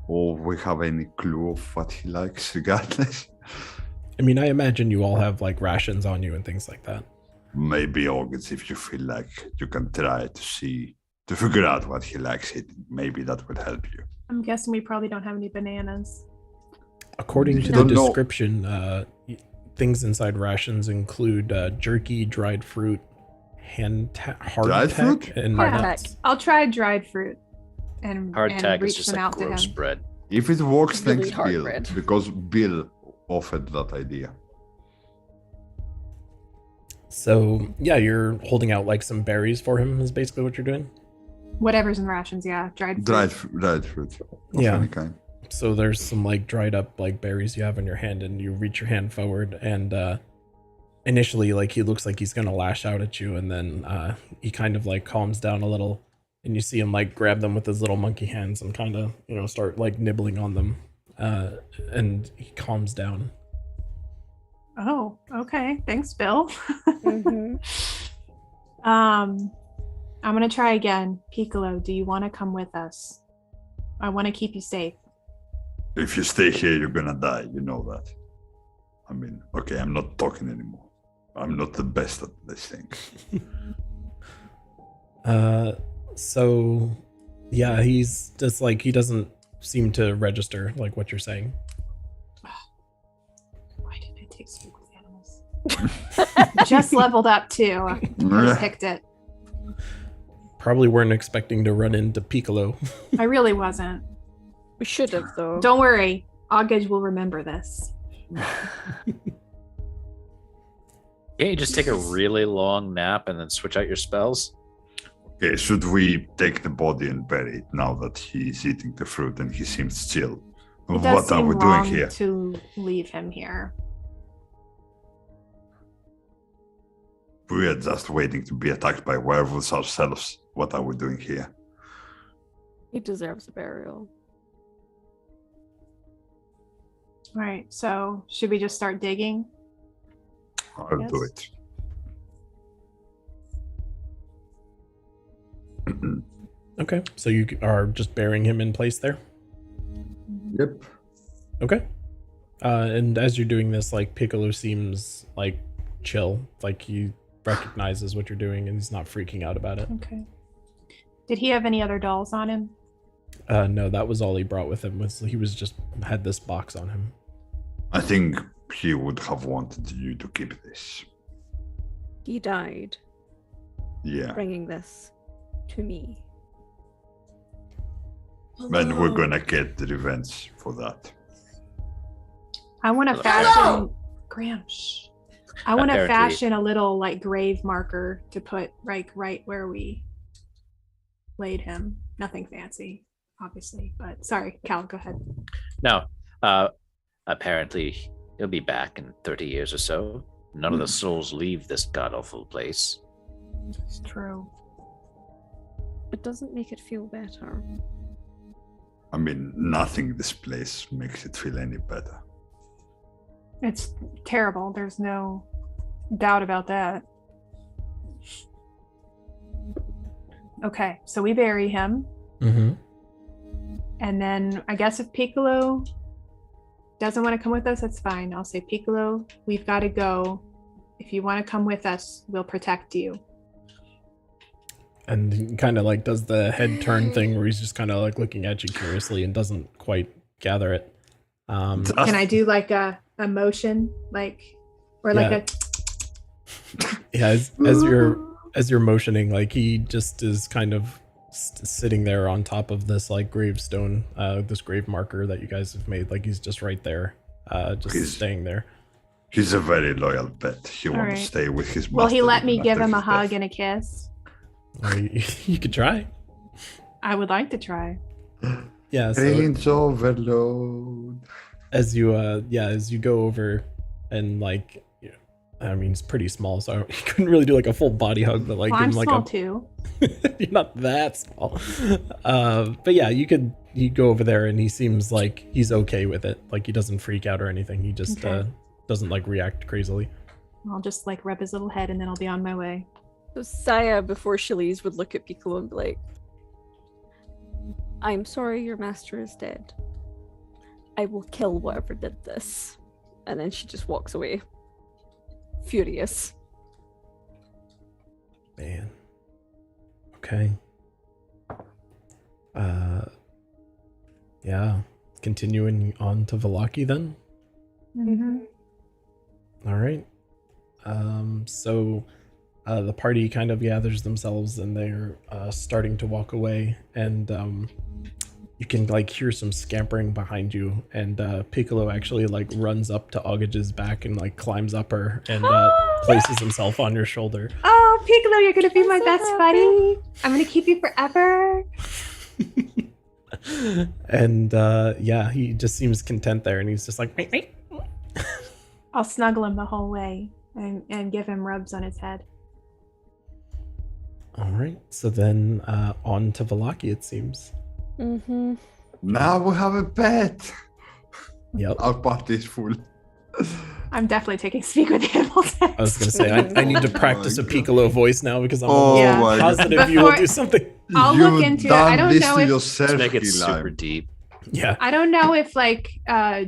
[SPEAKER 1] Or we have any clue of what he likes regardless?
[SPEAKER 2] I mean, I imagine you all have like rations on you and things like that.
[SPEAKER 1] Maybe August, if you feel like you can try to figure out what he likes eating. Maybe that would help you.
[SPEAKER 4] I'm guessing we probably don't have any bananas.
[SPEAKER 2] According to the
[SPEAKER 1] Don't know.
[SPEAKER 2] description, things inside rations include jerky, dried fruit,
[SPEAKER 1] Dried
[SPEAKER 2] hardtack,
[SPEAKER 1] fruit?
[SPEAKER 2] and
[SPEAKER 4] Hardtack.
[SPEAKER 2] nuts.
[SPEAKER 4] I'll try dried fruit and
[SPEAKER 6] Hardtack
[SPEAKER 4] reach
[SPEAKER 6] is just
[SPEAKER 4] them
[SPEAKER 6] like
[SPEAKER 4] out to
[SPEAKER 6] gross
[SPEAKER 4] him.
[SPEAKER 6] bread.
[SPEAKER 1] If it works,
[SPEAKER 3] Really
[SPEAKER 1] thanks
[SPEAKER 3] hard
[SPEAKER 1] Bill.
[SPEAKER 3] bread.
[SPEAKER 1] Because Bill offered that idea.
[SPEAKER 2] So yeah, you're holding out like some berries for him is basically what you're doing.
[SPEAKER 4] Whatever's in rations, yeah. Dried fruit.
[SPEAKER 1] Dried fruit of
[SPEAKER 2] Yeah.
[SPEAKER 1] any kind.
[SPEAKER 2] So there's some like dried up like berries you have in your hand, and you reach your hand forward, and initially like he looks like he's gonna lash out at you, and then he kind of like calms down a little, and you see him like grab them with his little monkey hands and kind of start like nibbling on them, and he calms down.
[SPEAKER 4] Oh, okay. Thanks, Bill.
[SPEAKER 3] Mhm.
[SPEAKER 4] I'm gonna try again. Piccolo, do you want to come with us? I want to keep you safe.
[SPEAKER 1] If you stay here, you're gonna die. You know that. I mean, okay, I'm not talking anymore. I'm not the best at these things.
[SPEAKER 2] So yeah, he's just like, he doesn't seem to register like what you're saying.
[SPEAKER 4] Why did I take speak with animals? Just leveled up too. I picked it.
[SPEAKER 2] Probably weren't expecting to run into Piccolo.
[SPEAKER 4] I really wasn't.
[SPEAKER 3] We should have though.
[SPEAKER 4] Don't worry. August will remember this.
[SPEAKER 6] Can't you just take a really long nap and then switch out your spells?
[SPEAKER 1] Okay, should we take the body and bury it now that he's eating the fruit and he seems chill?
[SPEAKER 4] It does
[SPEAKER 1] What are
[SPEAKER 4] seem
[SPEAKER 1] we doing
[SPEAKER 4] wrong
[SPEAKER 1] here?
[SPEAKER 4] to leave him here.
[SPEAKER 1] We are just waiting to be attacked by werewolves ourselves. What are we doing here?
[SPEAKER 3] He deserves a burial.
[SPEAKER 4] All right. So should we just start digging?
[SPEAKER 1] I'll do
[SPEAKER 4] Yes.
[SPEAKER 1] it.
[SPEAKER 2] Okay, so you are just burying him in place there.
[SPEAKER 1] Yep.
[SPEAKER 2] Okay. And as you're doing this, like Piccolo seems like chill, like he recognizes what you're doing and he's not freaking out about it.
[SPEAKER 4] Okay. Did he have any other dolls on him?
[SPEAKER 2] No, that was all he brought with him. He was just had this box on him.
[SPEAKER 1] I think he would have wanted you to keep this.
[SPEAKER 3] He died
[SPEAKER 1] Yeah.
[SPEAKER 3] bringing this to me.
[SPEAKER 1] And we're gonna get the revenge for that.
[SPEAKER 4] I want to
[SPEAKER 6] Hello.
[SPEAKER 4] fashion. Graham, shh. I want to
[SPEAKER 6] Apparently-
[SPEAKER 4] fashion a little like grave marker to put like right where we laid him. Nothing fancy, obviously, but sorry, Cal, go ahead.
[SPEAKER 6] No. Apparently he'll be back in 30 years or so. None of the souls leave this god-awful place.
[SPEAKER 4] It's true.
[SPEAKER 3] It doesn't make it feel better.
[SPEAKER 1] I mean, nothing in this place makes it feel any better.
[SPEAKER 4] It's terrible. There's no doubt about that. Okay, so we bury him.
[SPEAKER 2] Mm-hmm.
[SPEAKER 4] And then I guess if Piccolo doesn't want to come with us, that's fine. I'll say, Piccolo, we've got to go. If you want to come with us, we'll protect you.
[SPEAKER 2] And he kind of like does the head turn thing where he's just kind of like looking at you curiously and doesn't quite gather it.
[SPEAKER 4] Can I do like a motion, like, or like a?
[SPEAKER 2] Yeah, as you're motioning, like he just is kind of sitting there on top of this like gravestone, this grave marker that you guys have made. Like he's just right there, just staying there.
[SPEAKER 1] He's a very loyal pet. He wants
[SPEAKER 4] right.
[SPEAKER 1] to stay with his master.
[SPEAKER 4] Will he let me
[SPEAKER 1] even
[SPEAKER 4] give
[SPEAKER 1] after
[SPEAKER 4] him a
[SPEAKER 1] his
[SPEAKER 4] hug
[SPEAKER 1] death.
[SPEAKER 4] and a kiss?
[SPEAKER 2] Or you could try.
[SPEAKER 4] I would like to try.
[SPEAKER 2] Yeah. So
[SPEAKER 1] Range overload.
[SPEAKER 2] as you go over and like, I mean, it's pretty small, so you couldn't really do like a full body hug, but like
[SPEAKER 4] Well,
[SPEAKER 2] give
[SPEAKER 4] I'm
[SPEAKER 2] him like
[SPEAKER 4] small
[SPEAKER 2] a
[SPEAKER 4] too.
[SPEAKER 2] You're not that small. But yeah, you go over there and he seems like he's okay with it. Like he doesn't freak out or anything. He just
[SPEAKER 4] Okay.
[SPEAKER 2] doesn't like react crazily.
[SPEAKER 4] I'll just like rub his little head and then I'll be on my way.
[SPEAKER 3] So Saya, before she leaves, would look at Piccolo and be like, I'm sorry your master is dead. I will kill whatever did this. And then she just walks away. Furious.
[SPEAKER 2] Man. Okay. Yeah. Continuing on to Valaki then.
[SPEAKER 4] Mm-hmm.
[SPEAKER 2] All right. So the party kind of gathers themselves and they're starting to walk away, and you can like hear some scampering behind you, and Piccolo actually like runs up to Oggage's back and like climbs up her and places himself on your shoulder.
[SPEAKER 4] Oh, Piccolo, you're gonna be my best buddy. I'm gonna keep you forever.
[SPEAKER 2] And yeah, he just seems content there, and he's just like, wait.
[SPEAKER 4] I'll snuggle him the whole way and give him rubs on his head.
[SPEAKER 2] All right, so then on to Valaki, it seems.
[SPEAKER 3] Mm-hmm.
[SPEAKER 1] Now we have a pet.
[SPEAKER 2] Yep.
[SPEAKER 1] Our party is full.
[SPEAKER 4] I'm definitely taking speak with animals.
[SPEAKER 2] I was gonna say I need to practice a
[SPEAKER 1] God.
[SPEAKER 2] Piccolo voice now because I'm
[SPEAKER 1] Oh
[SPEAKER 2] almost
[SPEAKER 4] Yeah.
[SPEAKER 1] my god.
[SPEAKER 2] positive you will
[SPEAKER 4] Before-
[SPEAKER 2] do something.
[SPEAKER 4] I'll
[SPEAKER 1] You've
[SPEAKER 4] look into it.
[SPEAKER 1] done
[SPEAKER 4] I don't
[SPEAKER 1] this
[SPEAKER 4] know
[SPEAKER 1] to
[SPEAKER 4] if-
[SPEAKER 1] yourself,
[SPEAKER 6] Let's make it
[SPEAKER 1] Eli.
[SPEAKER 6] super deep.
[SPEAKER 2] Yeah.
[SPEAKER 4] I don't know if like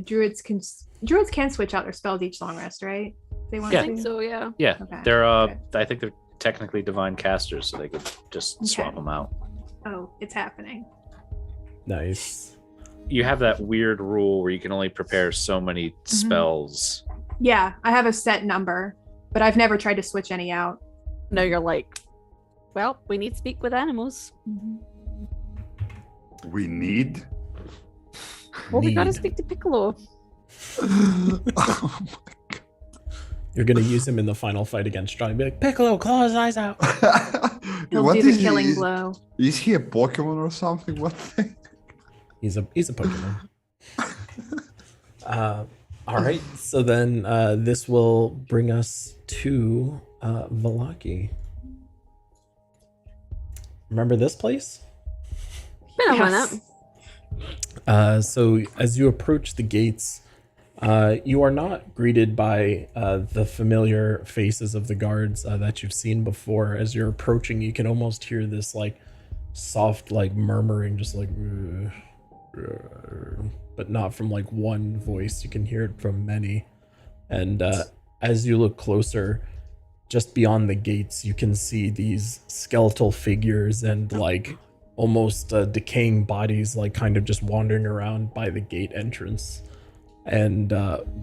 [SPEAKER 4] druids can switch out their spells each long rest, right? They want
[SPEAKER 6] Yeah.
[SPEAKER 3] I think so, yeah.
[SPEAKER 6] Yeah,
[SPEAKER 4] Okay.
[SPEAKER 6] they're
[SPEAKER 4] Okay.
[SPEAKER 6] I think they're technically divine casters, so they could just swap
[SPEAKER 4] Okay.
[SPEAKER 6] them out.
[SPEAKER 4] Oh, it's happening.
[SPEAKER 2] Nice.
[SPEAKER 6] You have that weird rule where you can only prepare so many spells.
[SPEAKER 4] Yeah, I have a set number, but I've never tried to switch any out.
[SPEAKER 3] Now you're like, well, we need to speak with animals.
[SPEAKER 1] We need.
[SPEAKER 3] Well, we gotta
[SPEAKER 2] Need.
[SPEAKER 3] speak to Piccolo.
[SPEAKER 1] Oh my
[SPEAKER 2] You're gonna use him in the final fight against Strahd and be like, Piccolo, claw his eyes out.
[SPEAKER 1] god.
[SPEAKER 4] He'll
[SPEAKER 1] What
[SPEAKER 4] do the
[SPEAKER 1] is he?
[SPEAKER 4] killing blow.
[SPEAKER 1] Is he a Pokemon or something? What?
[SPEAKER 2] He's a Pokemon. All right, so then this will bring us to Valaki. Remember this place?
[SPEAKER 3] Been a
[SPEAKER 4] Yes.
[SPEAKER 3] minute.
[SPEAKER 2] So as you approach the gates, you are not greeted by the familiar faces of the guards that you've seen before. As you're approaching, you can almost hear this like soft like murmuring, just like, but not from like one voice. You can hear it from many. And as you look closer, just beyond the gates, you can see these skeletal figures and like almost decaying bodies, like kind of just wandering around by the gate entrance. And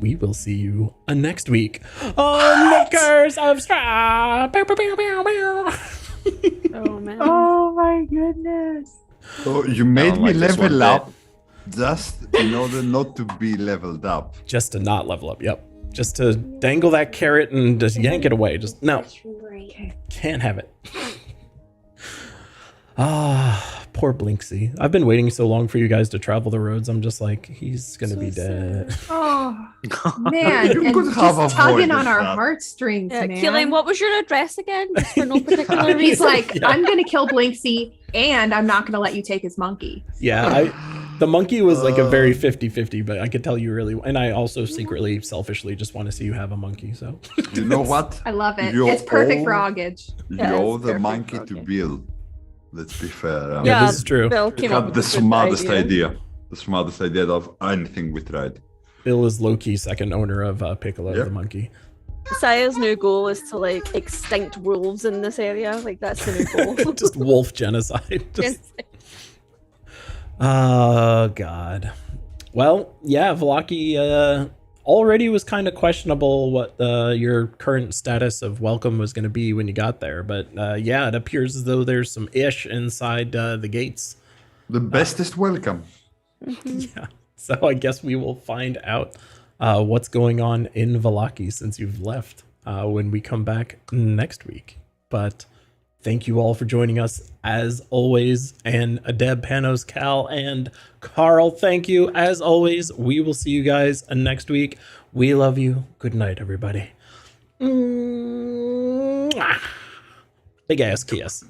[SPEAKER 2] we will see you next week on the Curse of Strahd. Pew, pew, pew, pew, pew.
[SPEAKER 3] Oh man.
[SPEAKER 4] Oh my goodness.
[SPEAKER 1] Oh, you made
[SPEAKER 6] don't
[SPEAKER 1] me
[SPEAKER 6] like this one
[SPEAKER 1] level
[SPEAKER 6] bit.
[SPEAKER 1] up just in order not to be leveled up.
[SPEAKER 2] Just to not level up. Yep. Just to dangle that carrot and just yank it away. Just no,
[SPEAKER 7] Great.
[SPEAKER 2] can't have it. Ah, poor Blinksy. I've been waiting so long for you guys to travel the roads. I'm just like, he's gonna be dead.
[SPEAKER 4] Oh man,
[SPEAKER 1] You
[SPEAKER 4] and
[SPEAKER 1] could have
[SPEAKER 4] just tugging
[SPEAKER 1] avoided
[SPEAKER 4] on our
[SPEAKER 1] that.
[SPEAKER 4] heartstrings,
[SPEAKER 3] Yeah,
[SPEAKER 4] man.
[SPEAKER 3] Keelan, what was your address again? Just for no particular reason.
[SPEAKER 4] He's like,
[SPEAKER 2] Yeah.
[SPEAKER 4] I'm gonna kill Blinksy, and I'm not gonna let you take his monkey.
[SPEAKER 2] Yeah, the monkey was like a very 50-50, but I could tell you really, and I also secretly, selfishly just want to see you have a monkey, so.
[SPEAKER 1] You know what?
[SPEAKER 4] I love it.
[SPEAKER 1] You're
[SPEAKER 4] It's perfect for
[SPEAKER 1] all-
[SPEAKER 4] Augage.
[SPEAKER 3] Yeah,
[SPEAKER 1] You're
[SPEAKER 3] it's
[SPEAKER 1] the
[SPEAKER 3] perfect
[SPEAKER 1] monkey
[SPEAKER 3] for
[SPEAKER 1] to
[SPEAKER 3] okay.
[SPEAKER 1] build. Let's be fair.
[SPEAKER 2] Yeah, this is true.
[SPEAKER 3] Bill
[SPEAKER 1] He
[SPEAKER 3] came up
[SPEAKER 1] had
[SPEAKER 3] with
[SPEAKER 1] the
[SPEAKER 3] a good
[SPEAKER 1] smartest idea. The smartest idea of anything we tried.
[SPEAKER 2] Bill is low-key second owner of Piccolo
[SPEAKER 1] Yep.
[SPEAKER 2] the monkey.
[SPEAKER 3] Saya's new goal is to like extinct wolves in this area. Like that's the new goal.
[SPEAKER 2] Just wolf genocide. Oh God. Well, yeah, Vlaki already was kind of questionable what your current status of welcome was going to be when you got there, but yeah, it appears as though there's some ish inside the gates.
[SPEAKER 1] The bestest welcome.
[SPEAKER 2] Yeah. So I guess we will find out what's going on in Vlaki since you've left when we come back next week. But thank you all for joining us as always. And Adeb, Panos, Cal, and Carl, thank you as always. We will see you guys next week. We love you. Good night, everybody. Big ass kiss.